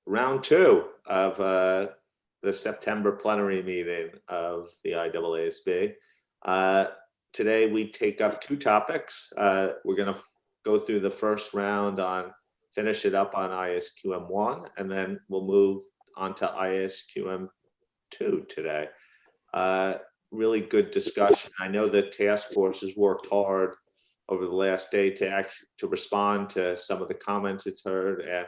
round two of the September plenary meeting of the IAASB. Today we take up two topics. We're going to go through the first round on, finish it up on ISQM 1, and then we'll move on to ISQM 2 today. Really good discussion. I know the task force has worked hard over the last day to respond to some of the comments it's heard, and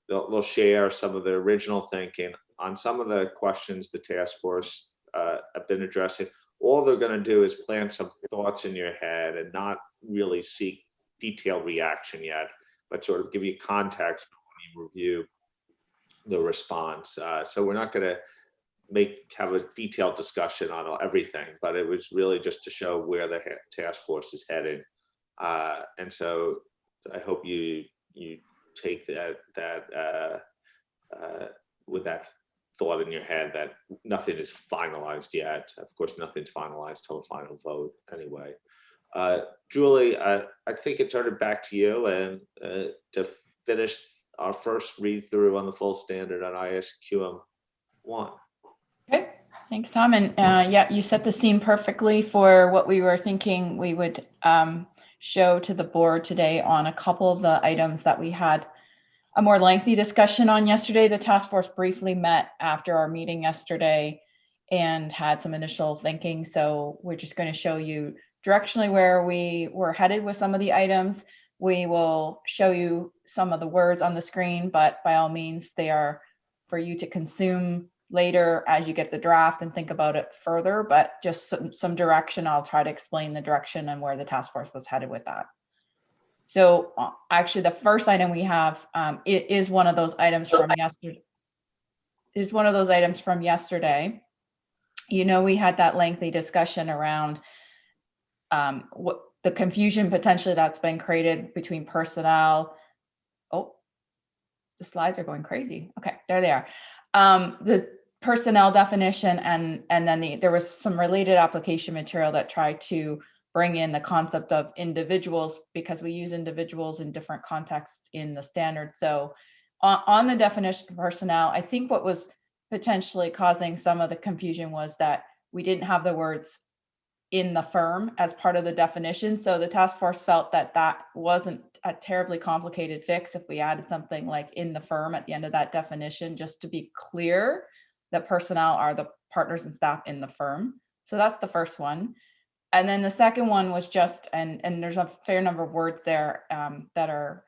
they'll share some of the original thinking on some of the questions the task force have been addressing. All they're going to do is plant some thoughts in your head and not really seek detailed reaction yet, but sort of give you context when you review the response. So we're not going to have a detailed discussion on everything, but it was really just to show where the task force is headed. And so I hope you take that with that thought in your head that nothing is finalized yet. Of course, nothing's finalized till the final vote anyway. Julie, I think I turn it back to you and to finish our first read through on the full standard on ISQM 1. Okay, thanks, Tom. And yeah, you set the scene perfectly for what we were thinking we would show to the board today on a couple of the items that we had a more lengthy discussion on yesterday. The task force briefly met after our meeting yesterday and had some initial thinking. So we're just going to show you directionally where we were headed with some of the items. We will show you some of the words on the screen, but by all means, they are for you to consume later as you get the draft and think about it further, but just some direction. I'll try to explain the direction and where the task force was headed with that. So actually the first item we have, it is one of those items from yesterday. You know, we had that lengthy discussion around what the confusion potentially that's been created between personnel. Oh, the slides are going crazy. Okay, there they are. The personnel definition and then there was some related application material that tried to bring in the concept of individuals, because we use individuals in different contexts in the standard. So on the definition of personnel, I think what was potentially causing some of the confusion was that we didn't have the words in the firm as part of the definition. So the task force felt that that wasn't a terribly complicated fix if we added something like in the firm at the end of that definition, just to be clear that personnel are the partners and staff in the firm. So that's the first one. And then the second one was just, and there's a fair number of words there that are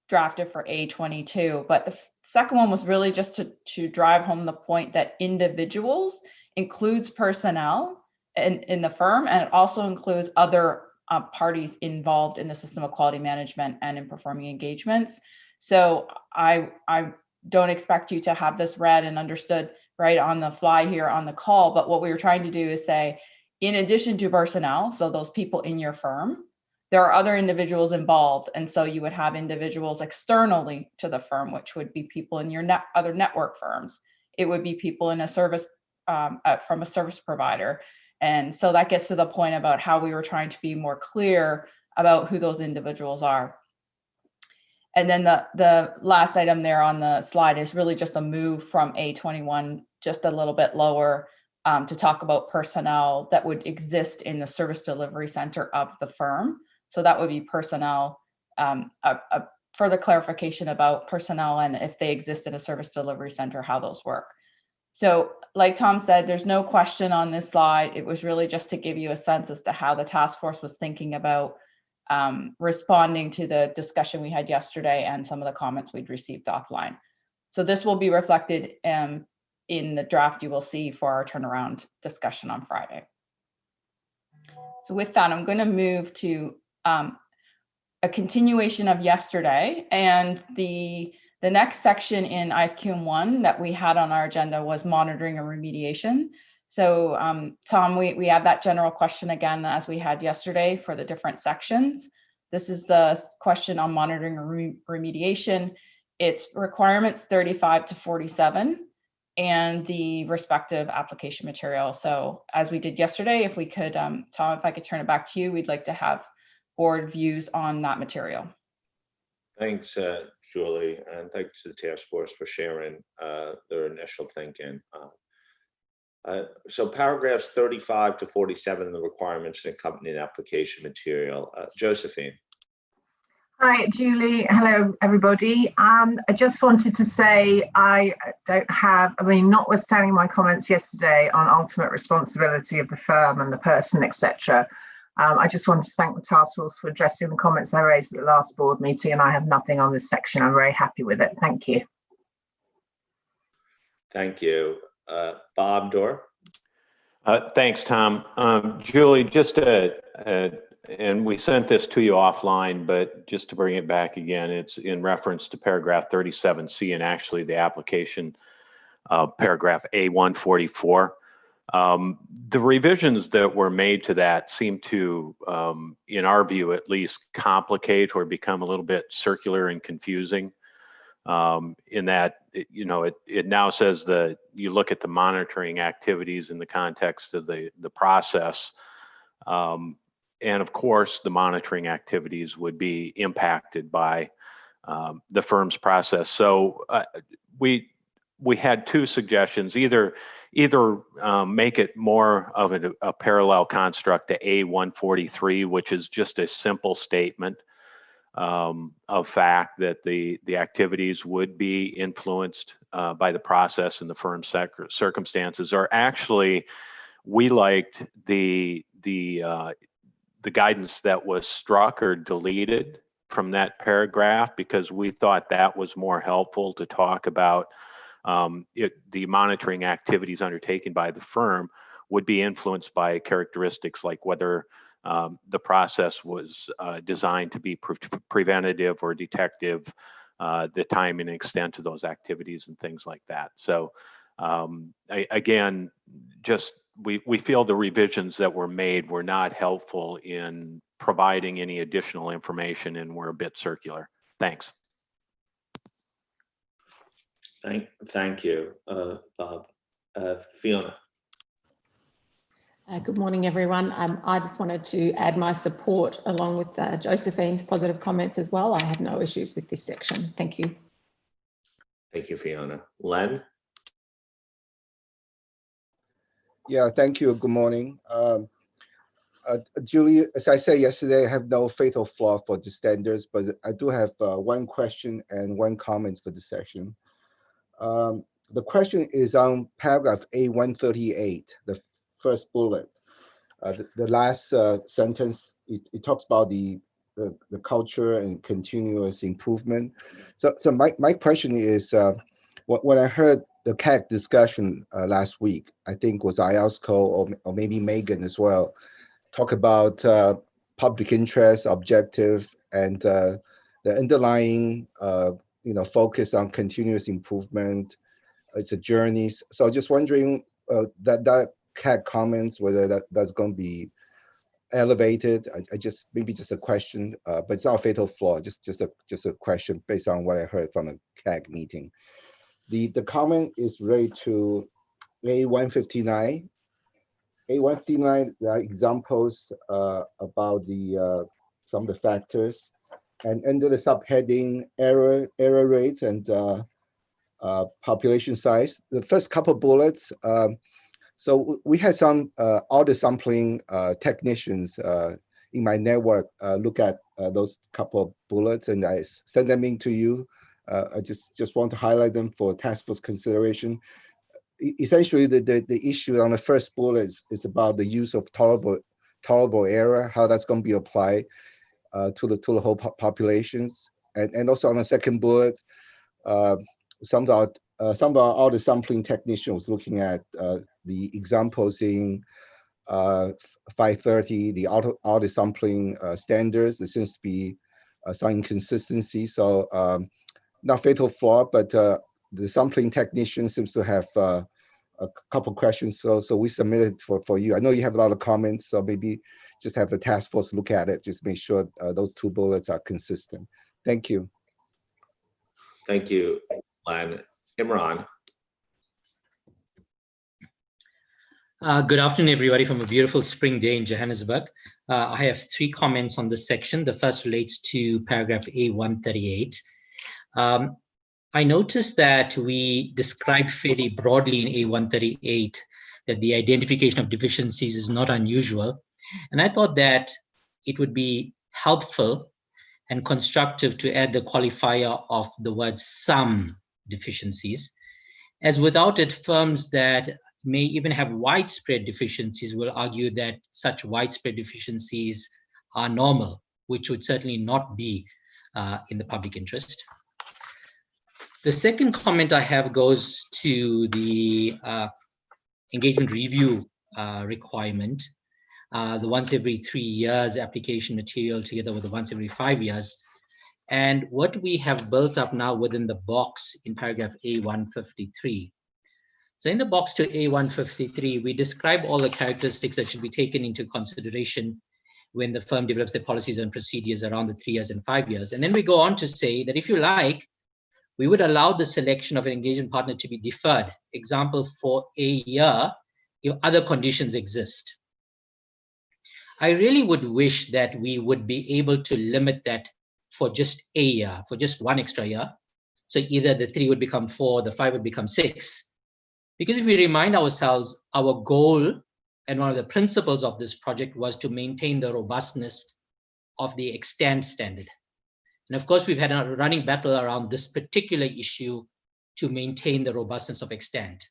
drafted for A22, but the second one was really just to drive home the point that individuals includes personnel in the firm, and it also includes other parties involved in the system of quality management and in performing engagements. So I don't expect you to have this read and understood right on the fly here on the call, but what we were trying to do is say, in addition to personnel, so those people in your firm, there are other individuals involved. And so you would have individuals externally to the firm, which would be people in your other network firms. It would be people in a service from a service provider. And so that gets to the point about how we were trying to be more clear about who those individuals are. And then the last item there on the slide is really just a move from A21, just a little bit lower, to talk about personnel that would exist in the service delivery center of the firm. So that would be personnel, a further clarification about personnel and if they exist in a service delivery center, how those work. So like Tom said, there's no question on this slide. It was really just to give you a sense as to how the task force was thinking about responding to the discussion we had yesterday and some of the comments we'd received offline. So this will be reflected in the draft you will see for our turnaround discussion on Friday. So with that, I'm going to move to a continuation of yesterday, and the next section in ISQM 1 that we had on our agenda was monitoring and remediation. So Tom, we had that general question again as we had yesterday for the different sections. This is the question on monitoring and remediation. It's requirements 35 to 47 and the respective application material. So as we did yesterday, if we could, Tom, if I could turn it back to you, we'd like to have board views on that material. Thanks, Julie, and thanks to the task force for sharing their initial thinking. So paragraphs 35 to 47 of the requirements and accompanying application material. Josephine. Hi, Julie. Hello, everybody. I just wanted to say notwithstanding my comments yesterday on ultimate responsibility of the firm and the person, etc., I just wanted to thank the task force for addressing the comments I raised at the last board meeting, and I have nothing on this section. I'm very happy with it. Thank you. Thank you. Bob Dorr. Thanks, Tom. Julie, just and we sent this to you offline, but just to bring it back again, it's in reference to paragraph 37C and actually the application paragraph A144. The revisions that were made to that seem to, in our view at least, complicate or become a little bit circular and confusing. In that, it now says that you look at the monitoring activities in the context of the process. And of course, the monitoring activities would be impacted by the firm's process. So we had two suggestions: either make it more of a parallel construct to A143, which is just a simple statement of fact that the activities would be influenced by the process and the firm's circumstances, or actually, we liked the guidance that was struck or deleted from that paragraph, because we thought that was more helpful to talk about the monitoring activities undertaken by the firm would be influenced by characteristics like whether the process was designed to be preventative or detective, the time and extent of those activities and things like that. So again, just we feel the revisions that were made were not helpful in providing any additional information and were a bit circular. Thanks. Thank you, Bob. Fiona. Good morning, everyone. I just wanted to add my support along with Josephine's positive comments as well. I have no issues with this section. Thank you. Thank you, Fiona. Len? Yeah, thank you. Good morning. Julie, as I said yesterday, I have no fatal flaw for the standards, but I do have one question and one comment for the section. The question is on paragraph A138, the first bullet. The last sentence, it talks about the culture and continuous improvement. So my question is, when I heard the CAC discussion last week, I think was ISQM or maybe Megan as well, talk about public interest, objective, and the underlying focus on continuous improvement. It's a journey. So just wondering that CAC comments, whether that's going to be elevated. I just maybe just a question, but it's not a fatal flaw. Just a question based on what I heard from a CAC meeting. The comment is related to A159. A159, there are examples about some of the factors, and under the subheading error rates and population size, the first couple bullets. So we had some auto sampling technicians in my network look at those couple of bullets, and I sent them in to you. I just want to highlight them for task force consideration. Essentially, the issue on the first bullet is about the use of tolerable error, how that's going to be applied to the whole populations, and also on the second bullet, some of our auto sampling technicians looking at the examples in 530, the auto sampling standards. There seems to be some inconsistency. So not fatal flaw, but the sampling technician seems to have a couple questions. So we submitted for you. I know you have a lot of comments, so maybe just have the task force look at it, just make sure those two bullets are consistent. Thank you. Thank you, Len. Imran. Good afternoon, everybody, from a beautiful spring day in Johannesburg. I have 3 comments on this section. The first relates to paragraph A138. I noticed that we described fairly broadly in A138 that the identification of deficiencies is not unusual. And I thought that it would be helpful and constructive to add the qualifier of the word some deficiencies, as without it, firms that may even have widespread deficiencies will argue that such widespread deficiencies are normal, which would certainly not be in the public interest. The second comment I have goes to the engagement review requirement, the once every 3 years application material together with the once every 5 years. And what we have built up now within the box in paragraph A153. So in the box to A153, we describe all the characteristics that should be taken into consideration when the firm develops their policies and procedures around the 3 years and 5 years. And then we go on to say that if you like, we would allow the selection of an engagement partner to be deferred. Example, for a year, if other conditions exist. I really would wish that we would be able to limit that for just a year, for just one extra year. So either the 3 would become 4, the 5 would become 6. Because if we remind ourselves, our goal and one of the principles of this project was to maintain the robustness of the extant standard. And of course, we've had a running battle around this particular issue to maintain the robustness of extant.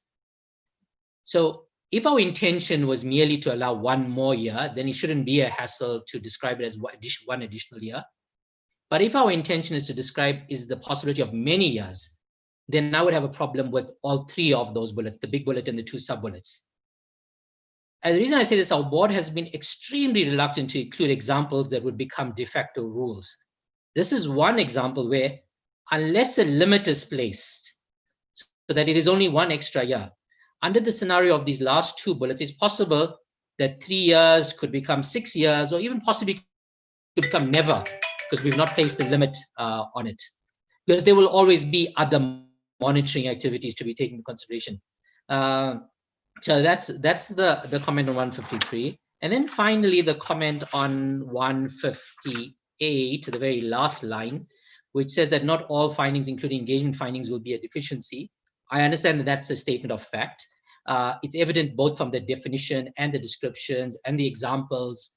So if our intention was merely to allow 1 more year, then it shouldn't be a hassle to describe it as 1 additional year. But if our intention is to describe is the possibility of many years, then I would have a problem with all 3 of those bullets, the big bullet and the 2 sub-bullets. And the reason I say this, our board has been extremely reluctant to include examples that would become de facto rules. This is one example where, unless a limit is placed so that it is only 1 extra year, under the scenario of these last 2 bullets, it's possible that 3 years could become 6 years, or even possibly could become never, because we've not placed the limit on it. Because there will always be other monitoring activities to be taken into consideration. So that's the comment on 153. And then finally, the comment on 158, the very last line, which says that not all findings, including engagement findings, will be a deficiency. I understand that that's a statement of fact. It's evident both from the definition and the descriptions and the examples.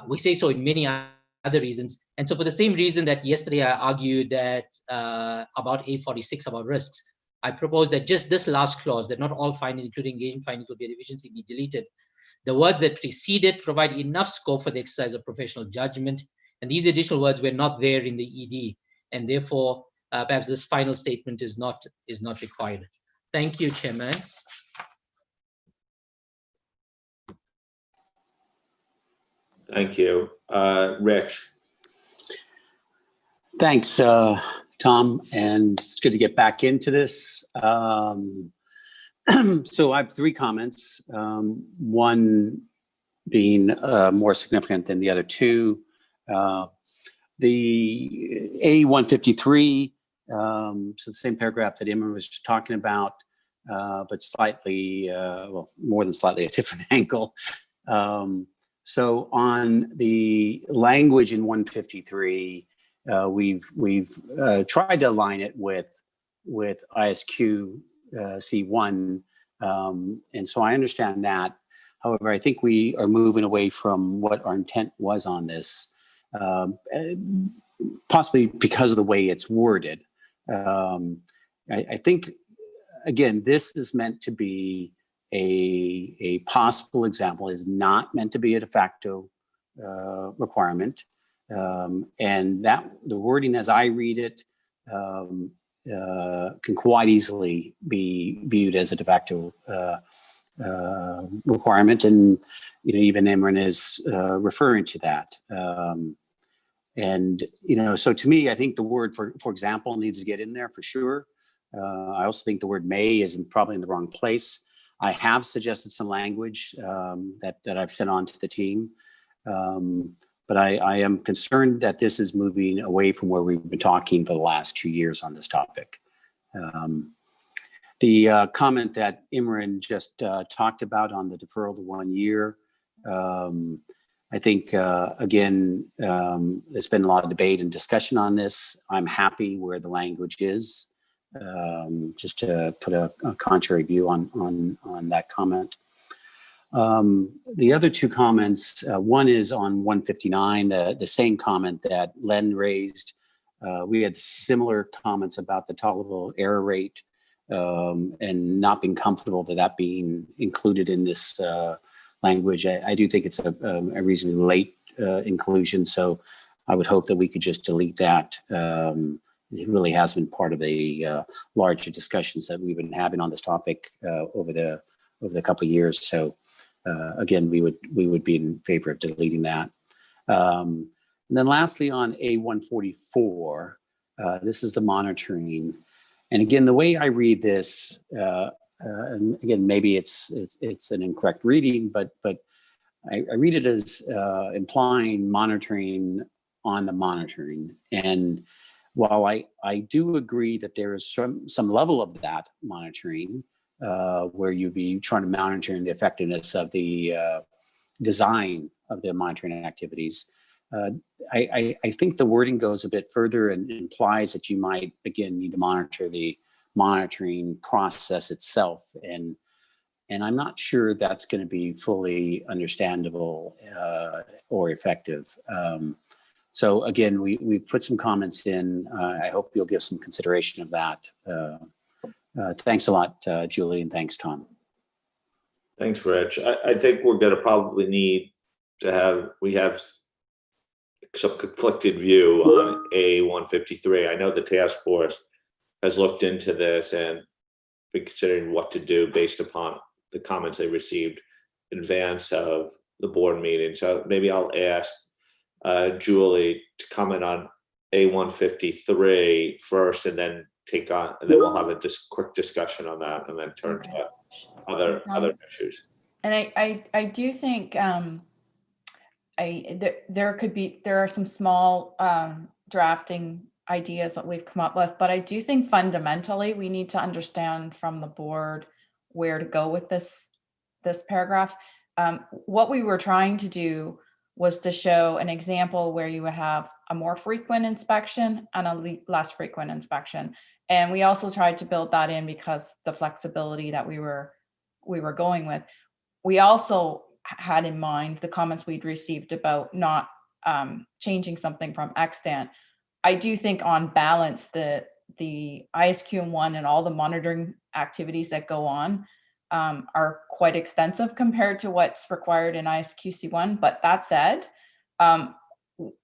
We say so in many other reasons. And so for the same reason that yesterday I argued that about A46 about risks, I propose that just this last clause, that not all findings, including engagement findings, will be a deficiency, be deleted. The words that precede it provide enough scope for the exercise of professional judgment. And these additional words were not there in the ED. And therefore, perhaps this final statement is not required. Thank you, Chairman. Thank you. Rich. Thanks, Tom, and it's good to get back into this. So I have 3 comments, one being more significant than the other 2. The A153, so the same paragraph that Imran was talking about, but slightly, well, more than slightly, a different angle. So on the language in 153, we've tried to align it with ISQ C1, and so I understand that. However, I think we are moving away from what our intent was on this, possibly because of the way it's worded. I think, again, this is meant to be a possible example, is not meant to be a de facto requirement. And that the wording as I read it can quite easily be viewed as a de facto requirement, and even Imran is referring to that. And so to me, I think the word for example needs to get in there for sure. I also think the word may is probably in the wrong place. I have suggested some language that I've sent on to the team. But I am concerned that this is moving away from where we've been talking for the last 2 years on this topic. The comment that Imran just talked about on the deferral to 1 year, I think, again, there's been a lot of debate and discussion on this. I'm happy where the language is, just to put a contrary view on that comment. The other two comments, one is on 159, the same comment that Len raised. We had similar comments about the tolerable error rate and not being comfortable to that being included in this language. I do think it's a reasonably late inclusion, so I would hope that we could just delete that. It really has been part of the larger discussions that we've been having on this topic over the couple of years. So again, we would be in favor of deleting that. And then lastly, on A144, this is the monitoring. And again, the way I read this, and again, maybe it's an incorrect reading, but I read it as implying monitoring on the monitoring. And while I do agree that there is some level of that monitoring, where you'd be trying to monitor the effectiveness of the design of the monitoring activities, I think the wording goes a bit further and implies that you might, again, need to monitor the monitoring process itself. And I'm not sure that's going to be fully understandable or effective. So again, we put some comments in. I hope you'll give some consideration of that. Thanks a lot, Julie, and thanks, Tom. Thanks, Rich. I think we're going to probably need to have some conflicted view on A153. I know the task force has looked into this and been considering what to do based upon the comments they received in advance of the board meeting. So maybe I'll ask Julie to comment on A153 first, and then we'll have a quick discussion on that, and then turn to other issues. And I do think there are some small drafting ideas that we've come up with, but I do think fundamentally we need to understand from the board where to go with this paragraph. What we were trying to do was to show an example where you would have a more frequent inspection and a less frequent inspection. And we also tried to build that in because the flexibility that we were going with. We also had in mind the comments we'd received about not changing something from extant. I do think on balance, the ISQM1 and all the monitoring activities that go on are quite extensive compared to what's required in ISQC1. But that said,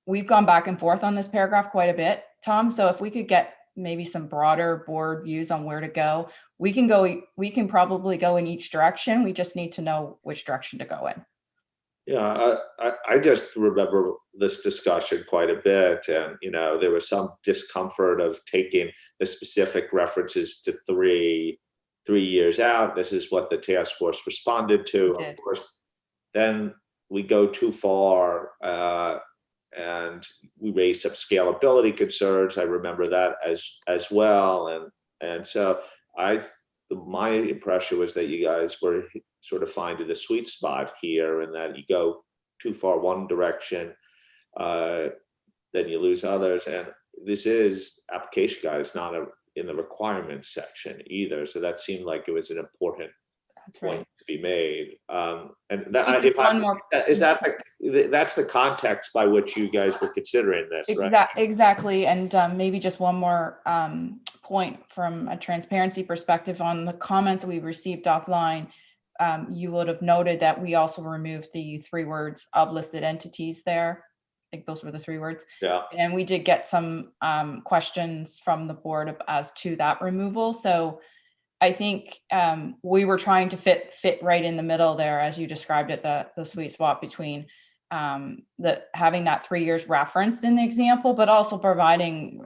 we've gone back and forth on this paragraph quite a bit, Tom. So if we could get maybe some broader board views on where to go, we can probably go in each direction. We just need to know which direction to go in. Yeah, I just remember this discussion quite a bit, and there was some discomfort of taking the specific references to three years out. This is what the task force responded to. Of course, then we go too far, and we raised some scalability concerns. I remember that as well, and so my impression was that you guys were sort of finding the sweet spot here, and that you go too far one direction, then you lose others. And this is application guide. It's not in the requirements section either. So that seemed like it was an important point to be made. And that's the context by which you guys were considering this, right? Exactly. And maybe just one more point from a transparency perspective on the comments we received offline. You would have noted that we also removed the 3 words of listed entities there. I think those were the 3 words. Yeah. And we did get some questions from the board as to that removal. So I think we were trying to fit right in the middle there, as you described it, the sweet spot between having that 3 years referenced in the example, but also providing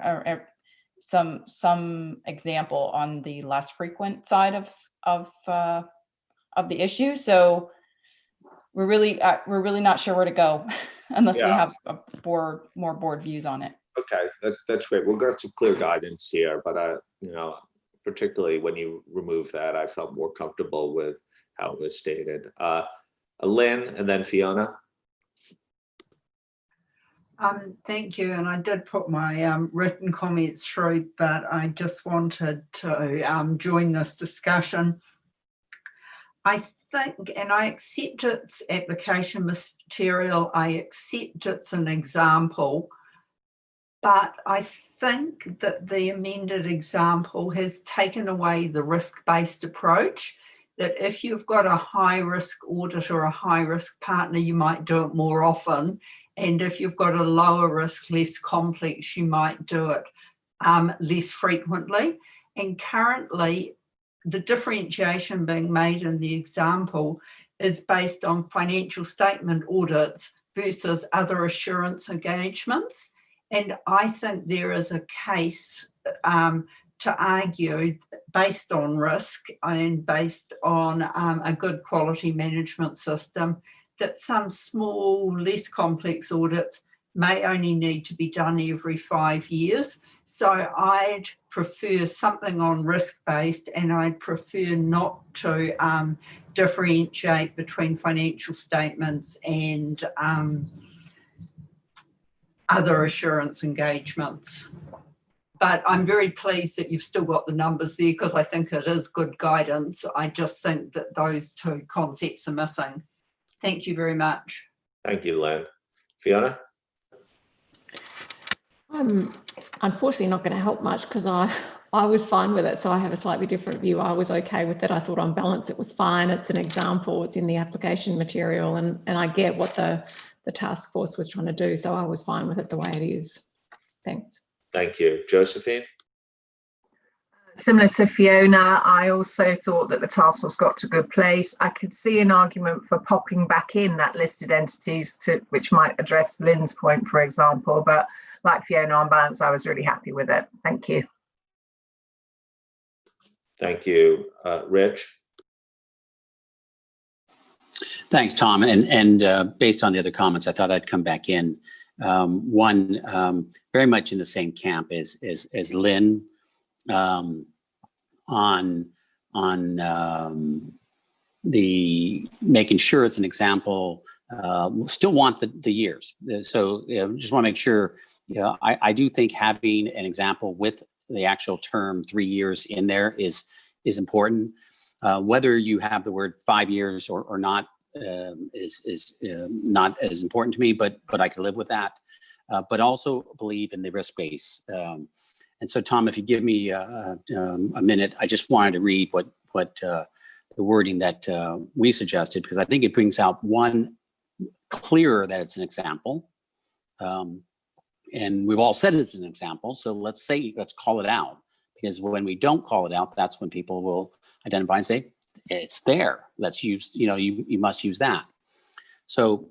some example on the less frequent side of the issue. So we're really not sure where to go unless we have more board views on it. Okay, that's great. We'll get some clear guidance here, but particularly when you remove that, I felt more comfortable with how it was stated. Lynn and then Fiona. Thank you. And I did put my written comments through, but I just wanted to join this discussion. I think, and I accept its application material, I accept it's an example, but I think that the amended example has taken away the risk-based approach, that if you've got a high-risk audit or a high-risk partner, you might do it more often. And if you've got a lower risk, less complex, you might do it less frequently. And currently, the differentiation being made in the example is based on financial statement audits versus other assurance engagements. And I think there is a case to argue, based on risk and based on a good quality management system, that some small, less complex audits may only need to be done every 5 years. So I'd prefer something on risk-based, and I'd prefer not to differentiate between financial statements and other assurance engagements. But I'm very pleased that you've still got the numbers there, because I think it is good guidance. I just think that those two concepts are missing. Thank you very much. Thank you, Len. Fiona? I'm unfortunately not going to help much, because I was fine with it. So I have a slightly different view. I was okay with it. I thought on balance it was fine. It's an example. It's in the application material, and I get what the task force was trying to do. So I was fine with it the way it is. Thanks. Thank you. Josephine? Similar to Fiona, I also thought that the task force got to a good place. I could see an argument for popping back in that listed entities, which might address Lynn's point, for example. But like Fiona, on balance, I was really happy with it. Thank you. Thank you. Rich? Thanks, Tom. And based on the other comments, I thought I'd come back in. One, very much in the same camp as Lynn, on the making sure it's an example. Still want the years. So just want to make sure. I do think having an example with the actual term 3 years in there is important. Whether you have the word 5 years or not is not as important to me, but I can live with that. But also believe in the risk base. And so, Tom, if you give me a minute, I just wanted to read what the wording that we suggested, because I think it brings out one, clearer that it's an example. And we've all said it's an example. So let's call it out, because when we don't call it out, that's when people will identify and say, it's there. Let's use, you must use that. So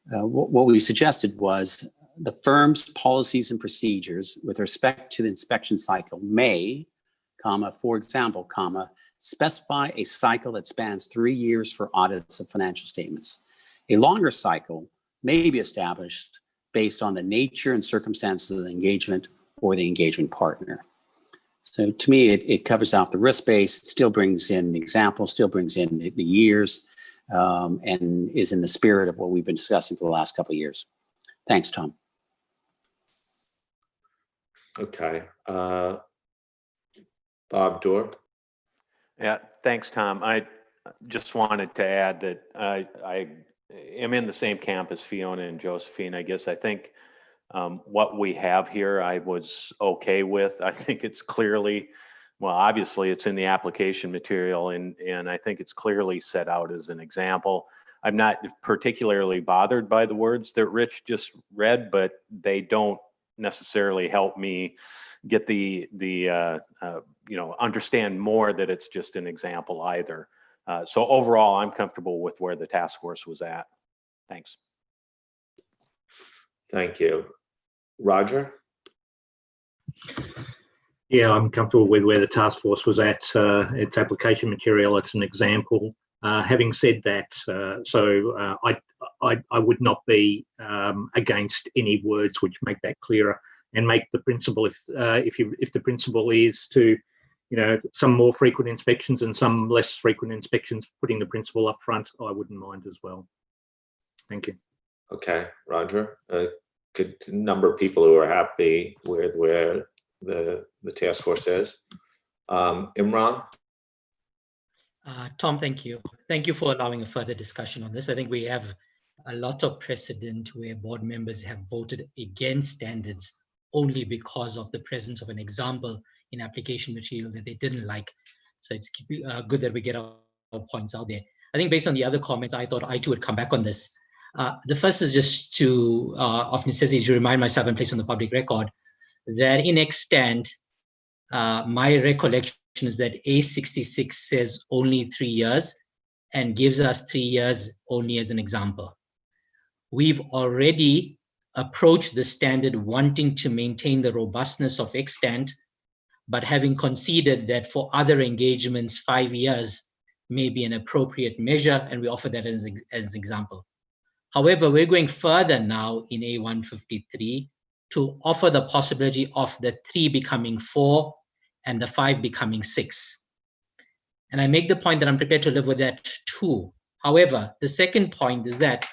what we suggested was the firm's policies and procedures with respect to the inspection cycle may, for example, specify a cycle that spans 3 years for audits of financial statements. A longer cycle may be established based on the nature and circumstances of the engagement or the engagement partner. So to me, it covers off the risk base. It still brings in the example, still brings in the years, and is in the spirit of what we've been discussing for the last couple of years. Thanks, Tom. Okay. Bob Dorr? Yeah, thanks, Tom. I just wanted to add that I am in the same camp as Fiona and Josephine. I guess I think what we have here, I was okay with. I think it's clearly, well, obviously it's in the application material, and I think it's clearly set out as an example. I'm not particularly bothered by the words that Rich just read, but they don't necessarily help me get the understand more that it's just an example either. So overall, I'm comfortable with where the task force was at. Thanks. Thank you. Roger? Yeah, I'm comfortable with where the task force was at. Its application material, it's an example. Having said that, I would not be against any words which make that clearer and make the principle, if the principle is to, some more frequent inspections and some less frequent inspections, putting the principle up front, I wouldn't mind as well. Thank you. Okay, Roger. A good number of people who are happy with where the task force is. Imran? Tom, thank you. Thank you for allowing a further discussion on this. I think we have a lot of precedent where board members have voted against standards only because of the presence of an example in application material that they didn't like. So it's good that we get our points out there. I think based on the other comments, I thought I too would come back on this. The first is just to, of necessity, to remind myself and place on the public record that in extant, my recollection is that A66 says only 3 years and gives us 3 years only as an example. We've already approached the standard wanting to maintain the robustness of extant, but having conceded that for other engagements, 5 years may be an appropriate measure, and we offer that as an example. However, we're going further now in A153 to offer the possibility of the 3 becoming 4 and the 5 becoming 6. And I make the point that I'm prepared to live with that too. However, the second point is that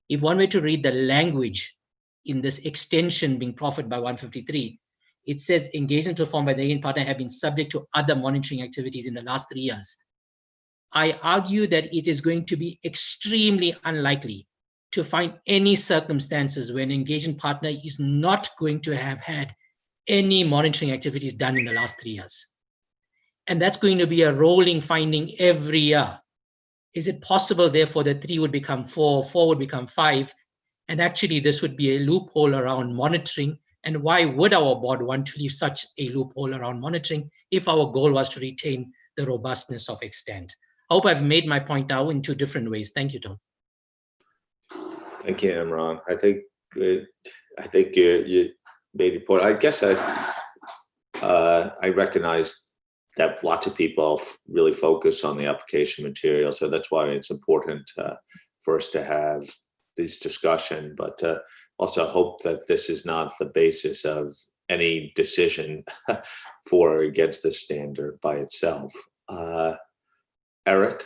if one were to read the language in this extension being proffered by 153, it says engagements performed by the agent partner have been subject to other monitoring activities in the last 3 years. I argue that it is going to be extremely unlikely to find any circumstances where an engagement partner is not going to have had any monitoring activities done in the last 3 years. And that's going to be a rolling finding every year. Is it possible, therefore, that 3 would become 4, 4 would become 5, and actually this would be a loophole around monitoring? And why would our board want to leave such a loophole around monitoring if our goal was to retain the robustness of extent? I hope I've made my point now in 2 different ways. Thank you, Tom. Thank you, Imran. I think you made your point. I guess I recognize that lots of people really focus on the application material, so that's why it's important for us to have this discussion. But also hope that this is not the basis of any decision for or against the standard by itself. Eric?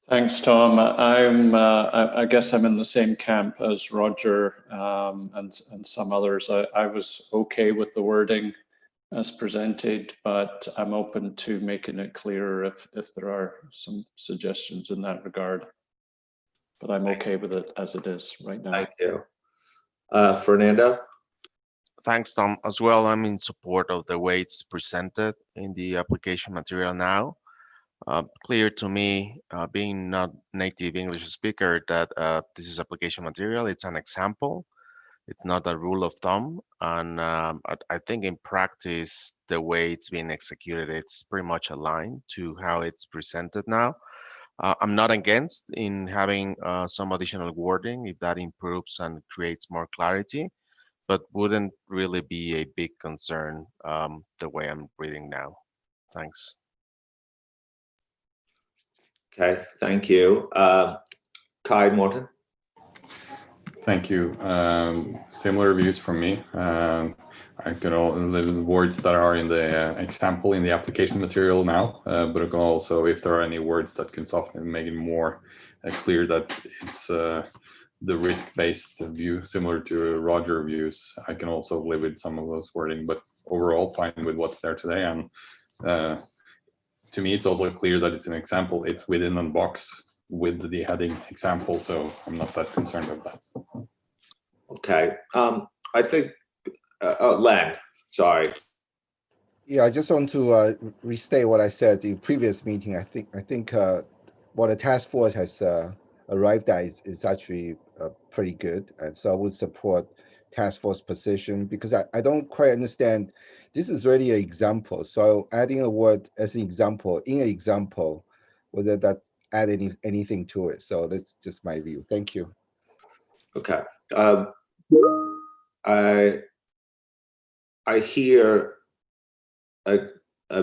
Thanks, Tom. I guess I'm in the same camp as Roger and some others. I was okay with the wording as presented, but I'm open to making it clearer if there are some suggestions in that regard. But I'm okay with it as it is right now. Thank you. Fernando? Thanks, Tom. As well, I'm in support of the way it's presented in the application material now. Clear to me, being not native English speaker, that this is application material. It's an example. It's not a rule of thumb. And I think in practice, the way it's being executed, it's pretty much aligned to how it's presented now. I'm not against in having some additional wording if that improves and creates more clarity, but wouldn't really be a big concern the way I'm reading now. Thanks. Okay, thank you. Kai Morton? Thank you. Similar views from me. I can all the words that are in the example in the application material now, but I can also, if there are any words that can soften and make it more clear that it's the risk-based view, similar to Roger views, I can also live with some of those wording, but overall fine with what's there today. And to me, it's also clear that it's an example. It's within a box with the heading example, so I'm not that concerned with that. Okay, I think, Len, sorry. Yeah, I just want to restate what I said in the previous meeting. I think what the task force has arrived at is actually pretty good, and so I would support task force position, because I don't quite understand. This is really an example, so adding a word as an example in an example, whether that add anything to it. So that's just my view. Thank you. Okay, I hear a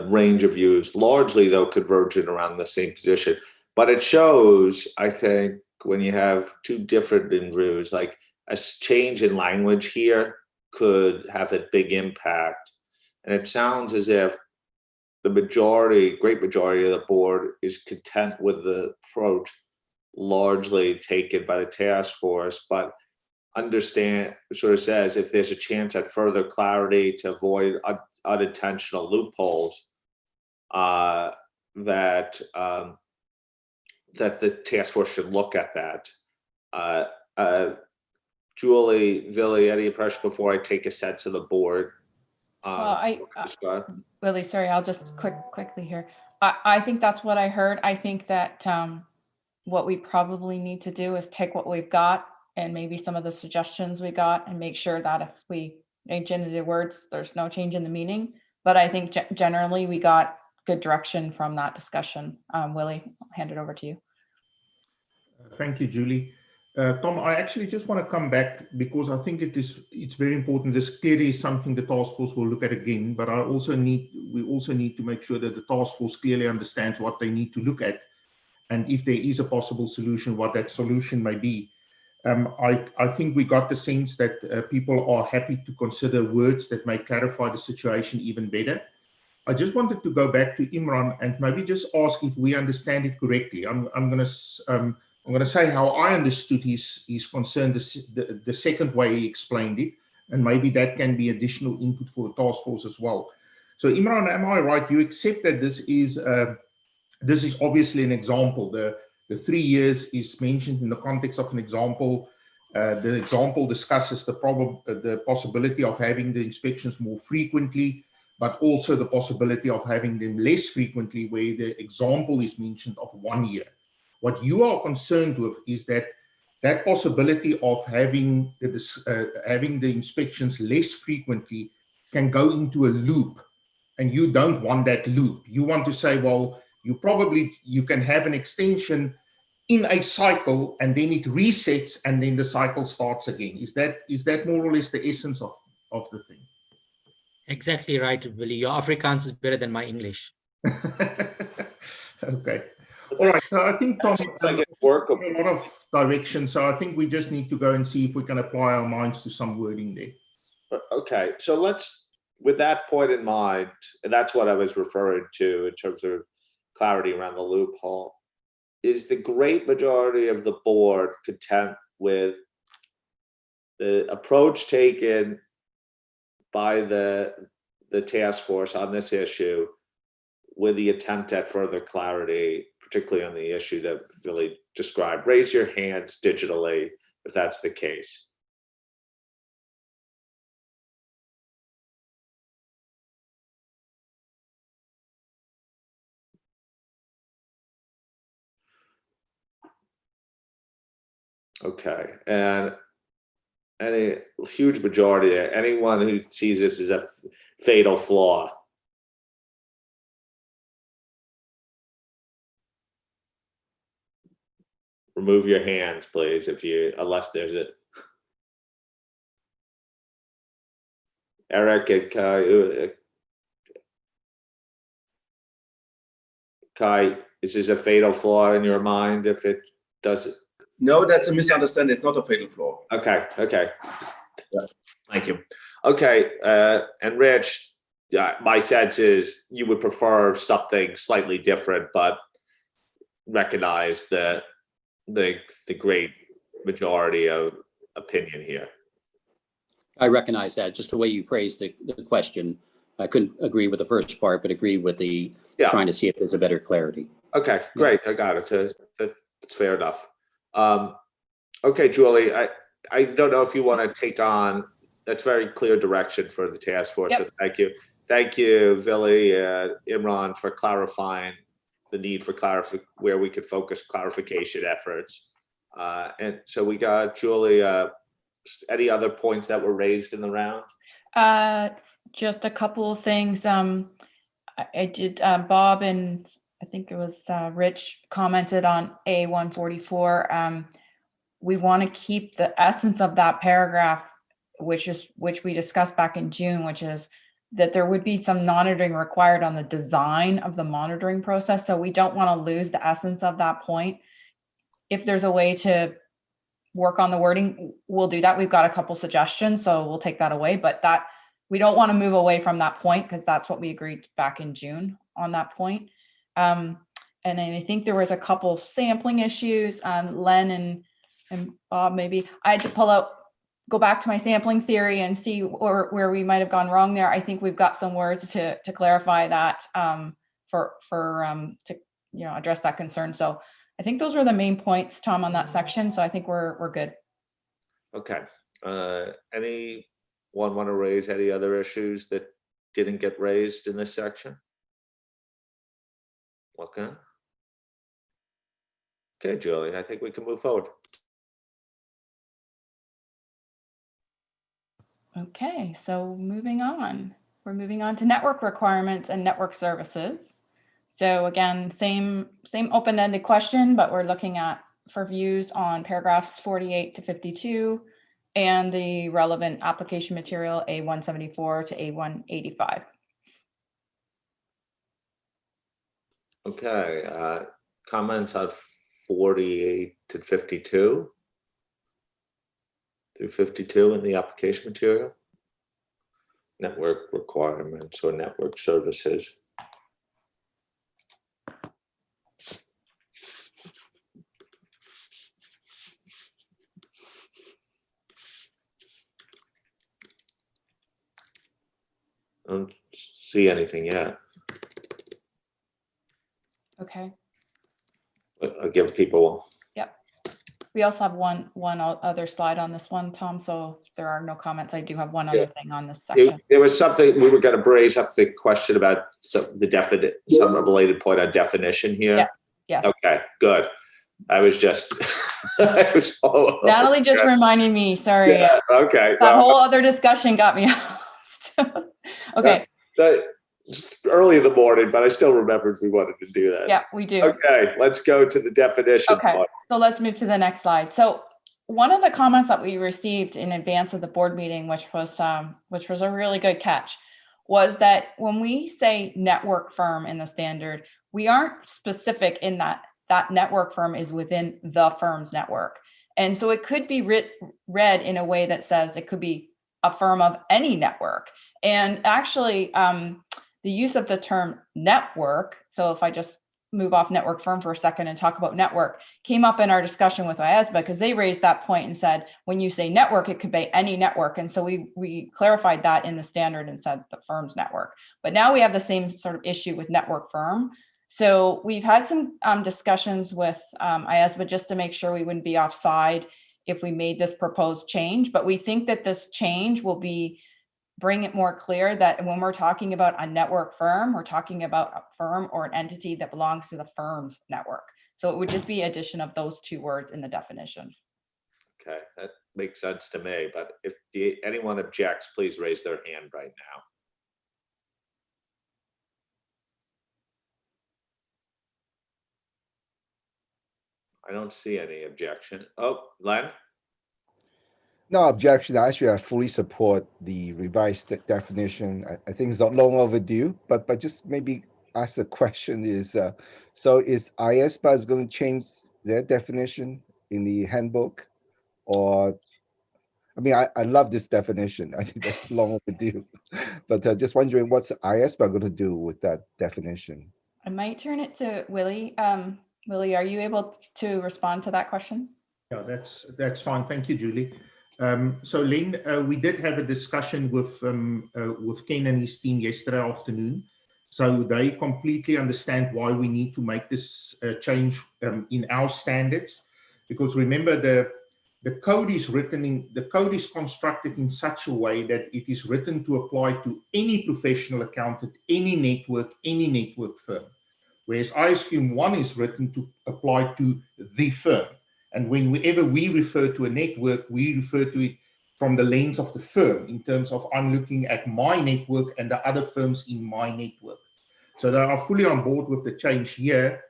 range of views, largely though convergent around the same position, but it shows, I think, when you have 2 different views, like a change in language here could have a big impact. And it sounds as if the great majority of the board is content with the approach. largely taken by the task force, but understand, sort of says, if there's a chance at further clarity to avoid unintentional loopholes, that the task force should look at that. Julie, Villy, any impression before I take a sense of the board? Willie, sorry, I'll just quickly here. I think that's what I heard. I think that what we probably need to do is take what we've got and maybe some of the suggestions we got and make sure that if we change into the words, there's no change in the meaning. But I think generally we got good direction from that discussion. Willie, I'll hand it over to you. Thank you, Julie. Tom, I actually just want to come back because I think it's very important. This clearly is something the task force will look at again, but we also need to make sure that the task force clearly understands what they need to look at, and if there is a possible solution, what that solution may be. I think we got the sense that people are happy to consider words that may clarify the situation even better. I just wanted to go back to Imran and maybe just ask if we understand it correctly. I'm going to say how I understood his concern, the second way he explained it, and maybe that can be additional input for the task force as well. So Imran, am I right? You accept that this is obviously an example. The 3 years is mentioned in the context of an example. The example discusses the possibility of having the inspections more frequently, but also the possibility of having them less frequently, where the example is mentioned of 1 year. What you are concerned with is that possibility of having the inspections less frequently can go into a loop, and you don't want that loop. You want to say, well, you can have an extension in a cycle, and then it resets, and then the cycle starts again. Is that more or less the essence of the thing? Exactly right, Willie. Your Afrikaans is better than my English. Okay. All right. So I think, Tom, it's workable. a lot of direction. So I think we just need to go and see if we can apply our minds to some wording there. Okay. So with that point in mind, and that's what I was referring to in terms of clarity around the loophole, is the great majority of the board content with the approach taken by the task force on this issue, with the attempt at further clarity, particularly on the issue that Billy described? Raise your hands digitally if that's the case. Okay, and any huge majority there, anyone who sees this as a fatal flaw? Remove your hands, please, unless there's a Eric and Kai, is this a fatal flaw in your mind if it doesn't? No, that's a misunderstanding. It's not a fatal flaw. Okay. Yeah. Thank you. Okay, and Rich, my sense is you would prefer something slightly different, but recognize the great majority of opinion here. I recognize that. Just the way you phrased the question, I couldn't agree with the first part, but agree with the trying to see if there's a better clarity. Okay, great. I got it. That's fair enough. Okay, Julie, I don't know if you want to take on, that's very clear direction for the task force. Yep. So thank you. Thank you, Villy and Imran, for clarifying the need for where we could focus clarification efforts. And so we got Julie, any other points that were raised in the round? Just a couple of things. I did, Bob and I think it was Rich commented on A144. We want to keep the essence of that paragraph, which we discussed back in June, which is that there would be some monitoring required on the design of the monitoring process. So we don't want to lose the essence of that point. If there's a way to work on the wording, we'll do that. We've got a couple suggestions, so we'll take that away, but that we don't want to move away from that point because that's what we agreed back in June on that point. And then I think there was a couple of sampling issues on Len and Bob, maybe. I had to go back to my sampling theory and see where we might have gone wrong there. I think we've got some words to clarify that to address that concern. So I think those were the main points, Tom, on that section. So I think we're good. Okay. Anyone want to raise any other issues that didn't get raised in this section? Okay. Okay, Julie, I think we can move forward. Okay, so moving on. We're moving on to network requirements and network services. So again, same open-ended question, but we're looking at for views on paragraphs 48 to 52 and the relevant application material A174 to A185. Okay, comments on 48 to 52 through 52 in the application material? Network requirements or network services. I don't see anything yet. Okay. But I'll give people. Yep. We also have one other slide on this one, Tom. So if there are no comments, I do have one other thing on this section. There was something we were going to raise up the question about some related point on definition here. Yeah. Yeah. Okay. Good. I was just. Natalie just reminded me. Sorry. Yeah, okay. That whole other discussion got me lost. Okay. Just early in the morning, but I still remembered we wanted to do that. Yeah, we do. Okay, let's go to the definition. Okay, so let's move to the next slide. So one of the comments that we received in advance of the board meeting, which was a really good catch, was that when we say network firm in the standard, we aren't specific in that network firm is within the firm's network. And so it could be read in a way that says it could be a firm of any network. And actually, the use of the term network, so if I just move off network firm for a second and talk about network, came up in our discussion with IAASB because they raised that point and said, when you say network, it could be any network. And so we clarified that in the standard and said the firm's network. But now we have the same sort of issue with network firm. So we've had some discussions with IAASB just to make sure we wouldn't be offside if we made this proposed change. But we think that this change will bring it more clear that when we're talking about a network firm, we're talking about a firm or an entity that belongs to the firm's network. So it would just be addition of those two words in the definition. Okay, that makes sense to me. But if anyone objects, please raise their hand right now. I don't see any objection. Oh, Len? No objection. Actually, I fully support the revised definition. I think it's not long overdue, but just maybe ask a question is, so is IAASB going to change their definition in the handbook? Or, I mean, I love this definition. I think that's long overdue. But just wondering what's IAASB going to do with that definition? I might turn it to Willie. Willie, are you able to respond to that question? Yeah, that's fine. Thank you, Julie. So Len, we did have a discussion with Ken and his team yesterday afternoon. So they completely understand why we need to make this change in our standards, because remember the code is constructed in such a way that it is written to apply to any professional accountant, any network firm, whereas ISQM 1 is written to apply to the firm. And whenever we refer to a network, we refer to it from the lens of the firm in terms of I'm looking at my network and the other firms in my network. So they are fully on board with the change here.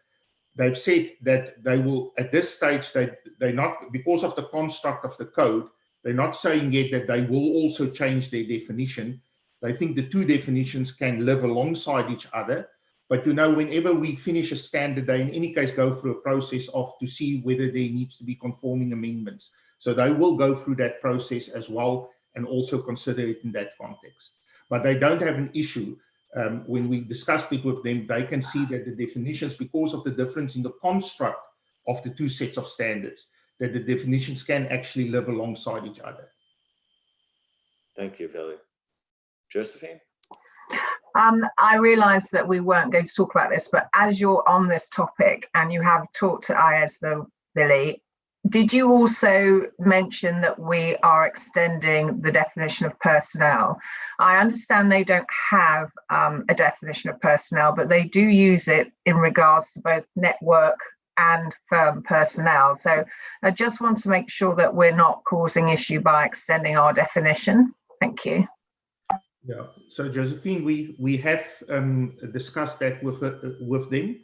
They've said that they will, at this stage, they're not, because of the construct of the code, they're not saying yet that they will also change their definition. They think the two definitions can live alongside each other. But whenever we finish a standard, they in any case go through a process to see whether there needs to be conforming amendments. So they will go through that process as well and also consider it in that context. But they don't have an issue when we discussed it with them, they can see that the definitions, because of the difference in the construct of the two sets of standards, that the definitions can actually live alongside each other. Thank you, Billy. Josephine? I realised that we weren't going to talk about this, but as you're on this topic and you have talked to IAASB, Billy, did you also mention that we are extending the definition of personnel? I understand they don't have a definition of personnel, but they do use it in regards to both network and firm personnel. So I just want to make sure that we're not causing issue by extending our definition. Thank you. Yeah, so Josephine, we have discussed that with them.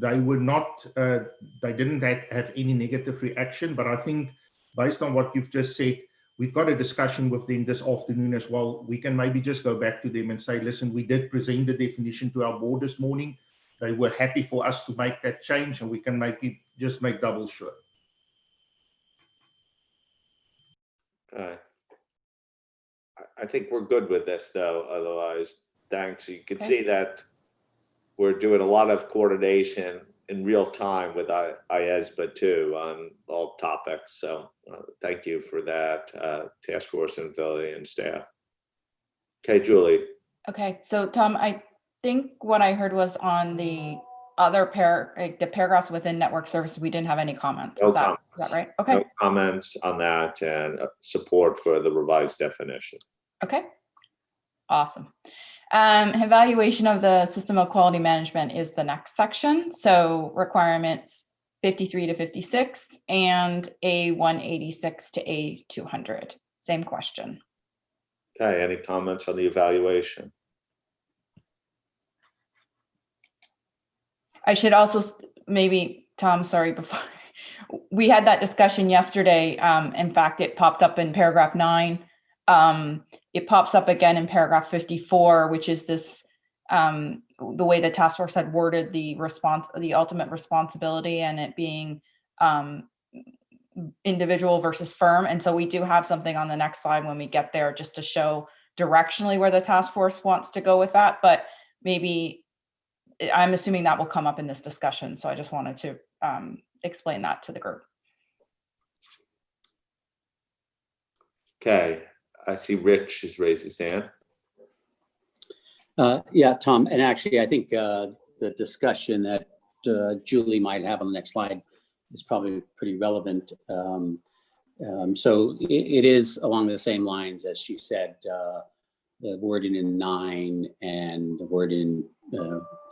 They were not, they didn't have any negative reaction, but I think based on what you've just said, we've got a discussion with them this afternoon as well. We can maybe just go back to them and say, listen, we did present the definition to our board this morning. They were happy for us to make that change, and we can maybe just make double sure. Okay. I think we're good with this, though. Otherwise, thanks. You can see that we're doing a lot of coordination in real time with IAASB too on all topics. So thank you for that, task force and Billy and staff. Okay, Julie. Okay, so Tom, I think what I heard was on the other the paragraphs within network services, we didn't have any comments. Is that right? Okay. No comments on that, and support for the revised definition. Okay, awesome. Evaluation of the system of quality management is the next section. So requirements 53 to 56 and A186 to A200. Same question. Okay, any comments on the evaluation? I should also maybe, Tom, sorry, before we had that discussion yesterday. In fact, it popped up in paragraph 9. It pops up again in paragraph 54, which is this, the way the task force had worded the ultimate responsibility, and it being individual versus firm. And so we do have something on the next slide when we get there, just to show directionally where the task force wants to go with that. But maybe I'm assuming that will come up in this discussion. So I just wanted to explain that to the group. Okay, I see Rich has raised his hand. Yeah, Tom, and actually I think the discussion that Julie might have on the next slide is probably pretty relevant. So it is along the same lines as she said, the wording in 9 and the wording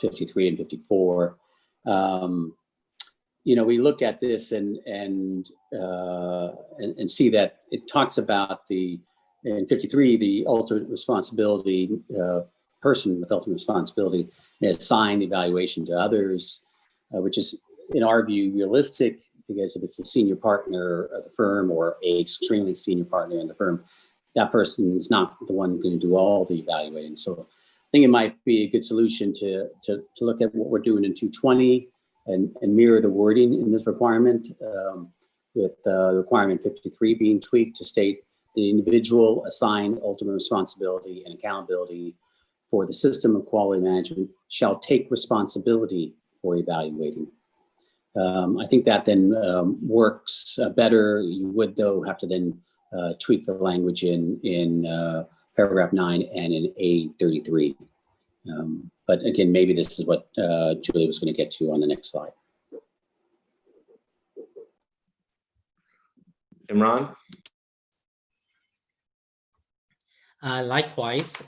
53 and 54. You know, we look at this and see that it talks about in 53, the ultimate responsibility, person with ultimate responsibility may assign the evaluation to others, which is, in our view, realistic, because if it's a senior partner of the firm or a extremely senior partner in the firm, that person is not the one going to do all the evaluating. So I think it might be a good solution to look at what we're doing in 220 and mirror the wording in this requirement, with requirement 53 being tweaked to state the individual assigned ultimate responsibility and accountability for the system of quality management shall take responsibility for evaluating. I think that then works better. You would, though, have to then tweak the language in paragraph 9 and in A33. But again, maybe this is what Julie was going to get to on the next slide. Imran? Likewise,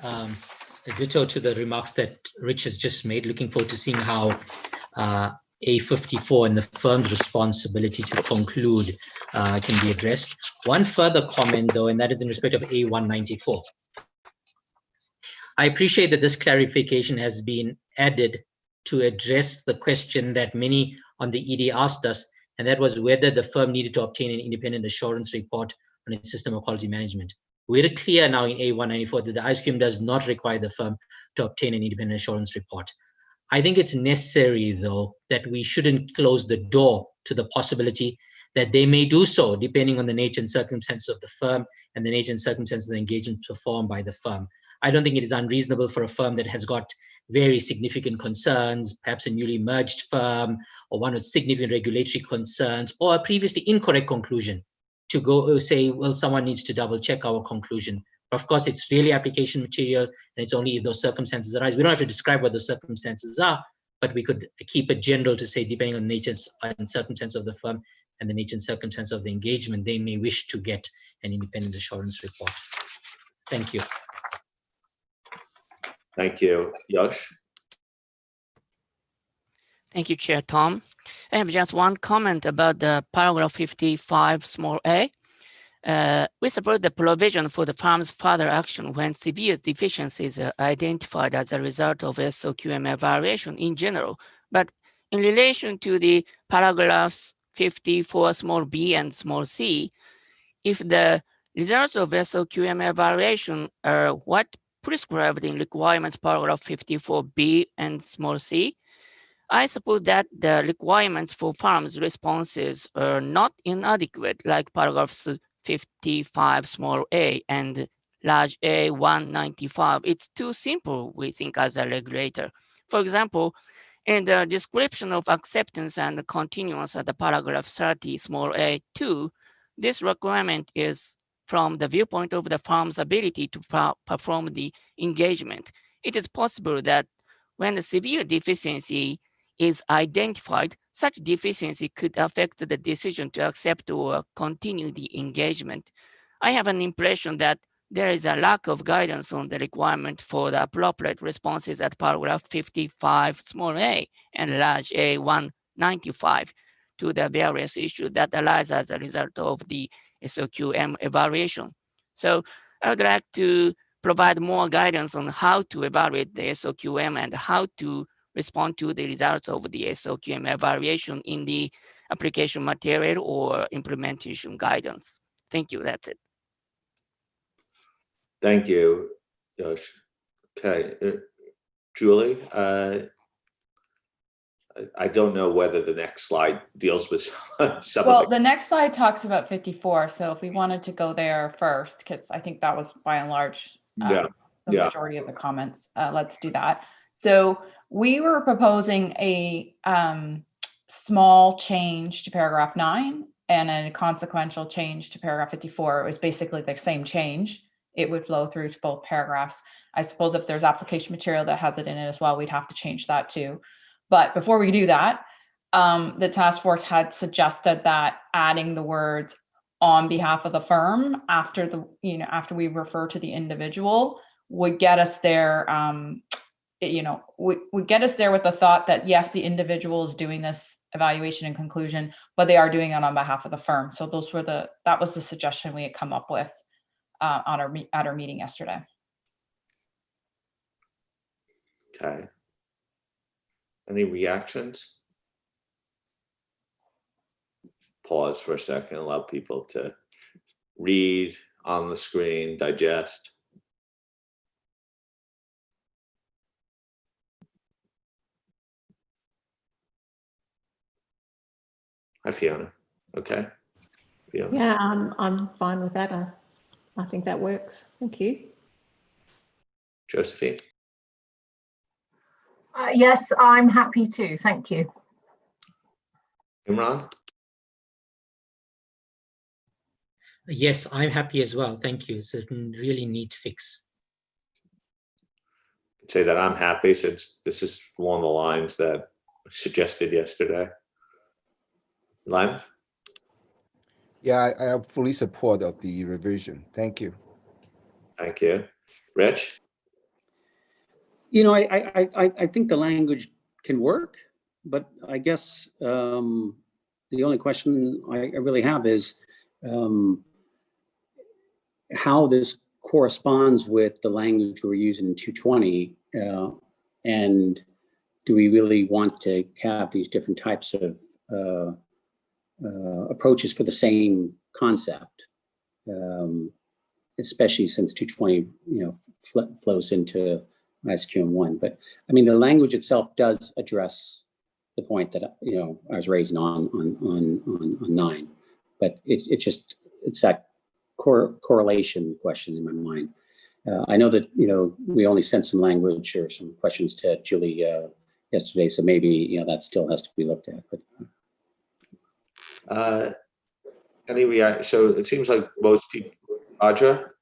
ditto to the remarks that Rich has just made. Looking forward to seeing how A54 and the firm's responsibility to conclude can be addressed. One further comment, though, and that is in respect of A194. I appreciate that this clarification has been added to address the question that many on the ED asked us, and that was whether the firm needed to obtain an independent assurance report on its system of quality management. We're clear now in A194 that the ISQM does not require the firm to obtain an independent assurance report. I think it's necessary, though, that we shouldn't close the door to the possibility that they may do so, depending on the nature and circumstances of the firm and the nature and circumstances of the engagement performed by the firm. I don't think it is unreasonable for a firm that has got very significant concerns, perhaps a newly merged firm, or one with significant regulatory concerns, or a previously incorrect conclusion, to go say, well, someone needs to double check our conclusion. But of course, it's really application material, and it's only if those circumstances arise. We don't have to describe what the circumstances are, but we could keep it general to say, depending on the nature and circumstance of the firm and the nature and circumstance of the engagement, they may wish to get an independent assurance report. Thank you. Thank you. Yash? Thank you, Chair Tom. I have just one comment about the paragraph 55 small a. We support the provision for the firm's further action when severe deficiencies are identified as a result of ISQM evaluation in general. But in relation to the paragraphs 54 small b and small c, if the results of ISQM evaluation are what prescribed in requirements paragraph 54b and small c, I suppose that the requirements for firms' responses are not inadequate, like paragraphs 55 small a and large A 195. It's too simple, we think, as a regulator. For example, in the description of acceptance and continuance at the paragraph 30 small a 2, this requirement is from the viewpoint of the firm's ability to perform the engagement. It is possible that when the severe deficiency is identified, such deficiency could affect the decision to accept or continue the engagement. I have an impression that there is a lack of guidance on the requirement for the appropriate responses at paragraph 55 small a and large A 195 to the various issues that arise as a result of the ISQM evaluation. So I would like to provide more guidance on how to evaluate the ISQM and how to respond to the results of the ISQM evaluation in the application material or implementation guidance. Thank you, that's it. Thank you, Yash. Okay, Julie, I don't know whether the next slide deals with some Well, of the next slide talks about 54. So if we wanted to go there first, because I think that was by and large the majority of the comments, let's do that. So we were proposing a small change to paragraph 9 and a consequential change to paragraph 54. It was basically the same change. It would flow through to both paragraphs. I suppose if there's application material that has it in it as well, we'd have to change that too. But before we do that, the task force had suggested that adding the words on behalf of the firm after the, after we refer to the individual would get us there. Would get us there with the thought that yes, the individual is doing this evaluation and conclusion, but they are doing it on behalf of the firm. So that was the suggestion we had come up with at our meeting yesterday. Okay. Any reactions? Pause for a second, allow people to read on the screen, digest. Hi, Fiona. Okay. Fiona. Yeah, I'm fine with that. I think that works. Thank you. Josephine. Yes, I'm happy too. Thank you. Imran. Yes, I'm happy as well. Thank you. It's a really neat fix. I'd say that I'm happy since this is along the lines that suggested yesterday. Lime? Yeah, I have fully support of the revision. Thank you. Thank you. Rich? You know, I think the language can work, but I guess the only question I really have is how this corresponds with the language we're using in 220, and do we really want to have these different types of approaches for the same concept, especially since 220, flows into ISQM 1. But I mean, the language itself does address the point that I was raising on 9, but it's that correlation question in my mind. I know that, we only sent some language or some questions to Julie yesterday, so maybe, that still has to be looked at. But Any react? So it seems like most people, Roger?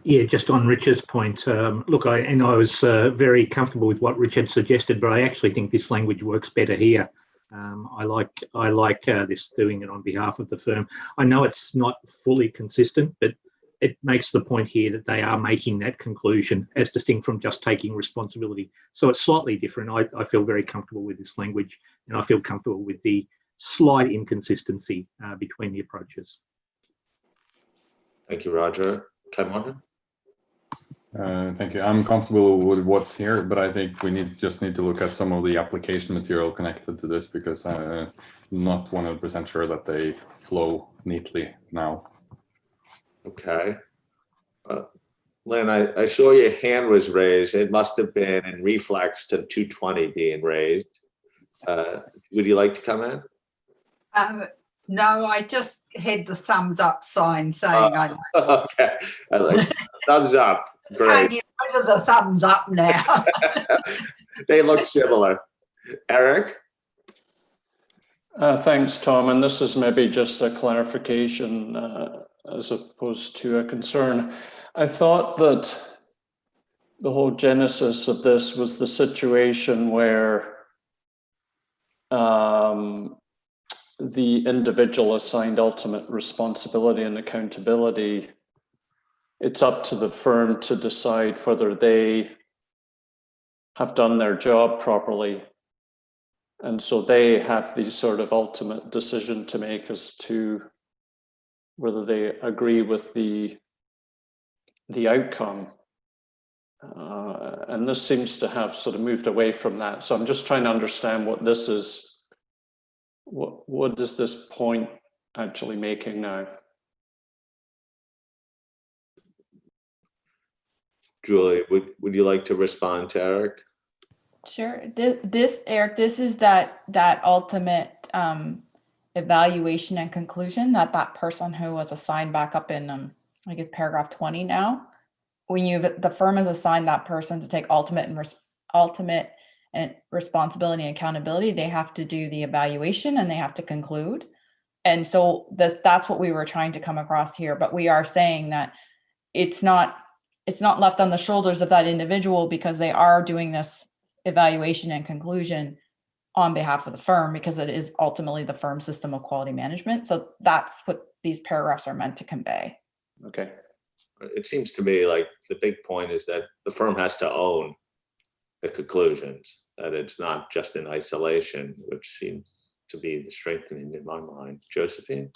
Yeah, just on Richard's point, look, I was very comfortable with what Richard suggested, but I actually think this language works better here. I like this doing it on behalf of the firm. I know it's not fully consistent, but it makes the point here that they are making that conclusion as distinct from just taking responsibility. So it's slightly different. I feel very comfortable with this language, and I feel comfortable with the slight inconsistency between the approaches. Thank you, Roger. Cameron? Thank you. I'm comfortable with what's here, but I think we just need to look at some of the application material connected to this, because I'm not 100% sure that they flow neatly now. Okay. Lynn, I saw your hand was raised. It must have been in reflex to 220 being raised. Would you like to come in? No, I just had the thumbs up sign saying I like it. Okay. I like thumbs up. Great. Can't get rid of the thumbs up now. They look similar. Eric? Thanks, Tom. And this is maybe just a clarification as opposed to a concern. I thought that the whole genesis of this was the situation where the individual assigned ultimate responsibility and accountability, it's up to the firm to decide whether they have done their job properly. And so they have the sort of ultimate decision to make as to whether they agree with the outcome. And this seems to have sort of moved away from that. So I'm just trying to understand what this is. What is this point actually making now? Julie, would you like to respond to Eric? Sure. Eric, this is that ultimate evaluation and conclusion that person who was assigned back up in I guess paragraph 20 now. When the firm has assigned that person to take ultimate and responsibility and accountability, they have to do the evaluation and they have to conclude. And so that's what we were trying to come across here. But we are saying that it's not left on the shoulders of that individual, because they are doing this evaluation and conclusion on behalf of the firm, because it is ultimately the firm's system of quality management. So that's what these paragraphs are meant to convey. Okay. It seems to me like the big point is that the firm has to own the conclusions, that it's not just in isolation, which seems to be the strengthening in my mind. Josephine?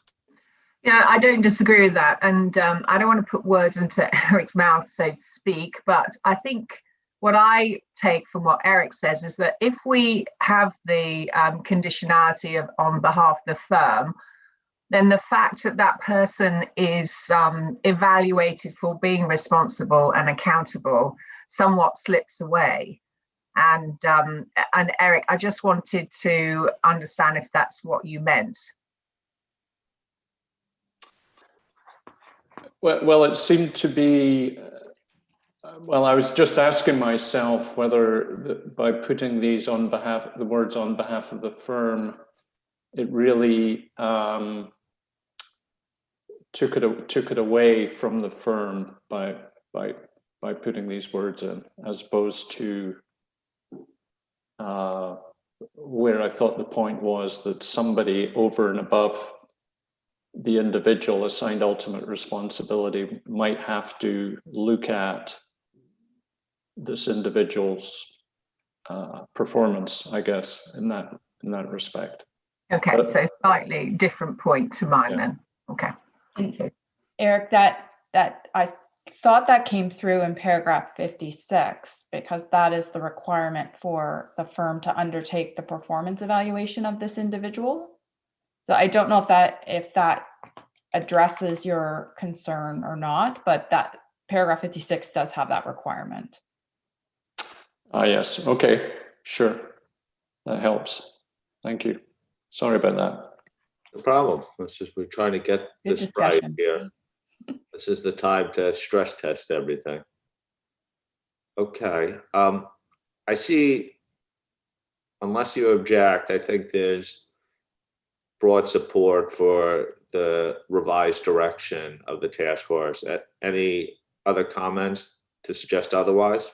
Yeah, I don't disagree with that. And I don't want to put words into Eric's mouth, so to speak, but I think what I take from what Eric says is that if we have the conditionality of on behalf of the firm, then the fact that that person is evaluated for being responsible and accountable somewhat slips away. And Eric, I just wanted to understand if that's what you meant. Well, it seemed to be, well, I was just asking myself whether by putting these the words on behalf of the firm, it really took it away from the firm by putting these words in, as opposed to where I thought the point was that somebody over and above the individual assigned ultimate responsibility might have to look at this individual's performance, I guess, in that respect. Okay, so slightly different point to mine then. Okay. And Eric, that I thought that came through in paragraph 56, because that is the requirement for the firm to undertake the performance evaluation of this individual. So I don't know if that addresses your concern or not, but that paragraph 56 does have that requirement. Ah, yes. Okay, sure. That helps. Thank you. Sorry about that. No problem. It's just we're trying to get this right here. This is the time to stress test everything. Okay, I see, unless you object, I think there's broad support for the revised direction of the task force. Any other comments to suggest otherwise?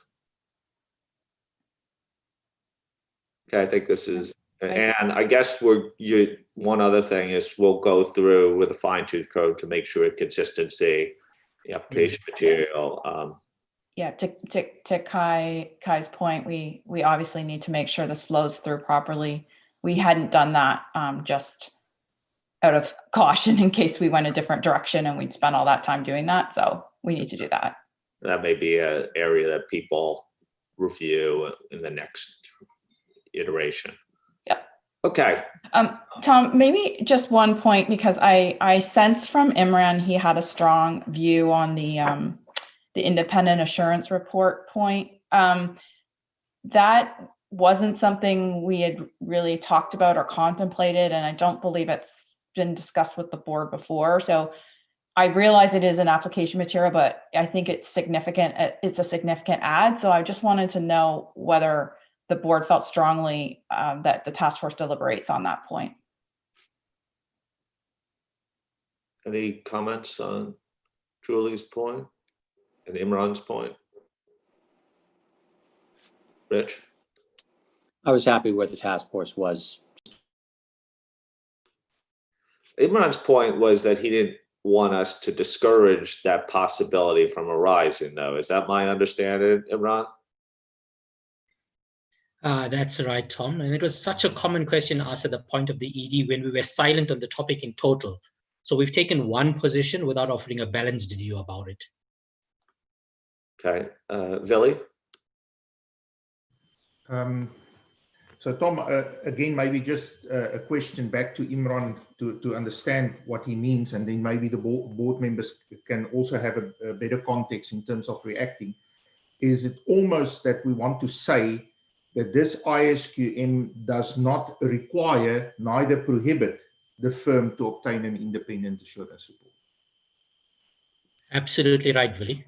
Okay, I think this is, and I guess one other thing is we'll go through with a fine tooth comb to make sure consistency, the application material. Yeah, to Kai's point, we obviously need to make sure this flows through properly. We hadn't done that just out of caution in case we went a different direction and we'd spent all that time doing that. So we need to do that. That may be an area that people review in the next iteration. Yeah. Okay. Tom, maybe just one point, because I sensed from Imran he had a strong view on the independent assurance report point. That wasn't something we had really talked about or contemplated, and I don't believe it's been discussed with the board before. So I realize it is an application material, but I think it's significant. It's a significant add. So I just wanted to know whether the board felt strongly that the task force deliberates on that point. Any comments on Julie's point and Imran's point? Rich? I was happy where the task force was. Imran's point was that he didn't want us to discourage that possibility from arising, though. Is that my understanding, Imran? That's right, Tom. And it was such a common question asked at the point of the ED when we were silent on the topic in total. So we've taken one position without offering a balanced view about it. Okay. Vili? So Tom, again, maybe just a question back to Imran to understand what he means, and then maybe the board members can also have a better context in terms of reacting. Is it almost that we want to say that this ISQM does not require, neither prohibit the firm to obtain an independent assurance report? Absolutely right, Vili.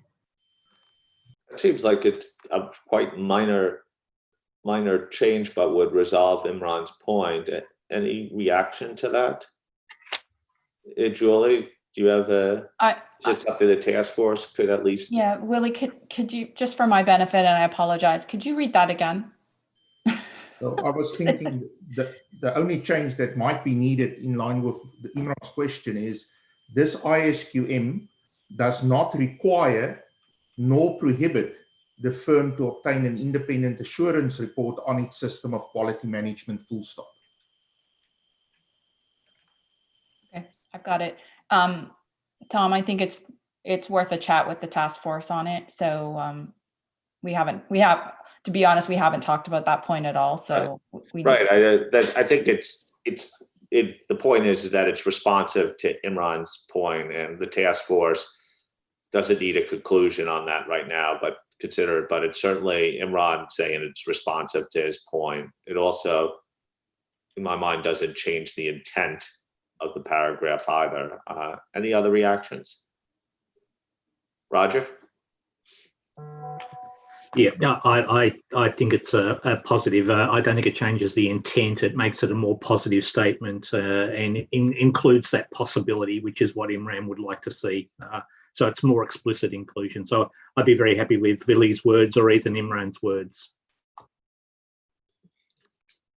It seems like it's a quite minor change, but would resolve Imran's point. Any reaction to that? Julie, do you have is it something the task force could at least? Yeah, Willie, could you, just for my benefit, and I apologize, could you read that again? So I was thinking that the only change that might be needed in line with Imran's question is this ISQM does not require nor prohibit the firm to obtain an independent assurance report on its system of quality management, full stop. Okay, I've got it. Tom, I think it's worth a chat with the task force on it. So to be honest, we haven't talked about that point at all. So right. I think the point is that it's responsive to Imran's point, and the task force doesn't need a conclusion on that right now, but consider it. But it's certainly Imran saying it's responsive to his point. It also, in my mind, doesn't change the intent of the paragraph either. Any other reactions? Roger? Yeah, no, I think it's a positive. I don't think it changes the intent. It makes it a more positive statement and includes that possibility, which is what Imran would like to see. So it's more explicit inclusion. So I'd be very happy with Vili's words or Ethan Imran's words.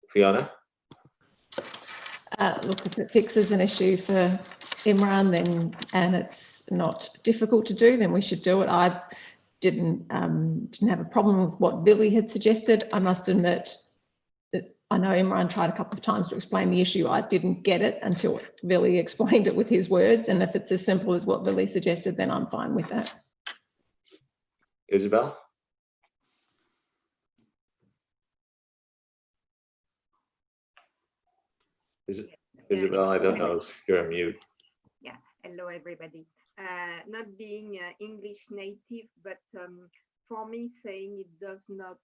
Fiona? Look, if it fixes an issue for Imran, then, and it's not difficult to do, then we should do it. I didn't have a problem with what Vili had suggested. I must admit that I know Imran tried a couple of times to explain the issue. I didn't get it until Vili explained it with his words. And if it's as simple as what Vili suggested, then I'm fine with that. Isabel? Isabel, I don't know if you're on mute. Yeah, hello everybody. Not being English native, but for me saying it does not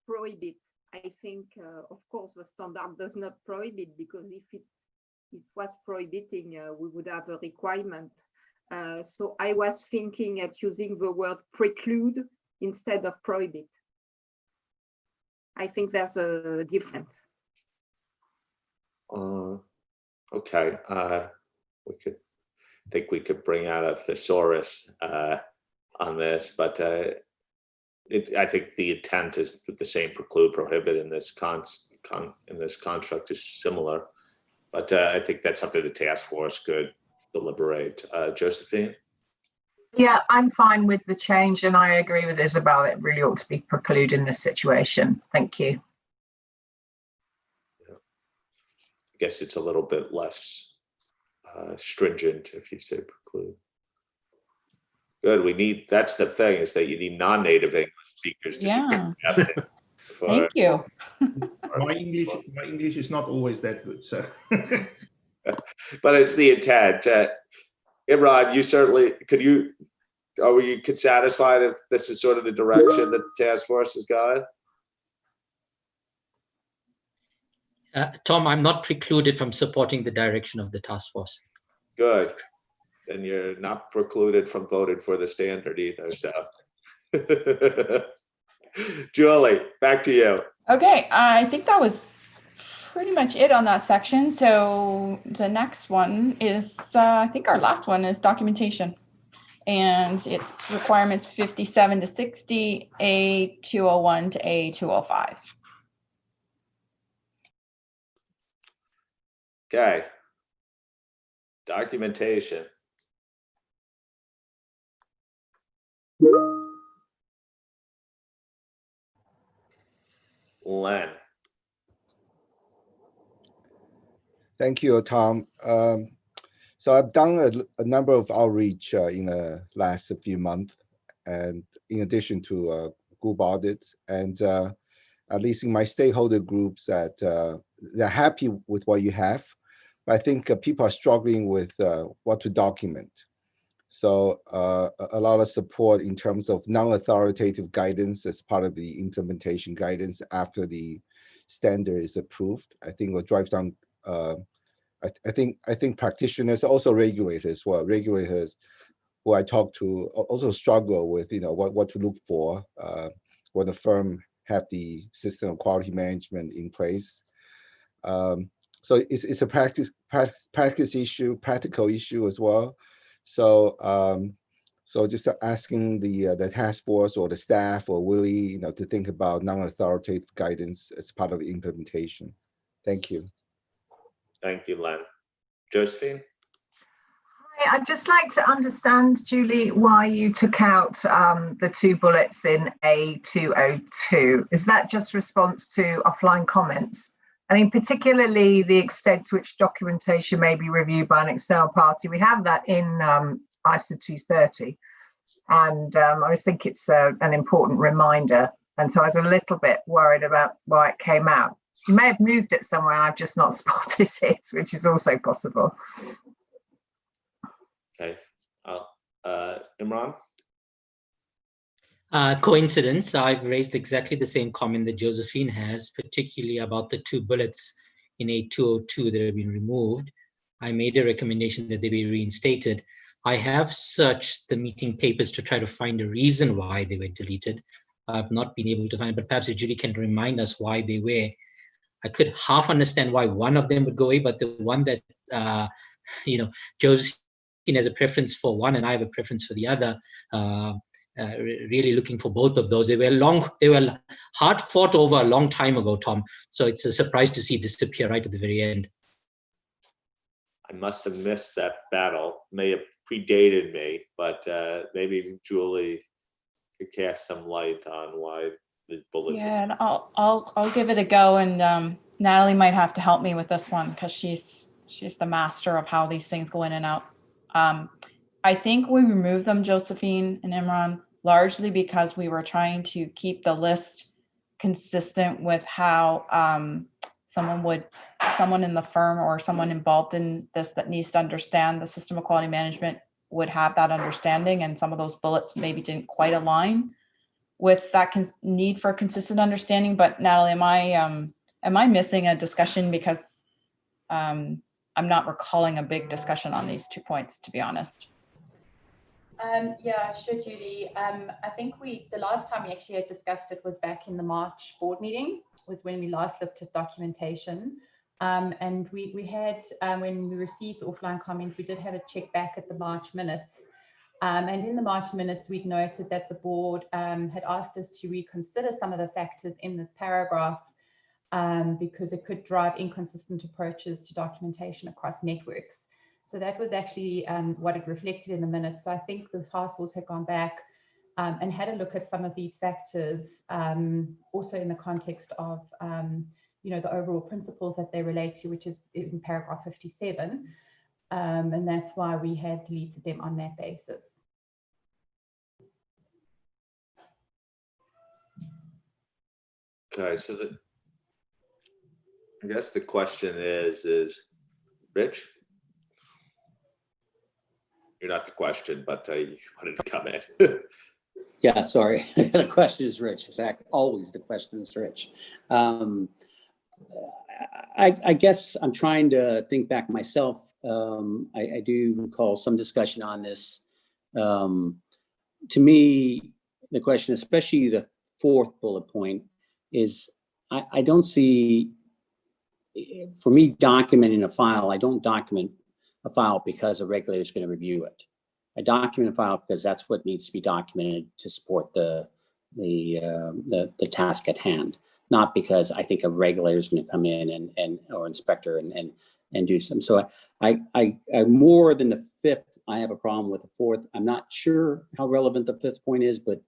prohibit, I think of course the standard does not prohibit, because if it was prohibiting, we would have a requirement So I was thinking at using the word preclude instead of prohibit. I think there's a difference. Okay, we could bring out a thesaurus on this, but I think the intent is that the same preclude prohibit in this construct is similar, but I think that's something the task force could deliberate. Josephine? Yeah, I'm fine with the change, and I agree with Isabel. It really ought to be preclude in this situation. Thank you. I guess it's a little bit less stringent if you say preclude. Good. That's the thing, is that you need non-native English speakers to Yeah. do Thank you. My English is not always that good, so. But it's the intent. Imran, you certainly are you satisfied if this is sort of the direction that the task force is going? Tom, I'm not precluded from supporting the direction of the task force. Good. Then you're not precluded from voting for the standard either. So, Julie, back to you. Okay, I think that was pretty much it on that section. So the next one is, I think our last one is documentation. And it's requirements 57 to 60, A201 to A205. Okay. Documentation. Len. Thank you, Tom. So I've done a number of outreach in the last few months, and in addition to group audits, and at least in my stakeholder groups, that they're happy with what you have. But I think people are struggling with what to document. So a lot of support in terms of non-authoritative guidance as part of the implementation guidance after the standard is approved. I think will drive some. I think practitioners, also regulators, regulators who I talk to also struggle with, what to look for when a firm have the system of quality management in place. So it's a practice issue, practical issue as well. So so just asking the task force or the staff or Willie, to think about non-authoritative guidance as part of the implementation. Thank you. Thank you, Len. Josephine? Hi, I'd just like to understand, Julie, why you took out the 2 bullets in A202. Is that just response to offline comments? I mean, particularly the extent to which documentation may be reviewed by an external party. We have that in ISA 230. And I think it's an important reminder. And so I was a little bit worried about why it came out. You may have moved it somewhere and I've just not spotted it, which is also possible. Okay. Imran? Coincidence. I've raised exactly the same comment that Josephine has, particularly about the 2 bullets in A202 that have been removed. I made a recommendation that they be reinstated. I have searched the meeting papers to try to find a reason why they were deleted. I've not been able to find, but perhaps if Judy can remind us why they were. I could half understand why one of them would go away, but the one that, Josephine has a preference for one and I have a preference for the other, really looking for both of those. They were hard fought over a long time ago, Tom. So it's a surprise to see it disappear right at the very end. I must have missed that battle. May have predated me, but maybe Julie could cast some light on why the bulletin. Yeah, and I'll give it a go, and Natalie might have to help me with this one because she's the master of how these things go in and out. I think we removed them, Josephine and Imran, largely because we were trying to keep the list consistent with how someone in the firm or someone involved in this that needs to understand the system of quality management would have that understanding, and some of those bullets maybe didn't quite align with that need for consistent understanding. But Natalie, am I missing a discussion, because I'm not recalling a big discussion on these 2 points, to be honest. Yeah, sure, Julie. I think the last time we actually had discussed it was back in the March board meeting, was when we last looked at documentation. And we had, when we received the offline comments, we did have a check back at the March minutes. And in the March minutes, we'd noted that the board had asked us to reconsider some of the factors in this paragraph because it could drive inconsistent approaches to documentation across networks. So that was actually what it reflected in the minutes. So I think the task force had gone back and had a look at some of these factors, also in the context of the overall principles that they relate to, which is in paragraph 57. And that's why we had deleted them on that basis. Okay, so I guess the question is Rich? You're not the question, but you wanted to come in. Yeah, sorry. The question is Rich. Exactly. Always the question is Rich. I guess I'm trying to think back myself. I do recall some discussion on this. To me, the question, especially the fourth bullet point, is I don't see, for me, documenting a file, I don't document a file because a regulator is going to review it. I document a file because that's what needs to be documented to support the task at hand, not because I think a regulator is going to come in or inspector and do some. So I more than the fifth, I have a problem with the fourth. I'm not sure how relevant the fifth point is, but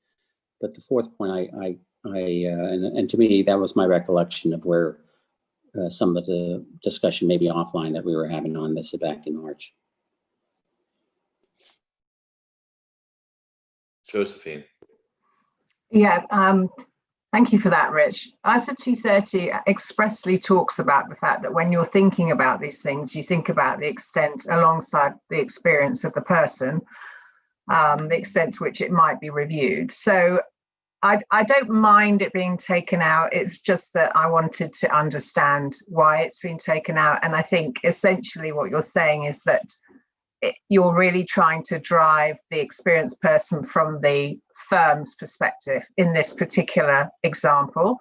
the fourth point, and to me, that was my recollection of where some of the discussion, maybe offline, that we were having on this back in March. Josephine. Yeah, thank you for that, Rich. ISO 230 expressly talks about the fact that when you're thinking about these things, you think about the extent alongside the experience of the person, the extent to which it might be reviewed. So I don't mind it being taken out. It's just that I wanted to understand why it's been taken out. And I think essentially what you're saying is that you're really trying to drive the experienced person from the firm's perspective in this particular example.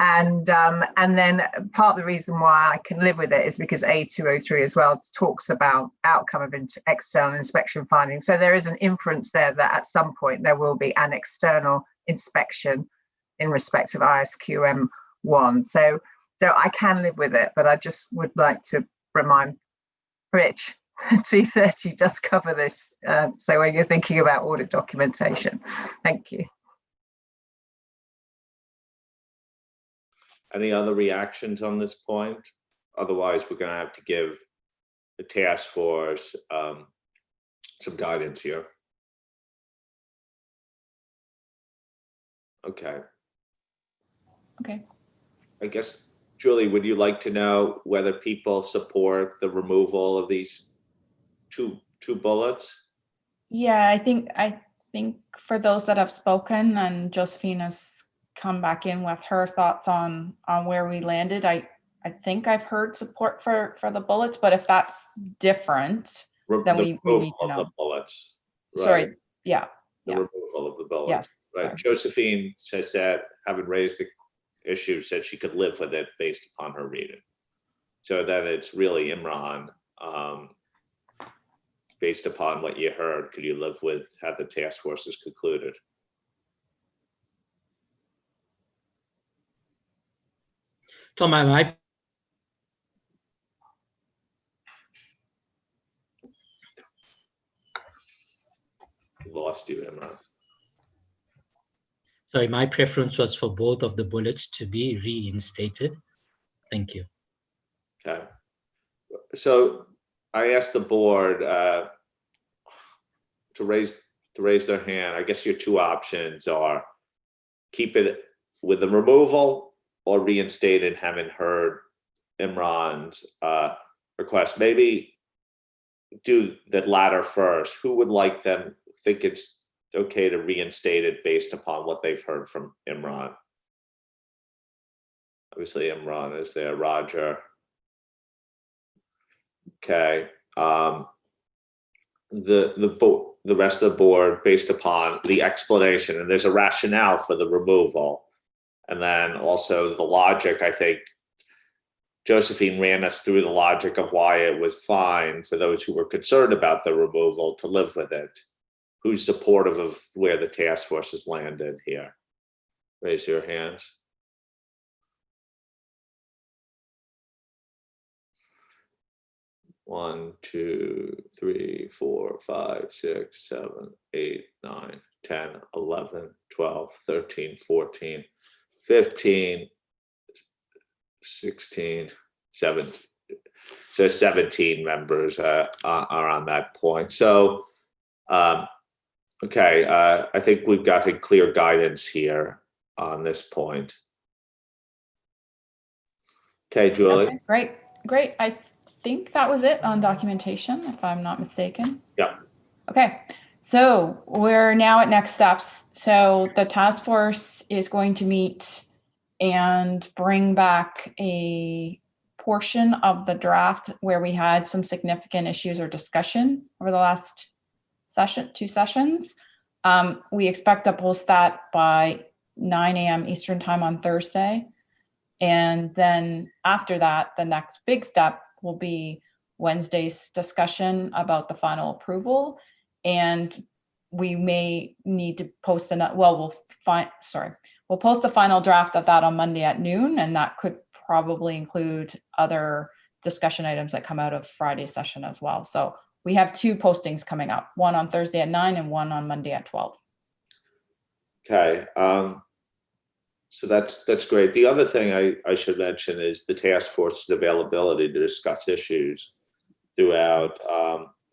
And then part of the reason why I can live with it is because A203 as well talks about outcome of external inspection findings. So there is an inference there that at some point there will be an external inspection in respect of ISQM 1. So I can live with it, but I just would like to remind Rich, 230 does cover this. So when you're thinking about audit documentation, thank you. Any other reactions on this point? Otherwise, we're going to have to give the task force some guidance here. Okay. Okay. I guess, Julie, would you like to know whether people support the removal of these two bullets? Yeah, I think for those that have spoken, and Josephine has come back in with her thoughts on where we landed, I think I've heard support for the bullets, but if that's different, then we need to know. The bullets. Right? Sorry. Yeah. The removal of the bullets. Yes. Right. Sorry. Josephine says that, having raised the issue, said she could live with it based upon her reading. So that it's really Imran, based upon what you heard, could you live with how the task force is concluded? Tom, I Lost you, Imran. Sorry, my preference was for both of the bullets to be reinstated. Thank you. Okay. So I asked the board to raise their hand. I guess your two options are keep it with the removal or reinstate it, having heard Imran's request. Maybe do the latter first. Who would like them think it's okay to reinstate it based upon what they've heard from Imran? Obviously, Imran is there. Roger. Okay. The the rest of the board based upon the explanation, and there's a rationale for the removal. And then also the logic, I think Josephine ran us through the logic of why it was fine for those who were concerned about the removal to live with it. Who's supportive of where the task force has landed here? Raise your hands. One, 2, 3, 4, 5, 6, 7, 8, 9, 10, 11, 12, 13, 14, 15, 16, 17. So 17 members are on that point. So, okay, I think we've got a clear guidance here on this point. Okay, Julie. Okay, great. I think that was it on documentation, if I'm not mistaken. Yeah. Okay, so we're now at next steps. So the task force is going to meet and bring back a portion of the draft where we had some significant issues or discussion over the last two sessions. We expect to post that by 9 a.m. Eastern time on Thursday. And then after that, the next big step will be Wednesday's discussion about the final approval. And we may need to post we'll post the final draft of that on Monday at noon, and that could probably include other discussion items that come out of Friday's session as well. So we have 2 postings coming up, one on Thursday at 9 and one on Monday at 12. Okay, so that's great. The other thing I should mention is the task force's availability to discuss issues throughout.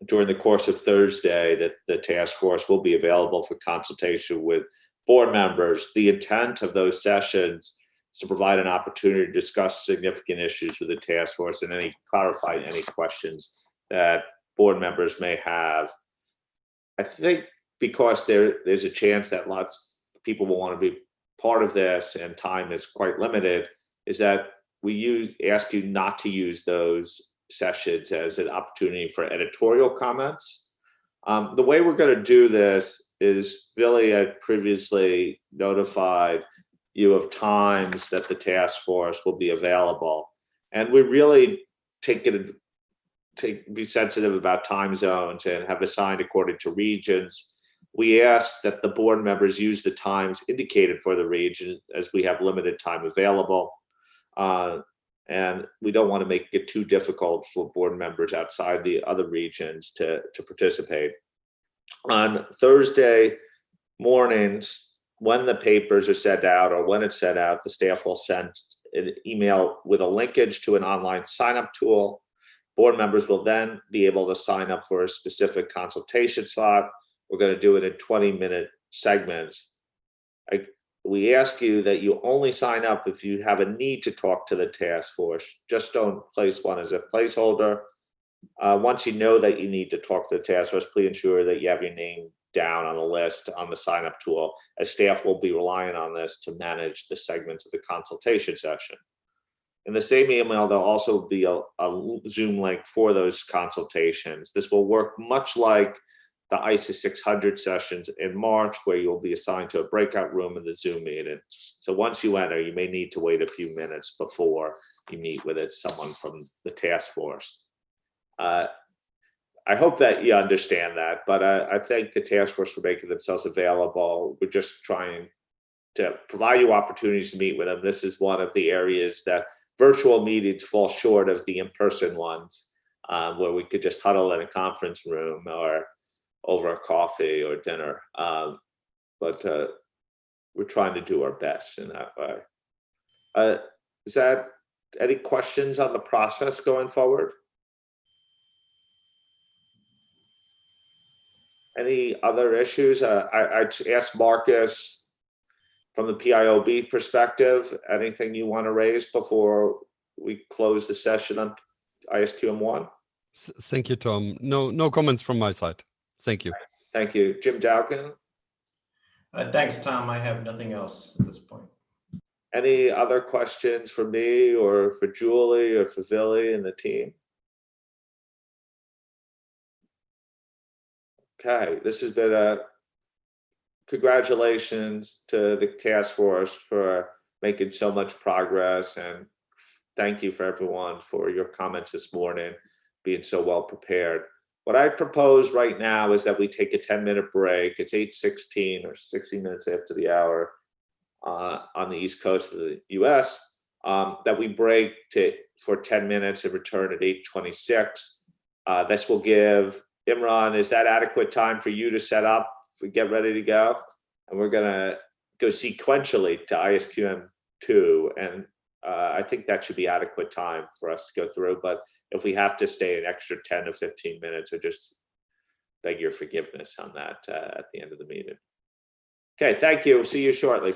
During the course of Thursday, that the task force will be available for consultation with board members. The intent of those sessions is to provide an opportunity to discuss significant issues with the task force and clarify any questions that board members may have. I think because there's a chance that lots of people will want to be part of this and time is quite limited, is that we ask you not to use those sessions as an opportunity for editorial comments. The way we're going to do this is Billy had previously notified you of times that the task force will be available. And we really be sensitive about time zones and have assigned according to regions. We ask that the board members use the times indicated for the region as we have limited time available. And we don't want to make it too difficult for board members outside the other regions to participate. On Thursday mornings, when the papers are sent out or when it's sent out, the staff will send an email with a linkage to an online sign-up tool. Board members will then be able to sign up for a specific consultation slot. We're going to do it in 20-minute segments. We ask you that you only sign up if you have a need to talk to the task force. Just don't place one as a placeholder. Once you know that you need to talk to the task force, please ensure that you have your name down on the list on the sign-up tool, as staff will be relying on this to manage the segments of the consultation session. In the same email, there'll also be a Zoom link for those consultations. This will work much like the ISA 600 sessions in March, where you'll be assigned to a breakout room in the Zoom meeting. So once you enter, you may need to wait a few minutes before you meet with someone from the task force. I hope that you understand that, but I thank the task force for making themselves available. We're just trying to provide you opportunities to meet with them. This is one of the areas that virtual meetings fall short of the in-person ones, where we could just huddle in a conference room or over a coffee or dinner. But we're trying to do our best in that way. Is that any questions on the process going forward? Any other issues? I asked Marcus from the PIOB perspective, anything you want to raise before we close the session on ISQM 1? Thank you, Tom. No comments from my side. Thank you. Thank you. Jim Dowkin? Thanks, Tom. I have nothing else at this point. Any other questions for me or for Julie or for Billy and the team? Okay, this has been a congratulations to the task force for making so much progress, and thank you for everyone for your comments this morning, being so well prepared. What I propose right now is that we take a 10-minute break. It's 8:16 or 16 minutes after the hour on the East Coast of the US, that we break for 10 minutes and return at 8:26. This will give, Imran, is that adequate time for you to set up, if we get ready to go? And we're gonna go sequentially to ISQM 2, and I think that should be adequate time for us to go through. But if we have to stay an extra 10 to 15 minutes, I just beg your forgiveness on that at the end of the meeting. Okay, thank you. See you shortly.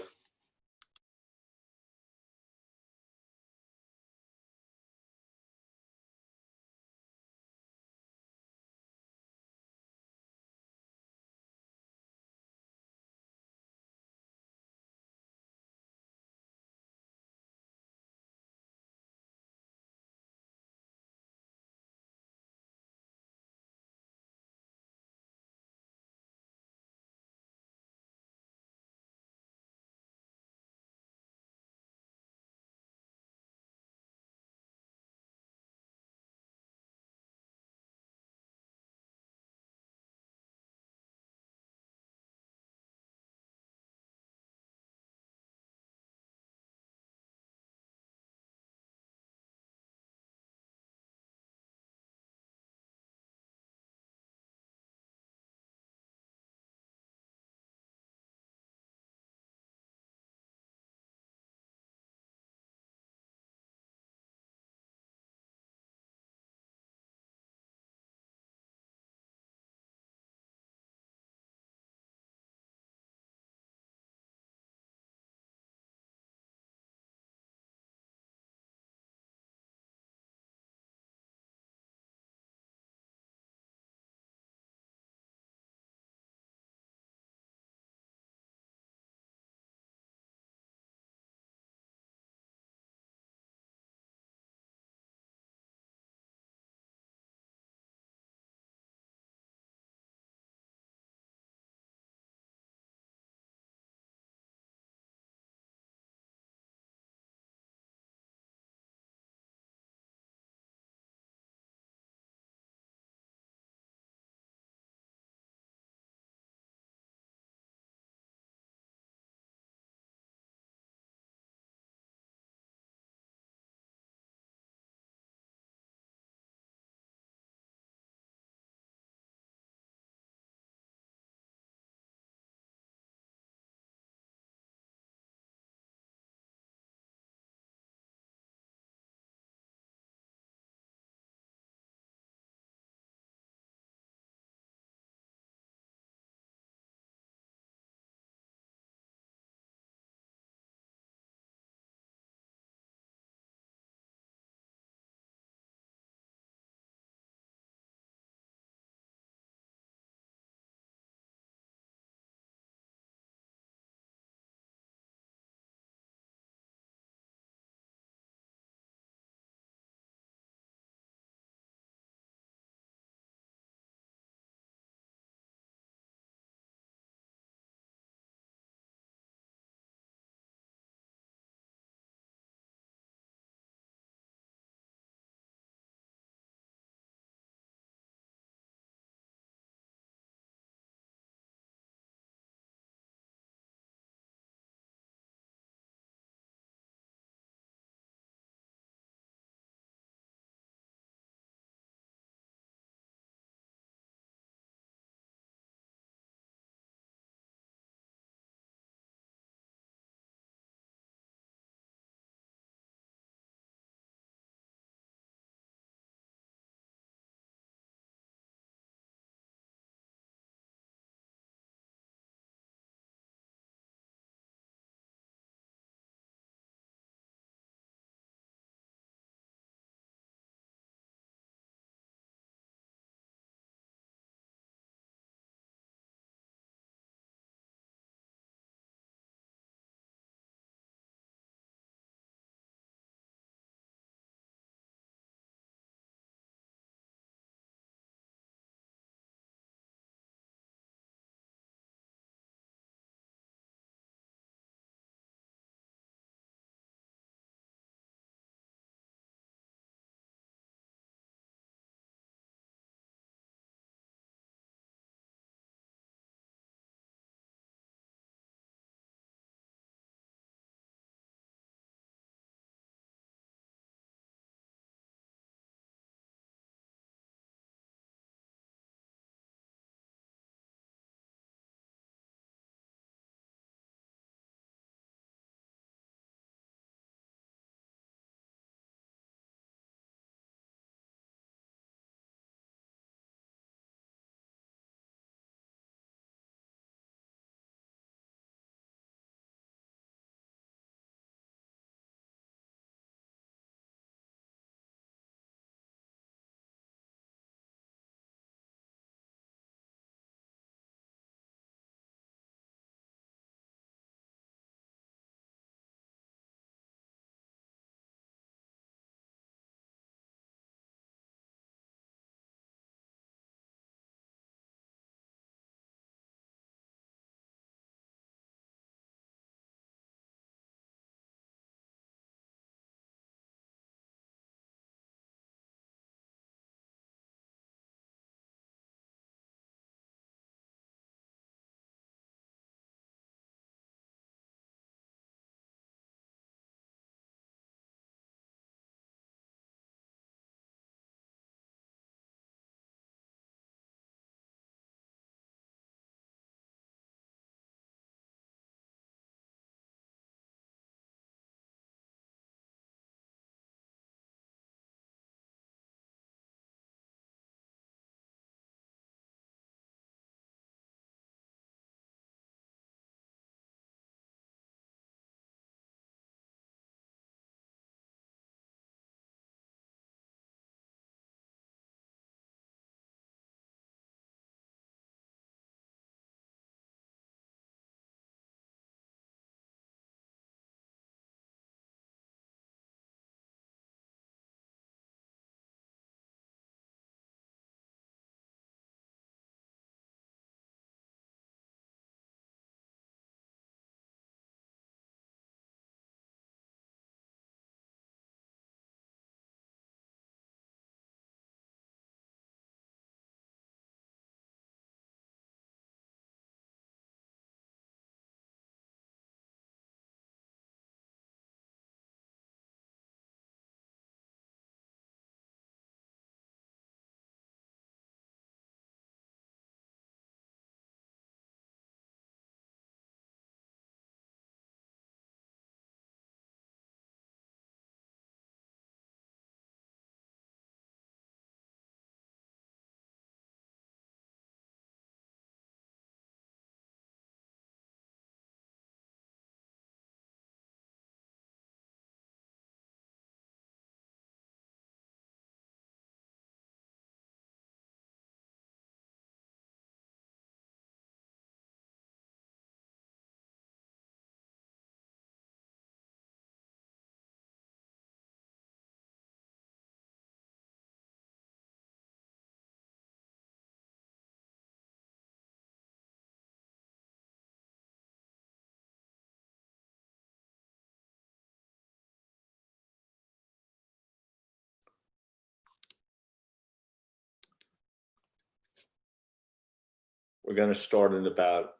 We're going to start in about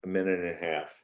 a minute and a half.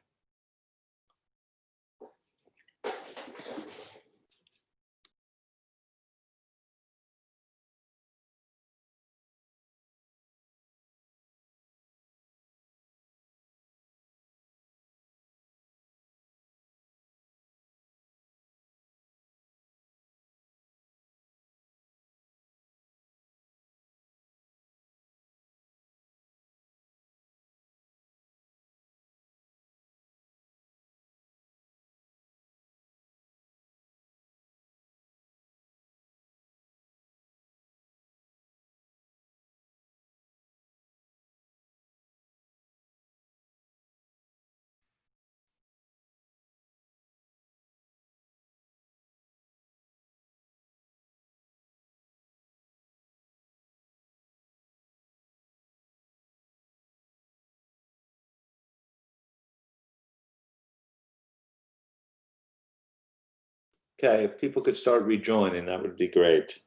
Okay, if people could start rejoining, that would be great.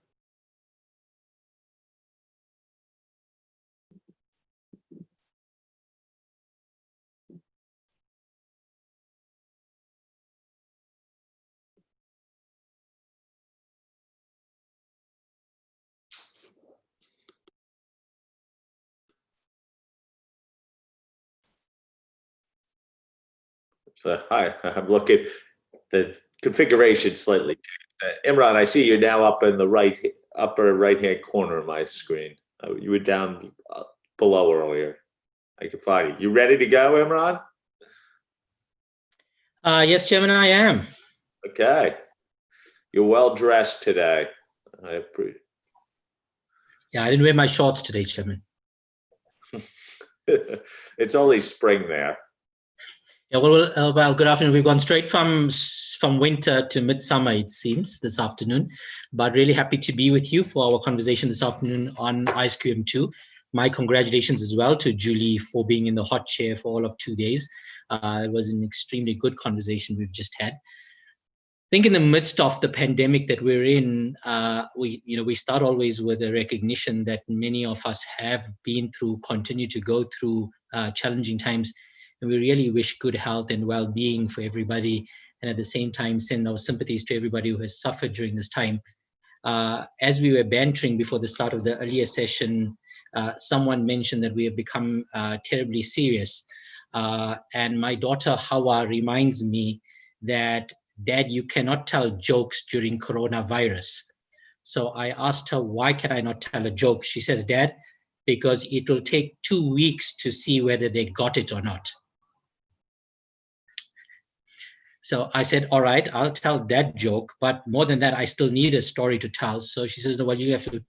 So, hi, I'm looking, the configuration slightly changed. Imran, I see you're now up in the upper right-hand corner of my screen. You were down below earlier. I can find you. You ready to go, Imran? Yes, Chairman, I am. Okay. You're well dressed today. I appreciate. Yeah, I didn't wear my shorts today, Chairman. It's only spring there. Yeah, well, good afternoon. We've gone straight from winter to midsummer, it seems, this afternoon. But really happy to be with you for our conversation this afternoon on ISQM 2. My congratulations as well to Julie for being in the hot chair for all of 2 days. It was an extremely good conversation we've just had. I think in the midst of the pandemic that we're in, we start always with a recognition that many of us have been through, continue to go through challenging times. And we really wish good health and well-being for everybody, and at the same time send our sympathies to everybody who has suffered during this time. As we were bantering before the start of the earlier session, someone mentioned that we have become terribly serious. And my daughter Hawa reminds me that, Dad, you cannot tell jokes during coronavirus. So I asked her, why can I not tell a joke? She says, Dad, because it will take 2 weeks to see whether they got it or not. So I said, all right, I'll tell that joke, but more than that, I still need a story to tell. So she says, well, you have to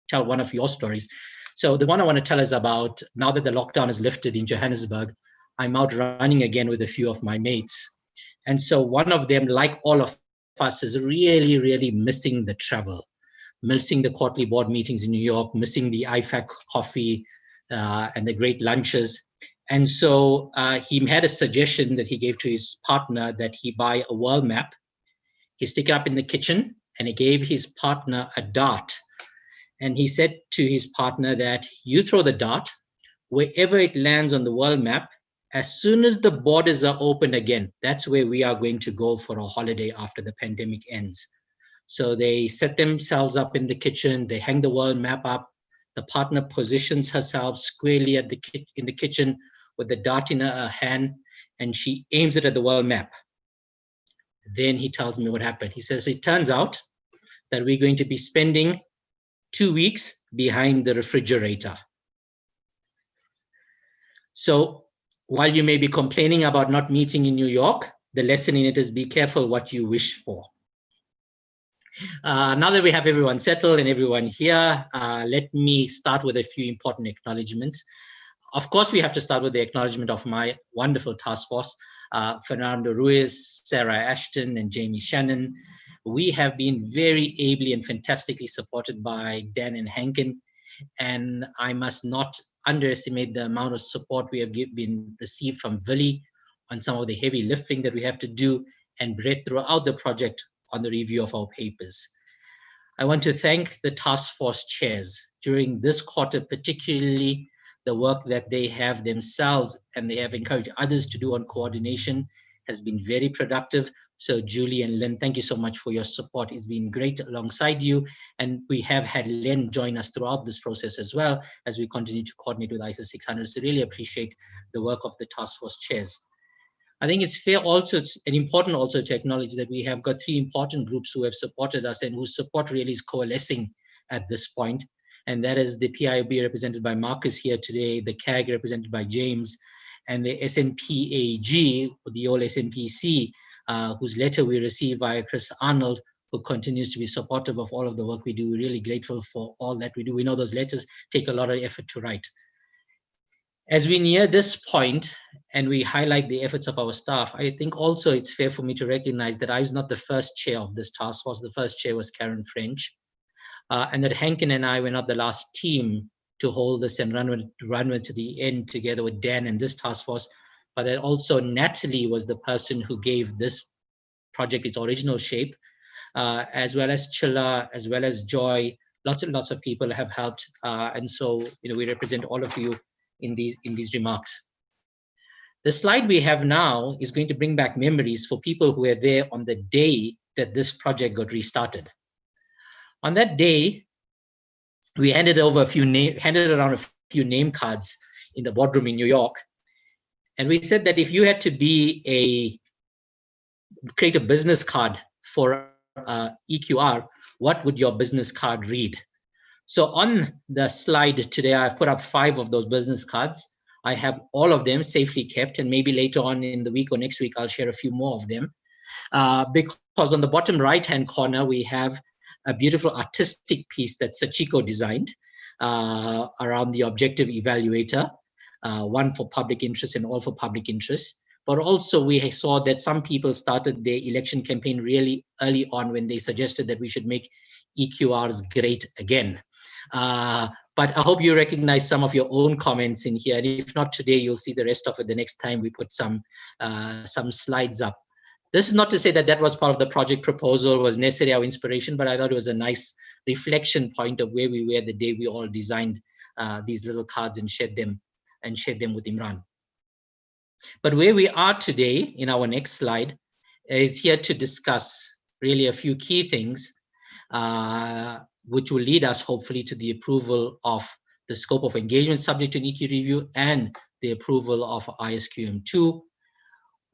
tell one of your stories. So the one I want to tell is about, now that the lockdown is lifted in Johannesburg, I'm out running again with a few of my mates. And so one of them, like all of us, is really, really missing the travel, missing the quarterly board meetings in New York, missing the IFAC coffee and the great lunches. And so he had a suggestion that he gave to his partner that he buy a world map, he stick it up in the kitchen, and he gave his partner a dart. And he said to his partner that you throw the dart, wherever it lands on the world map, as soon as the borders are open again, that's where we are going to go for a holiday after the pandemic ends. So they set themselves up in the kitchen, they hang the world map up, the partner positions herself squarely in the kitchen with the dart in her hand, and she aims it at the world map. Then he tells me what happened. He says, it turns out that we're going to be spending 2 weeks behind the refrigerator. So while you may be complaining about not meeting in New York, the lesson in it is be careful what you wish for. Now that we have everyone settled and everyone here, let me start with a few important acknowledgements. Of course, we have to start with the acknowledgement of my wonderful task force, Fernando Ruiz, Sarah Ashton, and Jamie Shannon. We have been very ably and fantastically supported by Dan and Hankin, and I must not underestimate the amount of support we have been received from Vili on some of the heavy lifting that we have to do, and Brett throughout the project on the review of our papers. I want to thank the task force chairs during this quarter, particularly the work that they have themselves and they have encouraged others to do on coordination has been very productive. So Julie and Lynn, thank you so much for your support. It's been great alongside you. And we have had Lynn join us throughout this process as well as we continue to coordinate with ISO 600. So really appreciate the work of the task force chairs. I think it's fair also and important also to acknowledge that we have got 3 important groups who have supported us and whose support really is coalescing at this point. And that is the PIOB represented by Marcus here today, the CAG represented by James, and the SNPAG, the old SNPC, whose letter we received via Chris Arnold, who continues to be supportive of all of the work we do. We're really grateful for all that we do. We know those letters take a lot of effort to write. As we near this point and we highlight the efforts of our staff, I think also it's fair for me to recognize that I was not the first chair of this task force. The first chair was Karen French, and that Hankin and I were not the last team to hold this and run with to the end together with Dan and this task force, but that also Natalie was the person who gave this project its original shape, as well as Chilla, as well as Joy. Lots and lots of people have helped, and so we represent all of you in these remarks. The slide we have now is going to bring back memories for people who were there on the day that this project got restarted. On that day, we handed around a few name cards in the boardroom in New York, and we said that if you had to create a business card for EQR, what would your business card read? So on the slide today, I've put up 5 of those business cards. I have all of them safely kept, and maybe later on in the week or next week, I'll share a few more of them. Because on the bottom right-hand corner, we have a beautiful artistic piece that Sachiko designed around the objective evaluator, one for public interest and all for public interest. But also we saw that some people started their election campaign really early on when they suggested that we should make EQRs great again. But I hope you recognize some of your own comments in here. And if not today, you'll see the rest of it the next time we put some slides up. This is not to say that that was part of the project proposal, was necessarily our inspiration, but I thought it was a nice reflection point of where we were the day we all designed these little cards and shared them with Imran. But where we are today in our next slide is here to discuss really a few key things which will lead us hopefully to the approval of the scope of engagement subject to an EQ review and the approval of ISQM 2.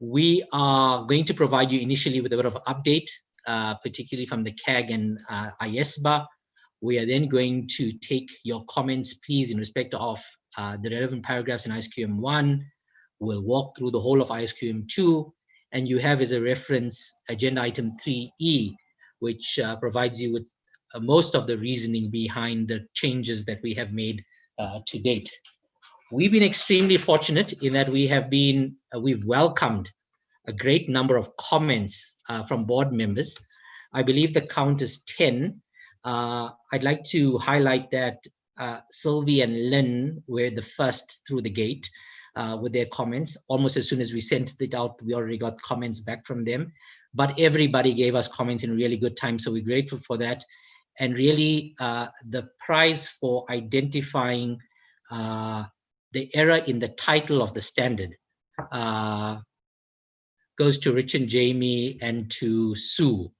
We are going to provide you initially with a bit of update, particularly from the CAG and ISBA. We are then going to take your comments, please, in respect of the relevant paragraphs in ISQM 1. We'll walk through the whole of ISQM 2, and you have as a reference agenda item 3E, which provides you with most of the reasoning behind the changes that we have made to date. We've been extremely fortunate in that we've welcomed a great number of comments from board members. I believe the count is 10. I'd like to highlight that Sylvie and Lynn were the first through the gate with their comments. Almost as soon as we sent it out, we already got comments back from them. But everybody gave us comments in really good time, so we're grateful for that. And really, the prize for identifying the error in the title of the standard goes to Rich and Jamie and to Sue.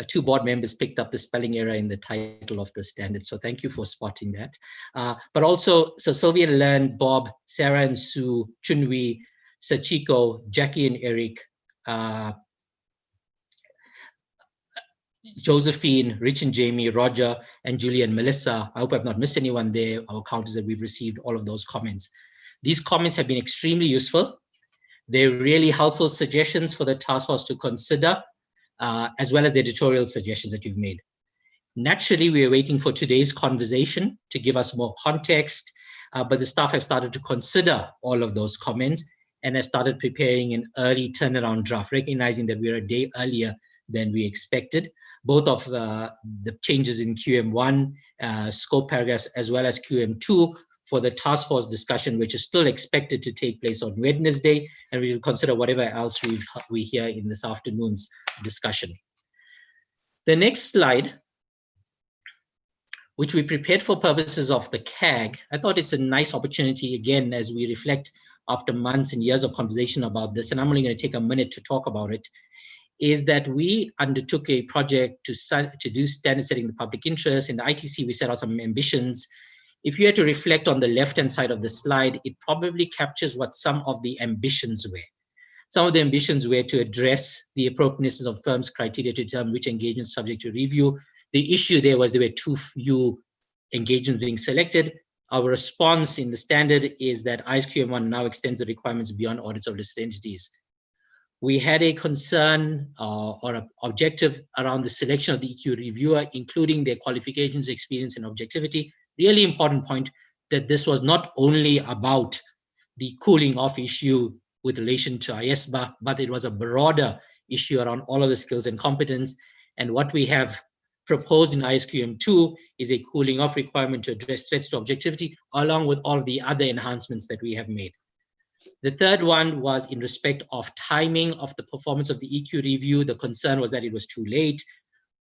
2 board members picked up the spelling error in the title of the standard, so thank you for spotting that. But also, so Sylvia and Len, Bob, Sarah and Sue, Chunwi, Sachiko, Jackie and Eric, Josephine, Rich and Jamie, Roger, and Julie and Melissa. I hope I've not missed anyone there. Our count is that we've received all of those comments. These comments have been extremely useful. They're really helpful suggestions for the task force to consider, as well as the editorial suggestions that you've made. Naturally, we are waiting for today's conversation to give us more context, but the staff have started to consider all of those comments and have started preparing an early turnaround draft, recognizing that we're a day earlier than we expected. Both of the changes in QM1, scope paragraphs, as well as QM2 for the task force discussion, which is still expected to take place on Wednesday, and we will consider whatever else we hear in this afternoon's discussion. The next slide which we prepared for purposes of the CAG. I thought it's a nice opportunity, again, as we reflect after months and years of conversation about this, and I'm only going to take a minute to talk about it, is that we undertook a project to do standard setting in the public interest. In the ITC, we set out some ambitions. If you had to reflect on the left-hand side of the slide, it probably captures what some of the ambitions were. Some of the ambitions were to address the appropriateness of firms' criteria to determine which engagement is subject to review. The issue there was there were too few engagements being selected. Our response in the standard is that ISQM 1 now extends the requirements beyond audits of listed entities. We had a concern or an objective around the selection of the EQ reviewer, including their qualifications, experience, and objectivity. Really important point that this was not only about the cooling off issue with relation to IAASB, but it was a broader issue around all of the skills and competence. And what we have proposed in ISQM 2 is a cooling off requirement to address threats to objectivity, along with all of the other enhancements that we have made. The third one was in respect of timing of the performance of the EQ review. The concern was that it was too late.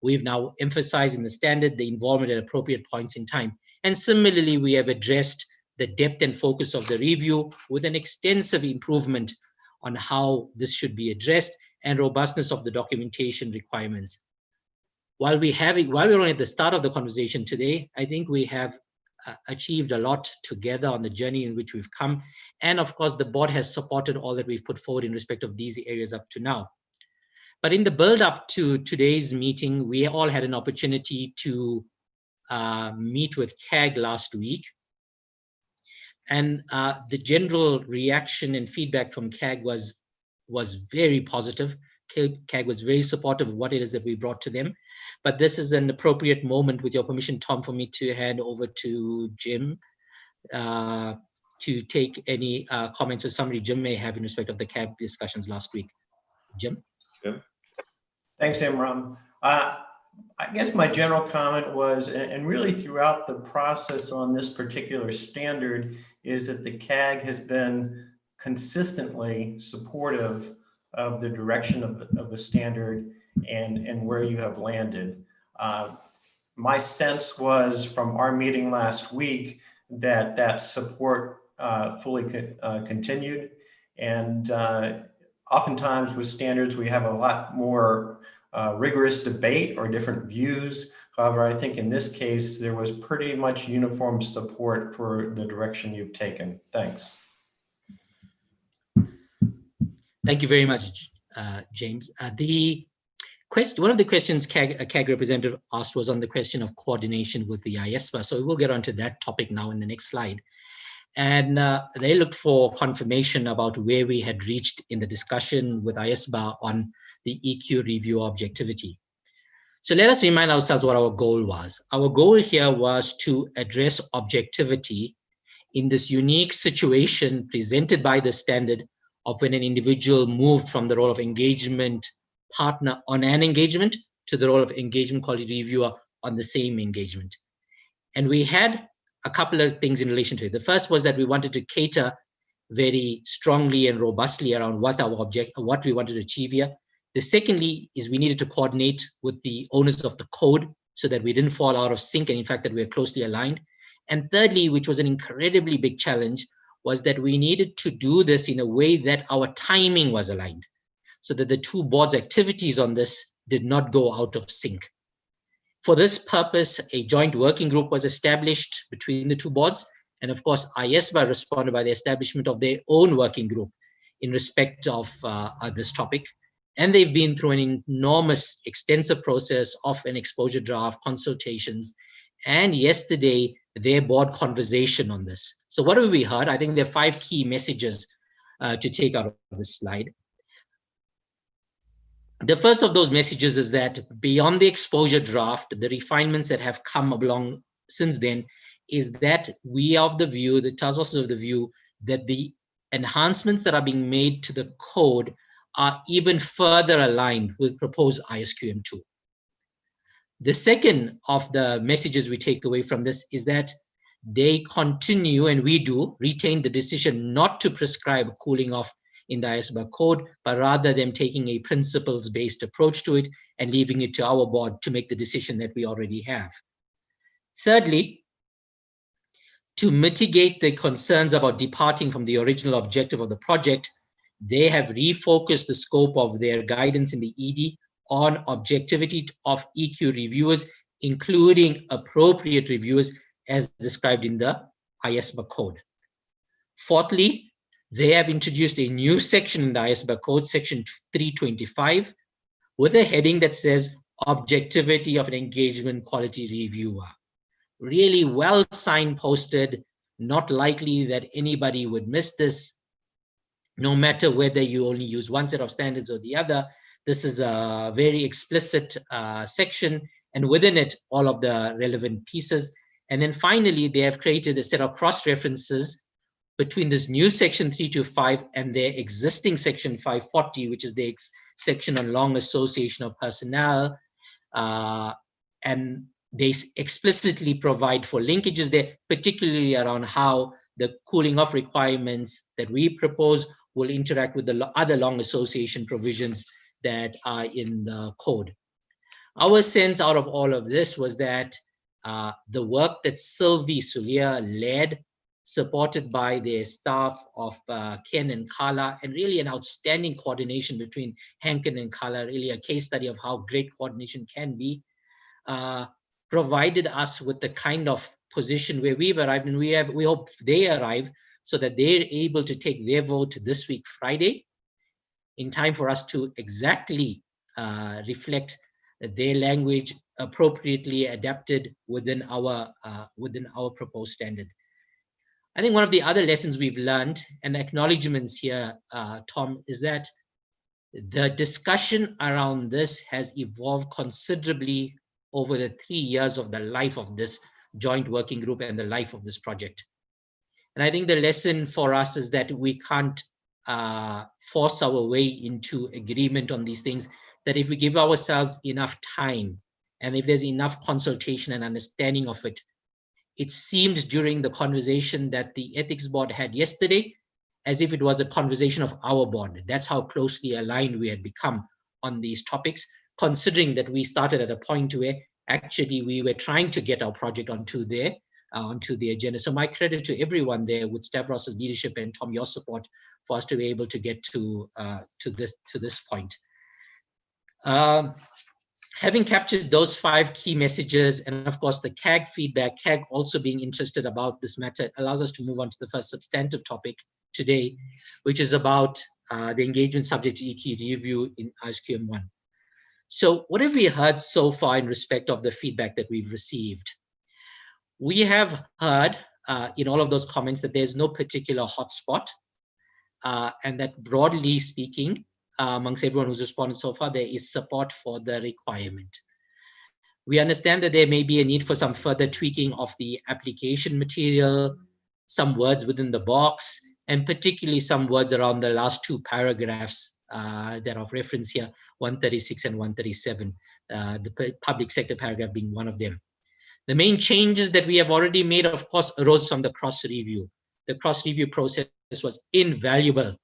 We've now emphasized in the standard the involvement at appropriate points in time. And similarly, we have addressed the depth and focus of the review with an extensive improvement on how this should be addressed and robustness of the documentation requirements. While we're only at the start of the conversation today, I think we have achieved a lot together on the journey in which we've come. And of course, the board has supported all that we've put forward in respect of these areas up to now. But in the build up to today's meeting, we all had an opportunity to meet with CAG last week. And the general reaction and feedback from CAG was very positive. CAG was very supportive of what it is that we brought to them. But this is an appropriate moment, with your permission, Tom, for me to hand over to Jim to take any comments or summary Jim may have in respect of the CAG discussions last week. Jim? Thanks, Imran. I guess my general comment was, and really throughout the process on this particular standard, is that the CAG has been consistently supportive of the direction of the standard and where you have landed. My sense was from our meeting last week that that support fully continued. And oftentimes with standards, we have a lot more rigorous debate or different views. However, I think in this case, there was pretty much uniform support for the direction you've taken. Thanks. Thank you very much, James. One of the questions a CAG representative asked was on the question of coordination with the IAASB. So we'll get onto that topic now in the next slide. And they looked for confirmation about where we had reached in the discussion with IAASB on the EQ review objectivity. So let us remind ourselves what our goal was. Our goal here was to address objectivity in this unique situation presented by the standard of when an individual moved from the role of engagement partner on an engagement to the role of engagement quality reviewer on the same engagement. And we had a couple of things in relation to it. The first was that we wanted to cater very strongly and robustly around what we wanted to achieve here. The secondly is we needed to coordinate with the owners of the code so that we didn't fall out of sync, and in fact that we are closely aligned. And thirdly, which was an incredibly big challenge, was that we needed to do this in a way that our timing was aligned, so that the two boards' activities on this did not go out of sync. For this purpose, a joint working group was established between the two boards. And of course, IAASB responded by the establishment of their own working group in respect of this topic. And they've been through an enormous, extensive process of an exposure draft, consultations, and yesterday, their board conversation on this. So what have we heard? I think there are 5 key messages to take out of this slide. The first of those messages is that beyond the exposure draft, the refinements that have come along since then is that we are of the view, the task force is of the view, that the enhancements that are being made to the code are even further aligned with proposed ISQM 2. The second of the messages we take away from this is that they continue, and we do, retain the decision not to prescribe cooling off in the ISQM code, but rather them taking a principles-based approach to it and leaving it to our board to make the decision that we already have. Thirdly, to mitigate the concerns about departing from the original objective of the project, they have refocused the scope of their guidance in the ED on objectivity of EQ reviewers, including appropriate reviewers as described in the ISBA code. Fourthly, they have introduced a new section in the ISBA code, section 325, with a heading that says objectivity of an engagement quality reviewer. Really well signposted, not likely that anybody would miss this, no matter whether you only use one set of standards or the other. This is a very explicit section, and within it, all of the relevant pieces. And then finally, they have created a set of cross-references between this new section 325 and their existing section 540, which is the section on long association of personnel. And they explicitly provide for linkages there, particularly around how the cooling off requirements that we propose will interact with the other long association provisions that are in the code. Our sense out of all of this was that the work that Sylvie Sulia led, supported by their staff of Ken and Carla, and really an outstanding coordination between Hankin and Carla, really a case study of how great coordination can be, provided us with the kind of position where we've arrived, and we hope they arrive so that they're able to take their vote this week, Friday, in time for us to exactly reflect their language appropriately adapted within our proposed standard. I think one of the other lessons we've learned, and acknowledgements here, Tom, is that the discussion around this has evolved considerably over the 3 years of the life of this joint working group and the life of this project. And I think the lesson for us is that we can't force our way into agreement on these things, that if we give ourselves enough time and if there's enough consultation and understanding of it, it seemed during the conversation that the ethics board had yesterday as if it was a conversation of our board. That's how closely aligned we had become on these topics, considering that we started at a point where actually we were trying to get our project onto the agenda. So my credit to everyone there with Stavros's leadership and Tom, your support for us to be able to get to this point. Having captured those 5 key messages, and of course the CAG feedback, CAG also being interested about this matter, allows us to move on to the first substantive topic today, which is about the engagement subject to EQ review in ISQM 1. So what have we heard so far in respect of the feedback that we've received? We have heard in all of those comments that there's no particular hotspot, and that broadly speaking, amongst everyone who's responded so far, there is support for the requirement. We understand that there may be a need for some further tweaking of the application material, some words within the box, and particularly some words around the last 2 paragraphs that are of reference here, 136 and 137, the public sector paragraph being one of them. The main changes that we have already made, of course, arose from the cross-review. The cross-review process was invaluable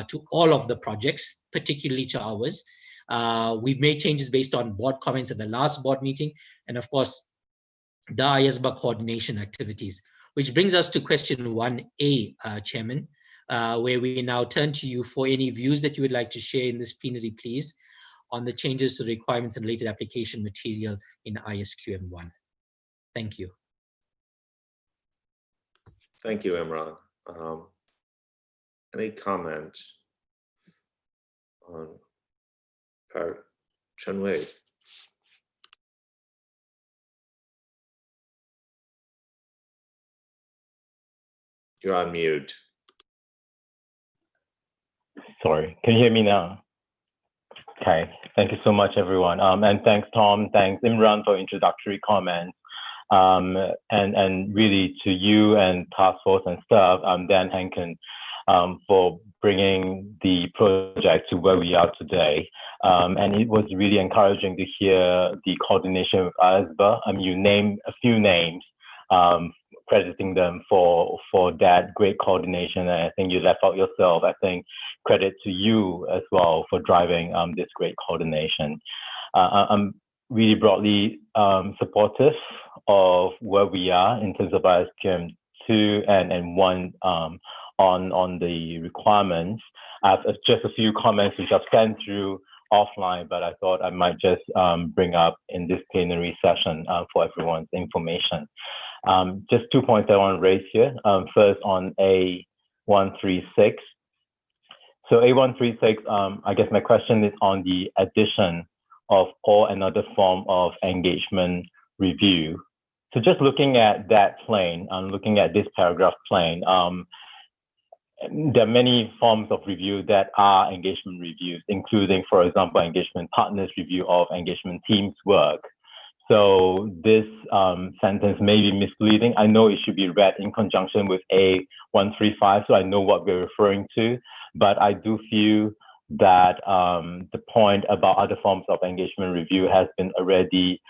to all of the projects, particularly to ours. We've made changes based on board comments at the last board meeting, and of course, the ISBA coordination activities, which brings us to question 1A, Chairman, where we now turn to you for any views that you would like to share in this plenary, please, on the changes to the requirements and related application material in ISQM 1. Thank you. Thank you, Imran. Any comments on Chunwei? You're on mute. Sorry, can you hear me now? Okay, thank you so much, everyone. And thanks, Tom, thanks, Imran, for introductory comments. And really to you and task force and staff, Dan Hankin, for bringing the project to where we are today. And it was really encouraging to hear the coordination with ISBA. You named a few names, crediting them for that great coordination. And I think you left out yourself. I think credit to you as well for driving this great coordination. I'm really broadly supportive of where we are in terms of ISQM 2 and 1 on the requirements. I have just a few comments which I've sent through offline, but I thought I might just bring up in this plenary session for everyone's information. Just 2 points I want to raise here. First on A136. So A136, I guess my question is on the addition of or another form of engagement review. So just looking at that plain, looking at this paragraph plain, there are many forms of review that are engagement reviews, including, for example, engagement partners review of engagement teams' work. So this sentence may be misleading. I know it should be read in conjunction with A135, so I know what we're referring to, but I do feel that the point about other forms of engagement review has been already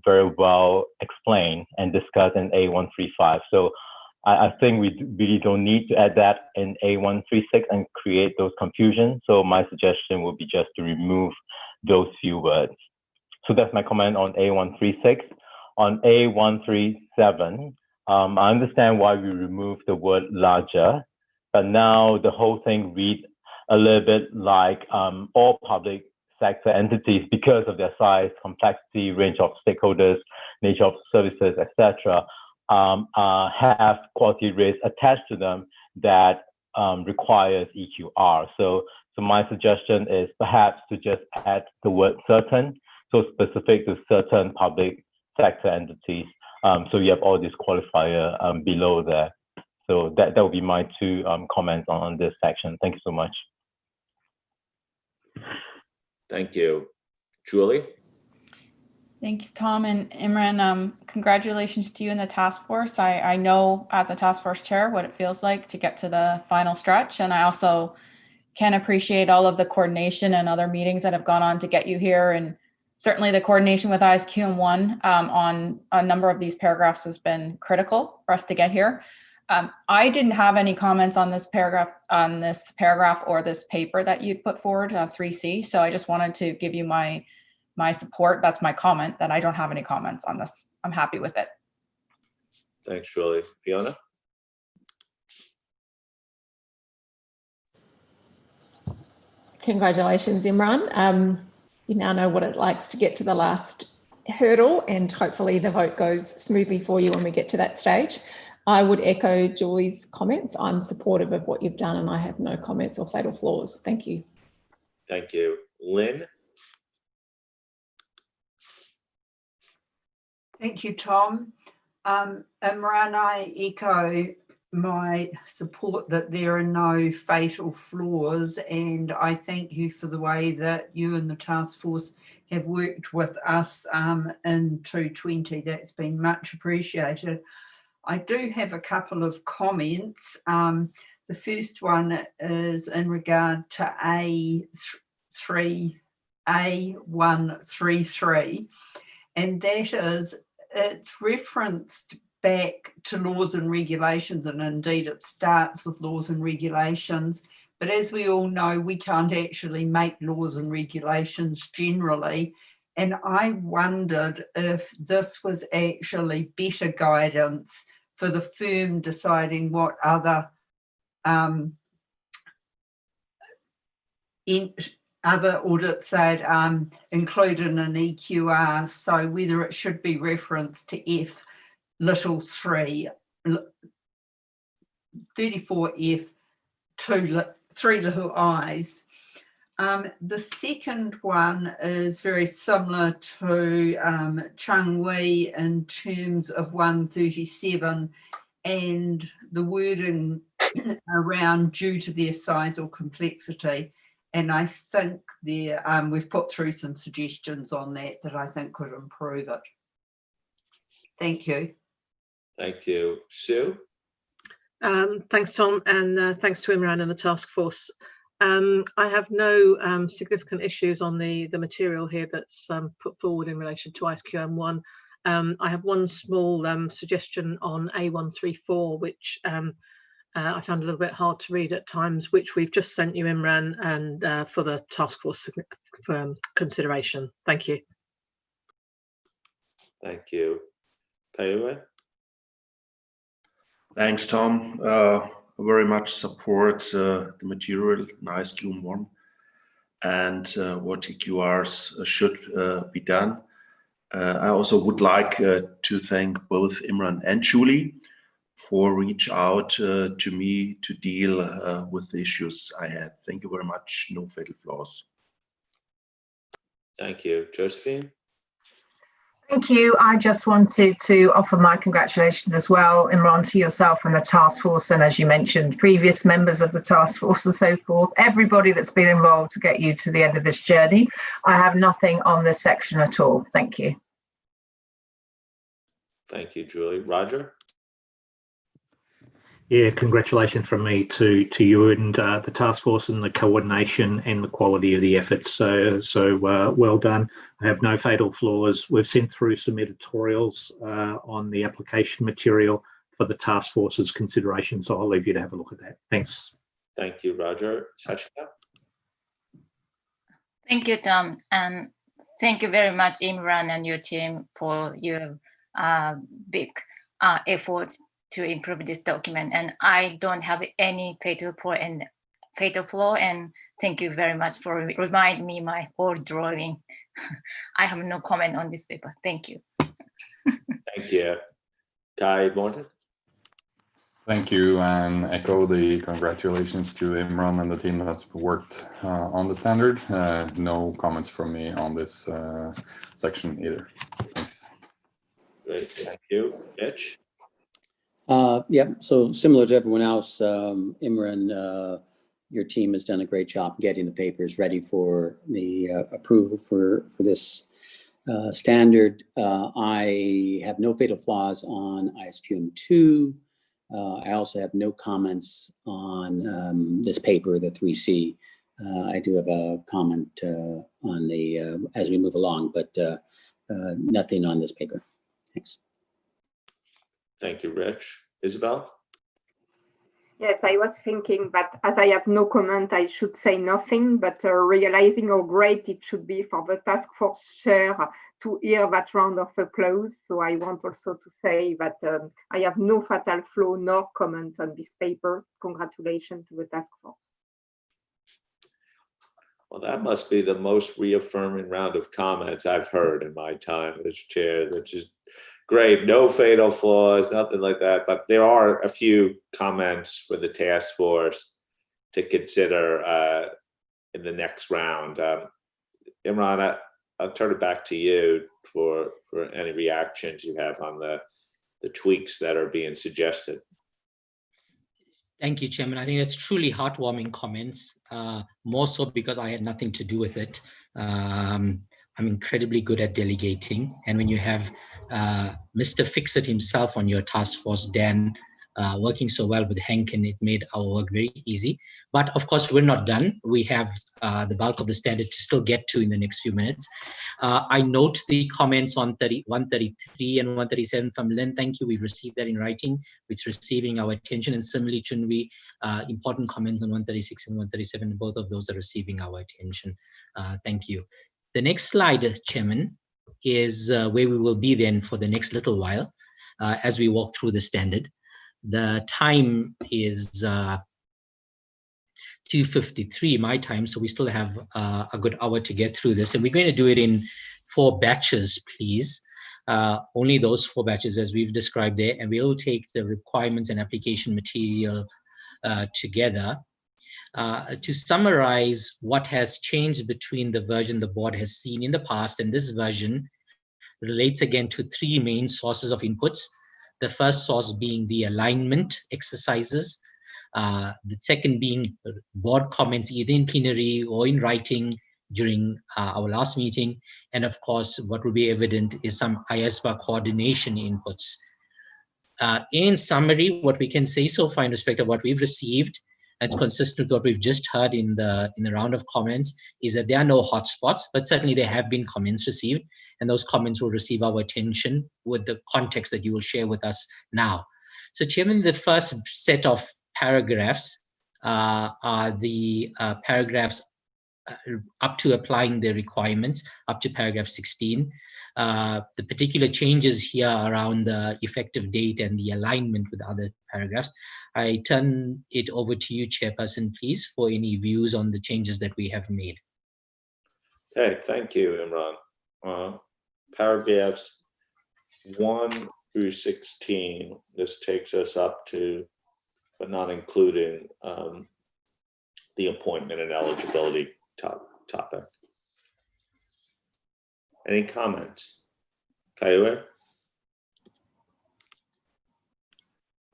very well explained and discussed in A135. So I think we really don't need to add that in A136 and create those confusions. So my suggestion would be just to remove those few words. So that's my comment on A136. On A137, I understand why we removed the word larger, but now the whole thing reads a little bit like all public sector entities, because of their size, complexity, range of stakeholders, nature of services, etc., have quality risks attached to them that requires EQR. So my suggestion is perhaps to just add the word certain, so specific to certain public sector entities. So you have all this qualifier below there. So that would be my 2 comments on this section. Thank you so much. Thank you. Julie? Thanks, Tom and Imran. Congratulations to you and the task force. I know as a task force chair what it feels like to get to the final stretch. And I also can appreciate all of the coordination and other meetings that have gone on to get you here. And certainly the coordination with ISQM 1 on a number of these paragraphs has been critical for us to get here. I didn't have any comments on this paragraph or this paper that you'd put forward, 3C. So I just wanted to give you my support. That's my comment, that I don't have any comments on this. I'm happy with it. Thanks, Julie. Fiona? Congratulations, Imran. You now know what it likes to get to the last hurdle, and hopefully the vote goes smoothly for you when we get to that stage. I would echo Julie's comments. I'm supportive of what you've done, and I have no comments or fatal flaws. Thank you. Thank you. Lynn? Thank you, Tom. Imran, I echo my support that there are no fatal flaws, and I thank you for the way that you and the task force have worked with us in 220. That's been much appreciated. I do have a couple of comments. The first one is in regard to A133, and that is, it's referenced back to laws and regulations, and indeed it starts with laws and regulations. But as we all know, we can't actually make laws and regulations generally. And I wondered if this was actually better guidance for the firm deciding what other audits they'd include in an EQR. So whether it should be referenced to F3, 34F, 3 little i's. The second one is very similar to Chung Wei in terms of 137 and the wording around due to their size or complexity. And I think there, we've put through some suggestions on that I think could improve it. Thank you. Thank you. Sue? Thanks, Tom, and thanks to Imran and the task force. I have no significant issues on the material here that's put forward in relation to ISQM 1. I have one small suggestion on A134, which I found a little bit hard to read at times, which we've just sent you, Imran, and for the task force consideration. Thank you. Thank you. Kaiwe? Thanks, Tom. Very much support the material in ISQM 1 and what TQRs should be done. I also would like to thank both Imran and Julie for reach out to me to deal with the issues I had. Thank you very much. No fatal flaws. Thank you. Josephine? Thank you. I just wanted to offer my congratulations as well, Imran, to yourself and the task force, and as you mentioned, previous members of the task force and so forth, everybody that's been involved to get you to the end of this journey. I have nothing on this section at all. Thank you. Thank you, Julie. Roger? Yeah, congratulations from me to you and the task force and the coordination and the quality of the efforts. So well done. I have no fatal flaws. We've sent through some editorials on the application material for the task force's consideration. So I'll leave you to have a look at that. Thanks. Thank you, Roger. Sachika? Thank you, Tom. And thank you very much, Imran and your team, for your big effort to improve this document. And I don't have any fatal flaw, and thank you very much for reminding me my old drawing. I have no comment on this paper. Thank you. Thank you. Kai Morton? Thank you, and echo the congratulations to Imran and the team that's worked on the standard. No comments from me on this section either. Thanks. Great, thank you. Mitch? Yeah, so similar to everyone else, Imran, your team has done a great job getting the papers ready for the approval for this standard. I have no fatal flaws on ISQM 2. I also have no comments on this paper, the 3C. I do have a comment on the as we move along, but nothing on this paper. Thanks. Thank you, Rich. Isabel? Yes, I was thinking that as I have no comment, I should say nothing, but realizing how great it should be for the task force chair to hear that round of applause. So I want also to say that I have no fatal flaw nor comment on this paper. Congratulations to the task force. Well, that must be the most reaffirming round of comments I've heard in my time as chair, which is great. No fatal flaws, nothing like that. But there are a few comments for the task force to consider in the next round. Imran, I'll turn it back to you for any reactions you have on the tweaks that are being suggested. Thank you, Chairman. I think that's truly heartwarming comments, more so because I had nothing to do with it. I'm incredibly good at delegating. And when you have Mr. Fix-It himself on your task force, Dan, working so well with Hank, and it made our work very easy. But of course, we're not done. We have the bulk of the standard to still get to in the next few minutes. I note the comments on 133 and 137 from Lynn. Thank you. We've received that in writing. It's receiving our attention. And similarly, Chunwi, important comments on 136 and 137. Both of those are receiving our attention. Thank you. The next slide, Chairman, is where we will be then for the next little while as we walk through the standard. The time is 2:53 my time, so we still have a good hour to get through this. And we're going to do it in 4 batches, please. Only those 4 batches as we've described there. And we'll take the requirements and application material together. To summarize what has changed between the version the board has seen in the past and this version relates again to 3 main sources of inputs. The first source being the alignment exercises, the second being board comments either in plenary or in writing during our last meeting, and of course what will be evident is some ISBA coordination inputs. In summary, what we can say so far in respect of what we've received, and it's consistent with what we've just heard in the round of comments, is that there are no hotspots, but certainly there have been comments received, and those comments will receive our attention with the context that you will share with us now. So, Chairman, the first set of paragraphs are the paragraphs up to applying the requirements up to paragraph 16. The particular changes here around the effective date and the alignment with other paragraphs. I turn it over to you, Chairperson, please, for any views on the changes that we have made. Okay, thank you, Imran. Paragraphs 1 through 16, this takes us up to, but not including, the appointment and eligibility topic. Any comments? Kaiwe?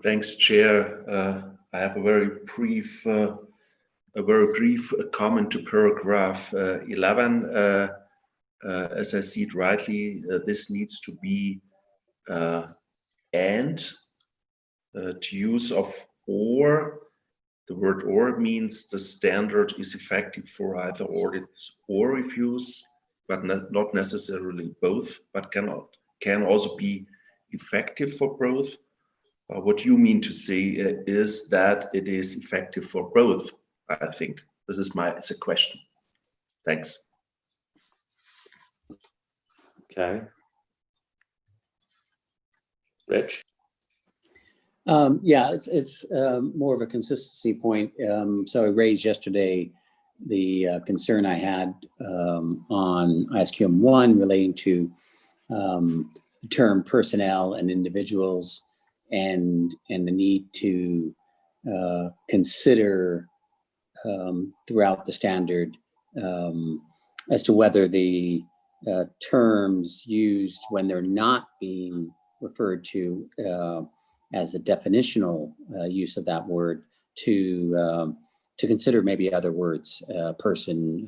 Thanks, Chair. I have a very brief comment to paragraph 11. As I see it rightly, this needs to be and to use of or. The word or means the standard is effective for either audits or reviews, but not necessarily both, but can also be effective for both. What you mean to say is that it is effective for both, I think. This is it's a question. Thanks. Okay. Rich? Yeah, it's more of a consistency point. So I raised yesterday the concern I had on ISQM 1 relating to the term personnel and individuals and the need to consider throughout the standard as to whether the terms used when they're not being referred to as a definitional use of that word to consider maybe other words, person,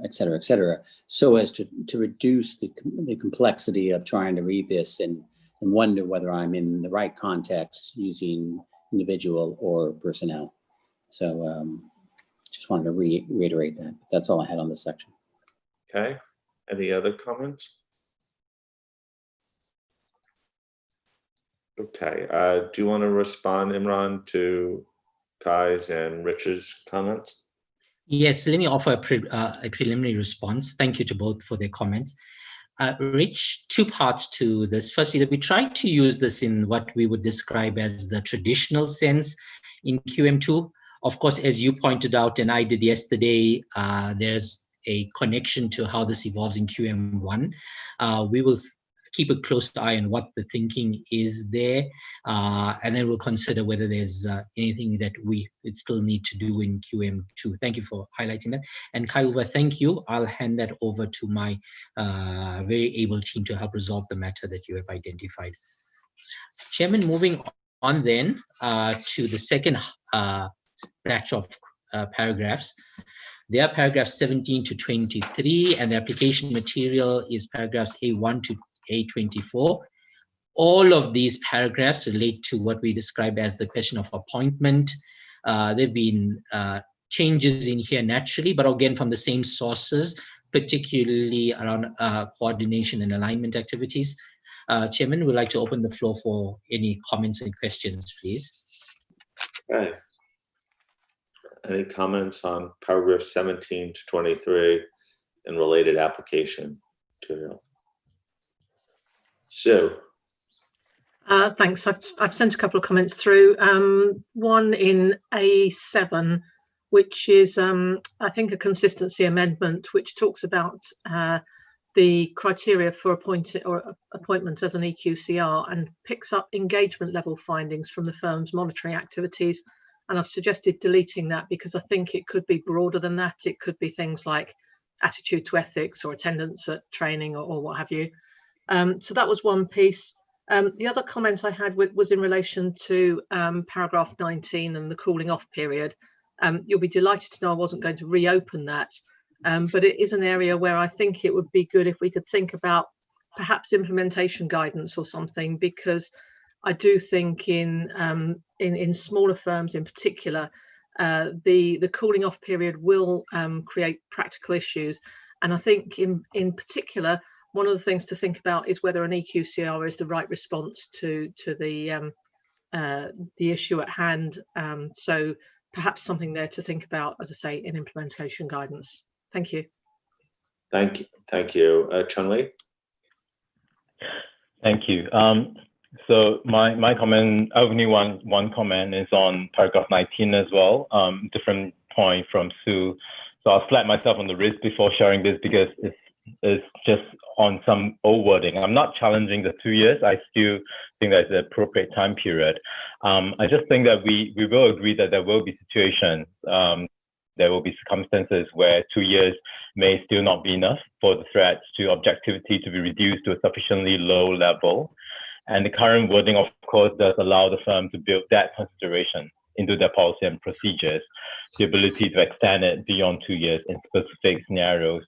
et cetera, so as to reduce the complexity of trying to read this and wonder whether I'm in the right context using individual or personnel. So just wanted to reiterate that. That's all I had on this section. Okay. Any other comments? Okay, do you want to respond, Imran, to Kai's and Rich's comments? Yes, let me offer a preliminary response. Thank you to both for their comments. Rich, two parts to this. Firstly, that we try to use this in what we would describe as the traditional sense in QM2. Of course, as you pointed out, and I did yesterday, there's a connection to how this evolves in QM1. We will keep a close eye on what the thinking is there, and then we'll consider whether there's anything that we still need to do in QM2. Thank you for highlighting that. And Kaiuva, thank you. I'll hand that over to my very able team to help resolve the matter that you have identified. Chairman, moving on then to the second batch of paragraphs. They are paragraphs 17 to 23, and the application material is paragraphs A1 to A24. All of these paragraphs relate to what we describe as the question of appointment. There've been changes in here naturally, but again from the same sources, particularly around coordination and alignment activities. Chairman, we'd like to open the floor for any comments and questions, please. Okay. Any comments on paragraph 17 to 23 and related application material? So, thanks. I've sent a couple of comments through. One in A7, which is, I think, a consistency amendment, which talks about the criteria for appointment as an EQCR and picks up engagement level findings from the firm's monitoring activities. And I've suggested deleting that because I think it could be broader than that. It could be things like attitude to ethics or attendance at training or what have you. So that was one piece. The other comment I had was in relation to paragraph 19 and the cooling off period. You'll be delighted to know I wasn't going to reopen that, but it is an area where I think it would be good if we could think about perhaps implementation guidance or something, because I do think in smaller firms in particular, the cooling off period will create practical issues. And I think in particular, one of the things to think about is whether an EQCR is the right response to the issue at hand. So perhaps something there to think about, as I say, in implementation guidance. Thank you. Thank you. Chun-Li? Thank you. So my comment, only one comment is on paragraph 19 as well. Different point from Sue. So I'll slap myself on the wrist before sharing this because it's just on some old wording. I'm not challenging the 2 years. I still think that's the appropriate time period. I just think that we will agree that there will be situations, there will be circumstances where 2 years may still not be enough for the threats to objectivity to be reduced to a sufficiently low level. And the current wording, of course, does allow the firm to build that consideration into their policy and procedures, the ability to extend it beyond 2 years in specific scenarios.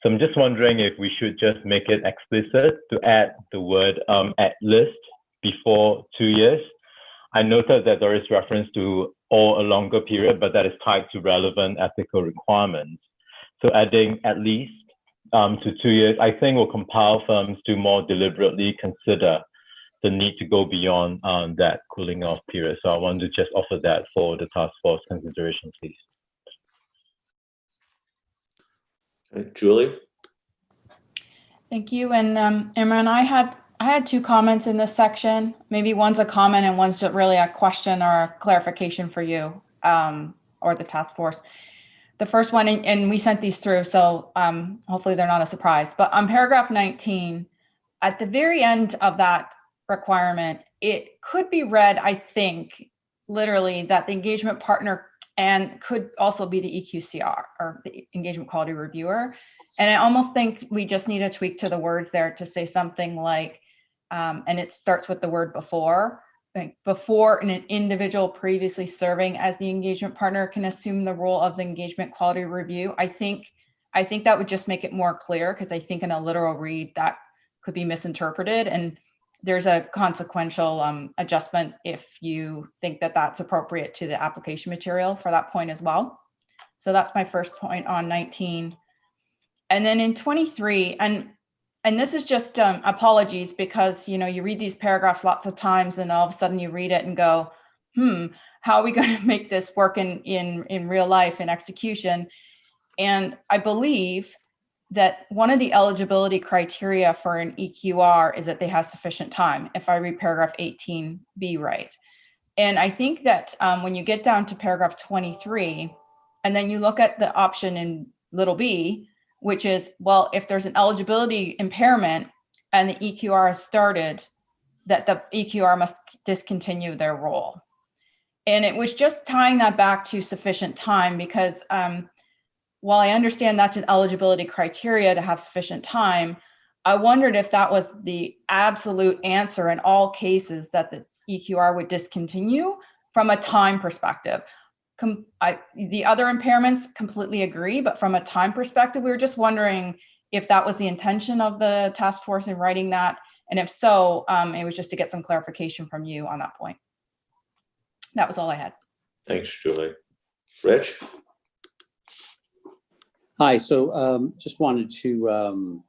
So I'm just wondering if we should just make it explicit to add the word at least before 2 years. I noted that there is reference to or a longer period, but that is tied to relevant ethical requirements. So adding at least to 2 years, I think will compel firms to more deliberately consider the need to go beyond that cooling off period. So I want to just offer that for the task force consideration, please. Julie? Thank you. And Imran, I had two comments in this section. Maybe one's a comment and one's really a question or a clarification for you or the task force. The first one, and we sent these through, so hopefully they're not a surprise. But on paragraph 19, at the very end of that requirement, it could be read, I think, literally that the engagement partner and could also be the EQCR or the engagement quality reviewer. And I almost think we just need a tweak to the words there to say something like, and it starts with the word before, like before an individual previously serving as the engagement partner can assume the role of the engagement quality review. I think that would just make it more clear, because I think in a literal read that could be misinterpreted, and there's a consequential adjustment if you think that that's appropriate to the application material for that point as well. So that's my first point on 19. And then in 23, and this is just apologies, because you read these paragraphs lots of times and all of a sudden you read it and go, how are we going to make this work in real life in execution? And I believe that one of the eligibility criteria for an EQR is that they have sufficient time, if I read paragraph 18B right. And I think that when you get down to paragraph 23, and then you look at the option in little b, which is, well, if there's an eligibility impairment and the EQR has started, that the EQR must discontinue their role. And it was just tying that back to sufficient time, because while I understand that's an eligibility criteria to have sufficient time, I wondered if that was the absolute answer in all cases that the EQR would discontinue from a time perspective. The other impairments completely agree, but from a time perspective, we were just wondering if that was the intention of the task force in writing that. And if so, it was just to get some clarification from you on that point. That was all I had. Thanks, Julie. Rich? Hi, so just wanted to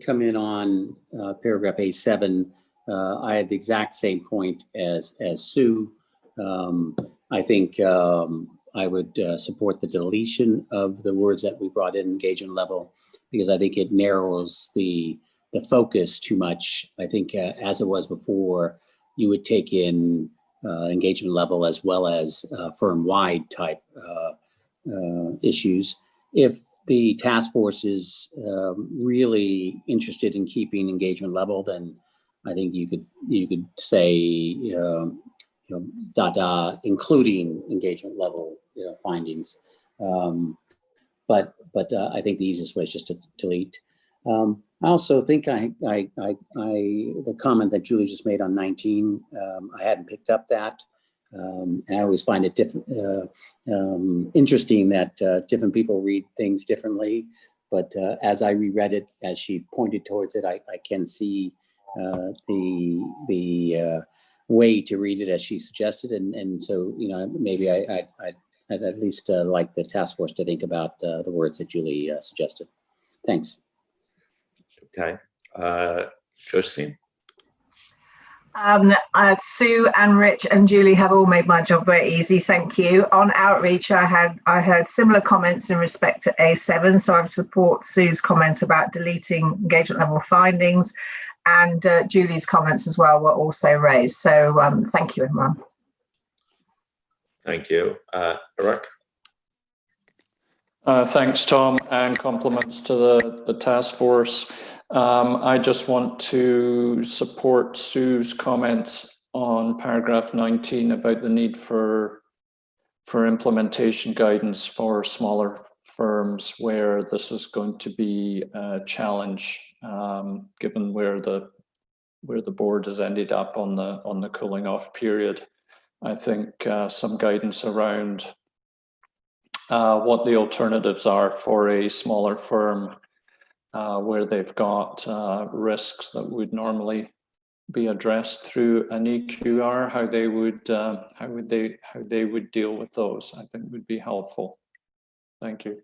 come in on paragraph A7. I had the exact same point as Sue. I think I would support the deletion of the words that we brought in, engagement level, because I think it narrows the focus too much. I think as it was before, you would take in engagement level as well as firm-wide type issues. If the task force is really interested in keeping engagement level, then I think you could say including engagement level findings. But I think the easiest way is just to delete. I also think the comment that Julie just made on 19, I hadn't picked up that. And I always find it interesting that different people read things differently. But as I reread it, as she pointed towards it, I can see the way to read it as she suggested. And so, maybe I'd at least like the task force to think about the words that Julie suggested. Thanks. Okay. Josephine? Sue and Rich and Julie have all made my job very easy. Thank you. On outreach, I heard similar comments in respect to A7, so I support Sue's comment about deleting engagement level findings, and Julie's comments as well were also raised. So thank you, everyone. Thank you. Eric? Thanks, Tom, and compliments to the task force. I just want to support Sue's comments on paragraph 19 about the need for implementation guidance for smaller firms where this is going to be a challenge, given where the board has ended up on the cooling off period. I think some guidance around what the alternatives are for a smaller firm where they've got risks that would normally be addressed through an EQR, how they would deal with those, I think would be helpful. Thank you.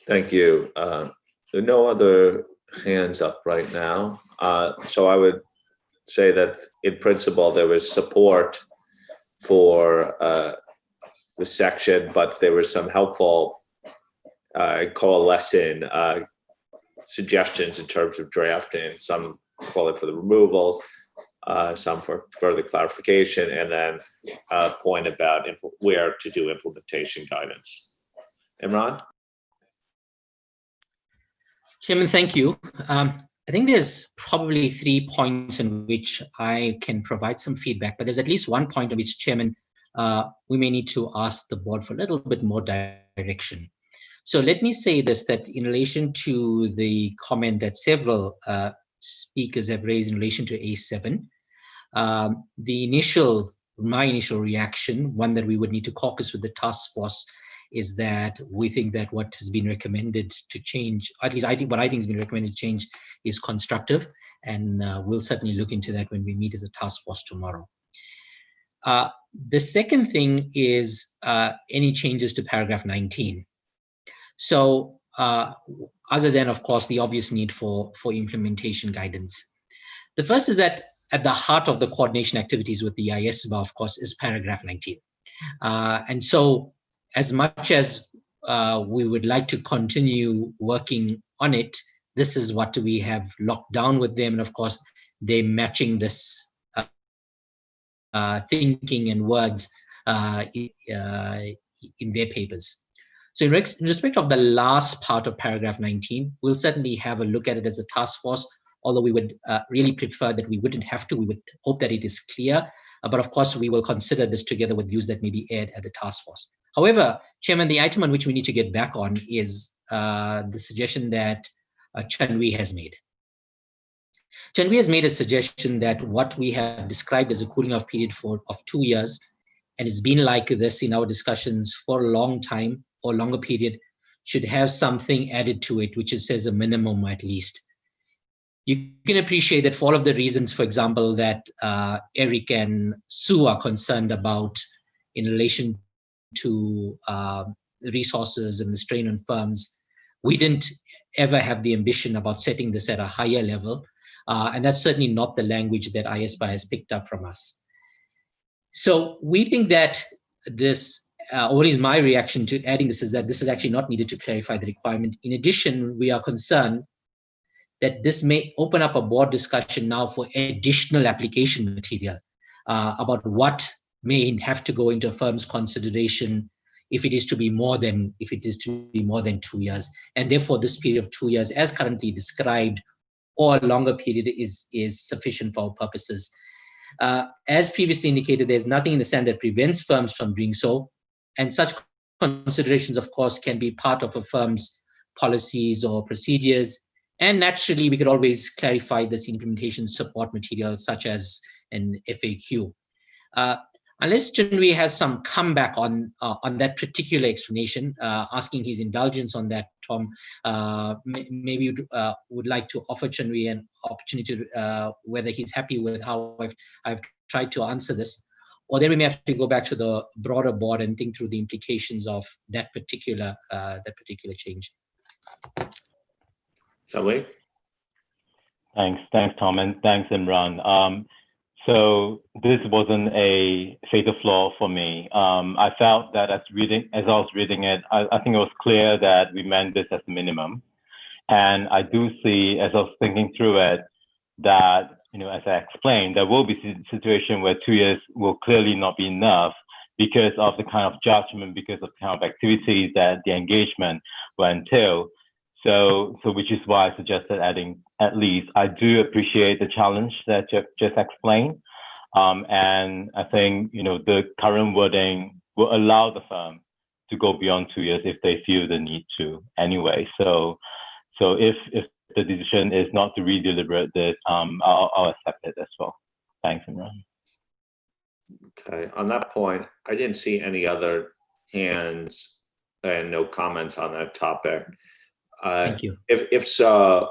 Thank you. There are no other hands up right now. So I would say that in principle, there was support for the section, but there were some helpful coalescing suggestions in terms of drafting, some call it for the removals, some for further clarification, and then a point about where to do implementation guidance. Imran? Chairman, thank you. I think there's probably 3 points in which I can provide some feedback, but there's at least one point on which, Chairman, we may need to ask the board for a little bit more direction. So let me say this, that in relation to the comment that several speakers have raised in relation to A7, my initial reaction, one that we would need to caucus with the task force, is that we think that what has been recommended to change, at least I think what I think has been recommended to change, is constructive, and we'll certainly look into that when we meet as a task force tomorrow. The second thing is any changes to paragraph 19. So other than, of course, the obvious need for implementation guidance. The first is that at the heart of the coordination activities with the ISBA, of course, is paragraph 19. And so as much as we would like to continue working on it, this is what we have locked down with them. And of course, they're matching this thinking and words in their papers. So in respect of the last part of paragraph 19, we'll certainly have a look at it as a task force, although we would really prefer that we wouldn't have to. We would hope that it is clear. But of course, we will consider this together with views that may be aired at the task force. However, Chairman, the item on which we need to get back on is the suggestion that Chanwi has made. Chanwi has made a suggestion that what we have described as a cooling off period of 2 years, and it's been like this in our discussions for a long time or longer period, should have something added to it, which says a minimum at least. You can appreciate that for all of the reasons, for example, that Eric and Sue are concerned about in relation to resources and the strain on firms, we didn't ever have the ambition about setting this at a higher level. And that's certainly not the language that ISBA has picked up from us. So we think that this, what is my reaction to adding this, is that this is actually not needed to clarify the requirement. In addition, we are concerned that this may open up a board discussion now for additional application material about what may have to go into a firm's consideration if it is to be more than 2 years, and therefore this period of 2 years, as currently described, or a longer period is sufficient for our purposes. As previously indicated, there's nothing in the stand that prevents firms from doing so, and such considerations, of course, can be part of a firm's policies or procedures. And naturally, we could always clarify this implementation support material, such as an FAQ. Unless Chanwi has some comeback on that particular explanation, asking his indulgence on that, Tom, maybe would like to offer Chanwi an opportunity to, whether he's happy with how I've tried to answer this, or then we may have to go back to the broader board and think through the implications of that particular change. Shall we? Thanks, Tom, and thanks, Imran. So this wasn't a fatal flaw for me. I felt that as I was reading it, I think it was clear that we meant this as a minimum. And I do see, as I was thinking through it, that, as I explained, there will be a situation where 2 years will clearly not be enough because of the kind of judgment, because of the kind of activities that the engagement will entail. So which is why I suggested adding at least. I do appreciate the challenge that you just explained. And I think, the current wording will allow the firm to go beyond 2 years if they feel the need to anyway. So if the decision is not to redeliberate this, I'll accept it as well. Thanks, Imran. Okay, on that point, I didn't see any other hands and no comments on that topic. Thank you. If so,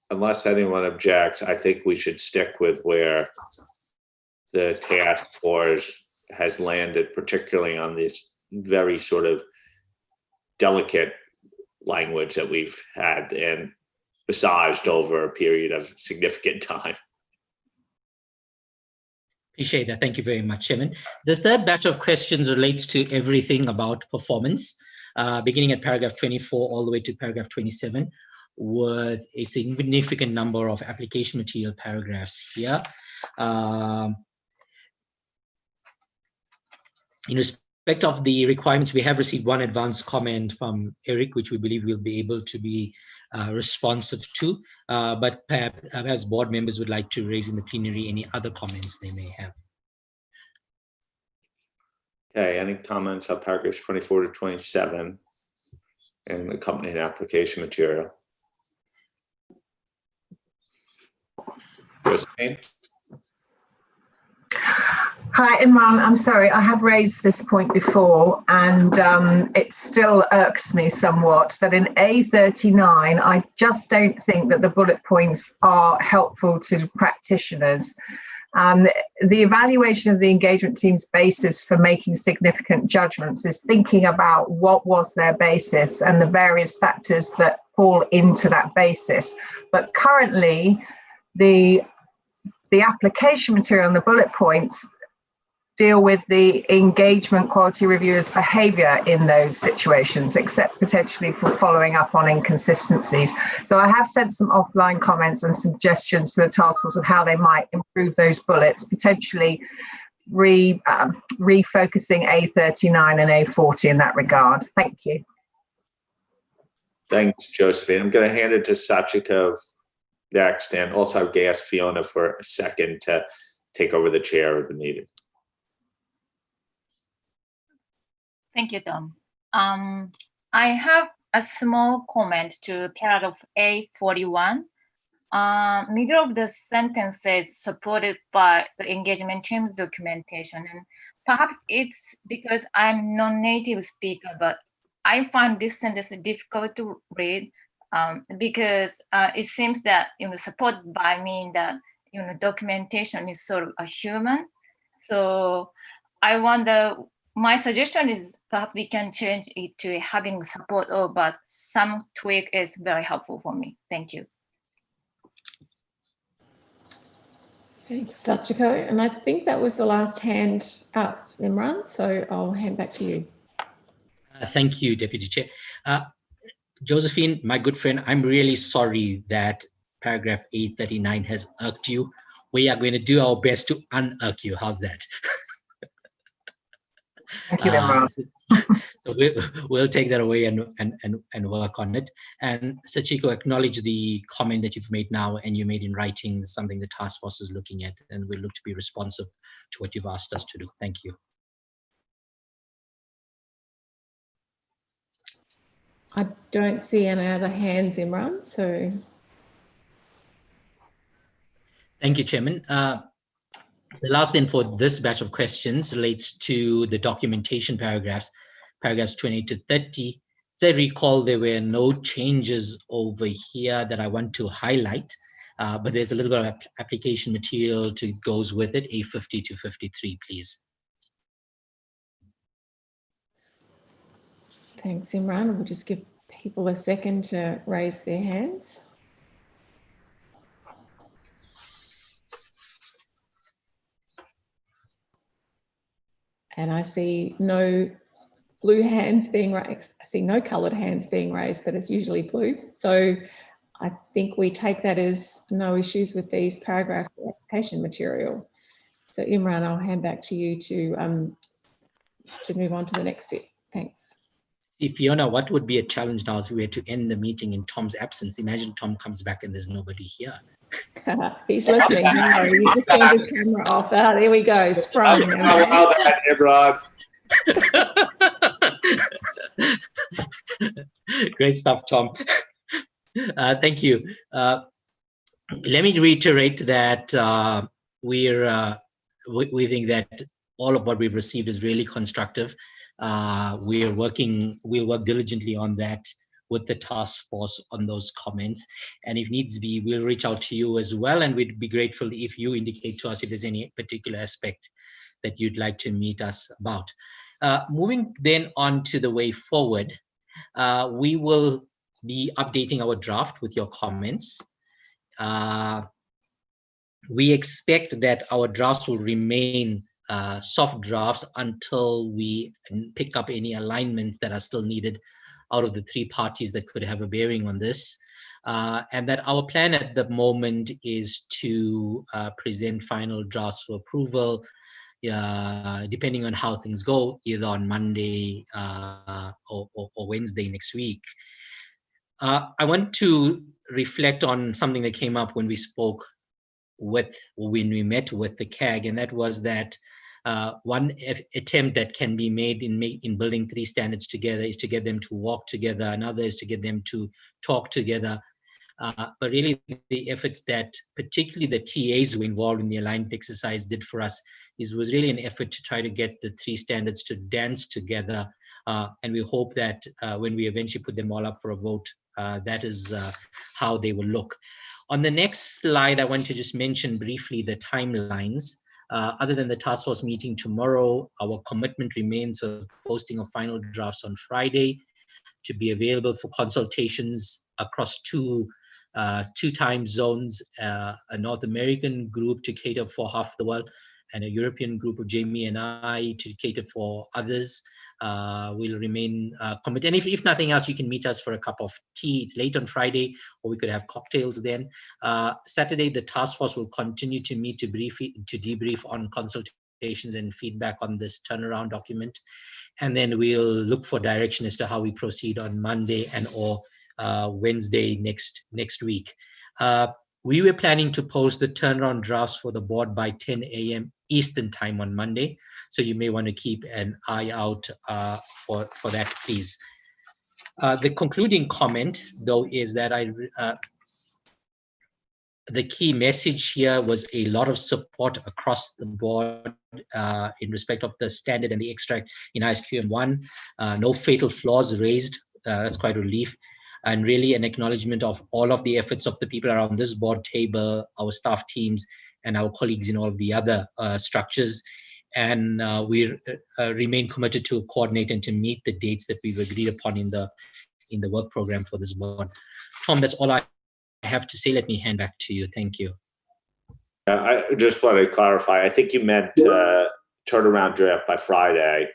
unless anyone objects, I think we should stick with where the task force has landed, particularly on this very sort of delicate language that we've had and massaged over a period of significant time. Appreciate that. Thank you very much, Chairman. The third batch of questions relates to everything about performance, beginning at paragraph 24 all the way to paragraph 27, with a significant number of application material paragraphs here. In respect of the requirements, we have received one advance comment from Eric, which we believe we'll be able to be responsive to, but perhaps board members would like to raise in the plenary any other comments they may have. Okay, any comments on paragraphs 24 to 27 and accompanying application material? Josephine? Hi, Imran. I'm sorry, I have raised this point before, and it still irks me somewhat that in A39, I just don't think that the bullet points are helpful to practitioners. The evaluation of the engagement team's basis for making significant judgments is thinking about what was their basis and the various factors that fall into that basis. But currently, the application material and the bullet points deal with the engagement quality reviewers' behaviour in those situations, except potentially for following up on inconsistencies. So I have sent some offline comments and suggestions to the task force of how they might improve those bullets, potentially refocusing A39 and A40 in that regard. Thank you. Thanks, Josephine. I'm going to hand it to Sachiko next, and also I'll ask Fiona for a second to take over the chair of the meeting. Thank you, Tom. I have a small comment to paragraph A41. Middle of the sentence says supported by the engagement team's documentation. And perhaps it's because I'm non-native speaker, but I find this sentence difficult to read because it seems that, support by mean that, documentation is sort of a human. So I wonder, my suggestion is perhaps we can change it to having support, but some tweak is very helpful for me. Thank you. Thanks, Sachiko. And I think that was the last hand up, Imran, so I'll hand back to you. Thank you, Deputy Chair. Josephine, my good friend, I'm really sorry that paragraph 839 has irked you. We are going to do our best to un-irk you. How's that? Thank you, Imran. So we'll take that away and work on it. And Sachiko, acknowledge the comment that you've made now and you made in writing, something the task force is looking at, and we'll look to be responsive to what you've asked us to do. Thank you. I don't see any other hands, Imran, so. Thank you, Chairman. The last then for this batch of questions relates to the documentation paragraphs 20 to 30. As I recall, there were no changes over here that I want to highlight, but there's a little bit of application material to goes with it, A50 to 53, please. Thanks, Imran. We'll just give people a second to raise their hands. And I see no blue hands being raised. I see no coloured hands being raised, but it's usually blue. So I think we take that as no issues with these paragraph application material. So Imran, I'll hand back to you to move on to the next bit. Thanks. Fiona, what would be a challenge now if we were to end the meeting in Tom's absence? Imagine Tom comes back and there's nobody here. He's listening. Don't worry. He just turned his camera off. Ah, there we go. Sprung. Well done, Imran. Great stuff, Tom. Thank you. Let me reiterate that we think that all of what we've received is really constructive. We'll work diligently on that with the task force on those comments. And if needs be, we'll reach out to you as well. And we'd be grateful if you indicate to us if there's any particular aspect that you'd like to meet us about. Moving then on to the way forward, we will be updating our draft with your comments. We expect that our drafts will remain soft drafts until we pick up any alignments that are still needed out of the three parties that could have a bearing on this. And that our plan at the moment is to present final drafts for approval, depending on how things go, either on Monday or Wednesday next week. I want to reflect on something that came up when we spoke when we met with the CAG, and that was that one attempt that can be made in building three standards together is to get them to walk together. Another is to get them to talk together. But really the efforts that particularly the TAs who were involved in the alignment exercise did for us was really an effort to try to get the three standards to dance together. And we hope that when we eventually put them all up for a vote, that is how they will look. On the next slide, I want to just mention briefly the timelines. Other than the task force meeting tomorrow, our commitment remains for posting of final drafts on Friday to be available for consultations across two time zones, a North American group to cater for half the world, and a European group of Jamie and I to cater for others. We'll remain committed. And if nothing else, you can meet us for a cup of tea. It's late on Friday, or we could have cocktails then. Saturday, the task force will continue to meet to debrief on consultations and feedback on this turnaround document. And then we'll look for direction as to how we proceed on Monday and or Wednesday next week. We were planning to post the turnaround drafts for the board by 10 a.m. Eastern time on Monday. So you may want to keep an eye out for that, please. The concluding comment, though, is that the key message here was a lot of support across the board in respect of the standard and the extract in ISQM 1. No fatal flaws raised. That's quite a relief. And really an acknowledgement of all of the efforts of the people around this board table, our staff teams, and our colleagues in all of the other structures. And we remain committed to coordinate and to meet the dates that we've agreed upon in the work program for this board. Tom, that's all I have to say. Let me hand back to you. Thank you. I just want to clarify. I think you meant turnaround draft by Friday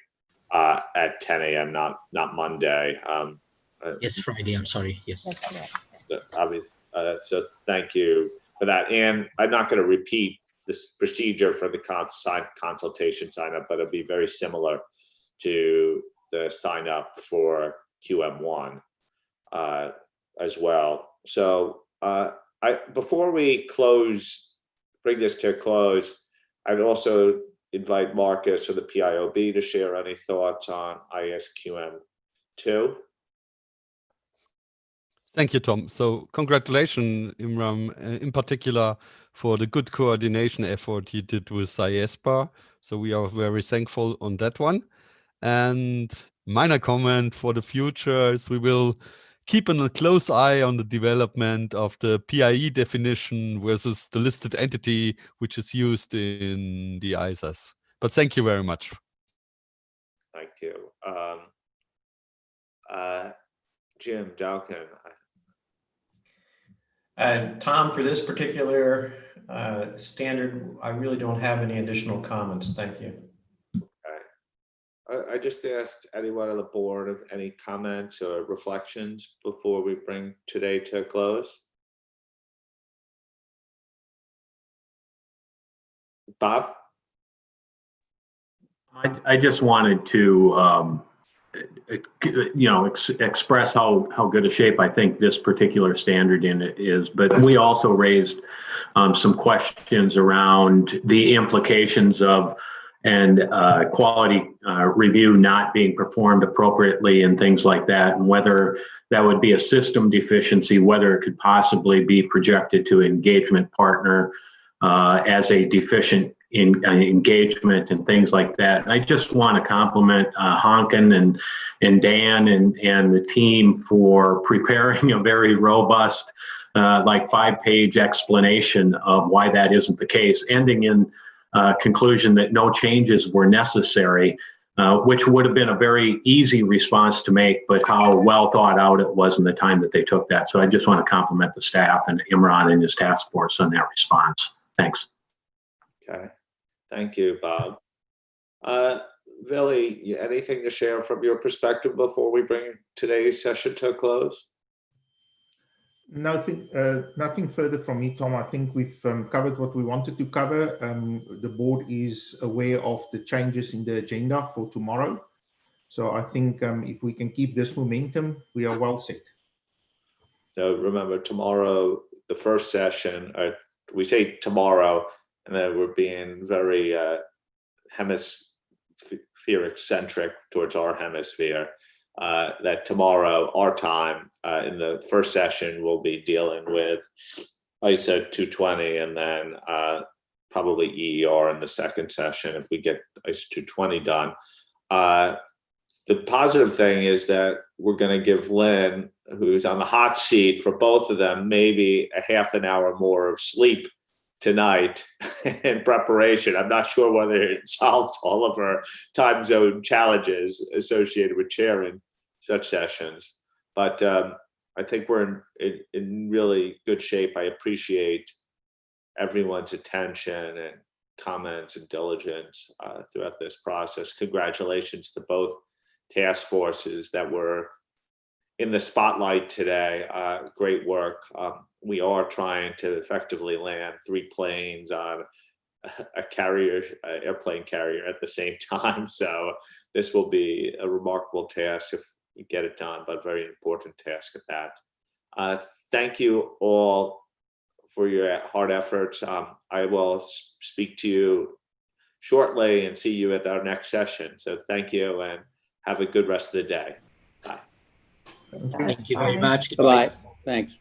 at 10 a.m., not Monday. Yes, Friday. I'm sorry. Yes. Obvious. So thank you for that. And I'm not going to repeat this procedure for the consultation sign up, but it'll be very similar to the sign up for QM1 as well. So before we bring this to a close, I'd also invite Marcus or the PIOB to share any thoughts on ISQM 2. Thank you, Tom. So congratulations, Imran, in particular for the good coordination effort you did with IAASB. So we are very thankful on that one. And minor comment for the future is we will keep a close eye on the development of the PIE definition versus the listed entity, which is used in the ISAs. But thank you very much. Thank you. Jim Dalkin. Tom, for this particular standard, I really don't have any additional comments. Thank you. Okay. I just asked anyone on the board of any comments or reflections before we bring today to a close? Bob? I just wanted to, express how good a shape I think this particular standard in it is. But we also raised some questions around the implications of quality review not being performed appropriately and things like that, and whether that would be a system deficiency, whether it could possibly be projected to engagement partner as a deficient in engagement and things like that. And I just want to compliment Honken and Dan and the team for preparing a very robust, like 5-page explanation of why that isn't the case, ending in conclusion that no changes were necessary, which would have been a very easy response to make, but how well thought out it was in the time that they took that. So I just want to compliment the staff and Imran and his task force on that response. Thanks. Okay, thank you, Bob. Vili, anything to share from your perspective before we bring today's session to a close? Nothing further from me, Tom. I think we've covered what we wanted to cover. The board is aware of the changes in the agenda for tomorrow. So I think if we can keep this momentum, we are well set. So remember, tomorrow, the first session, we say tomorrow, and then we're being very hemispheric centric towards our hemisphere. That tomorrow, our time, in the first session, we'll be dealing with ISO 220 and then probably EER in the second session if we get ISO 220 done. The positive thing is that we're going to give Lynn, who's on the hot seat for both of them, maybe a half an hour more of sleep tonight in preparation. I'm not sure whether it solves all of our time zone challenges associated with chairing such sessions, but I think we're in really good shape. I appreciate everyone's attention and comments and diligence throughout this process. Congratulations to both task forces that were in the spotlight today. Great work. We are trying to effectively land 3 planes on a carrier, airplane carrier at the same time. So this will be a remarkable task if we get it done, but very important task at that. Thank you all for your hard efforts. I will speak to you shortly and see you at our next session. So thank you and have a good rest of the day. Bye. Thank you very much. Bye-bye. Thanks.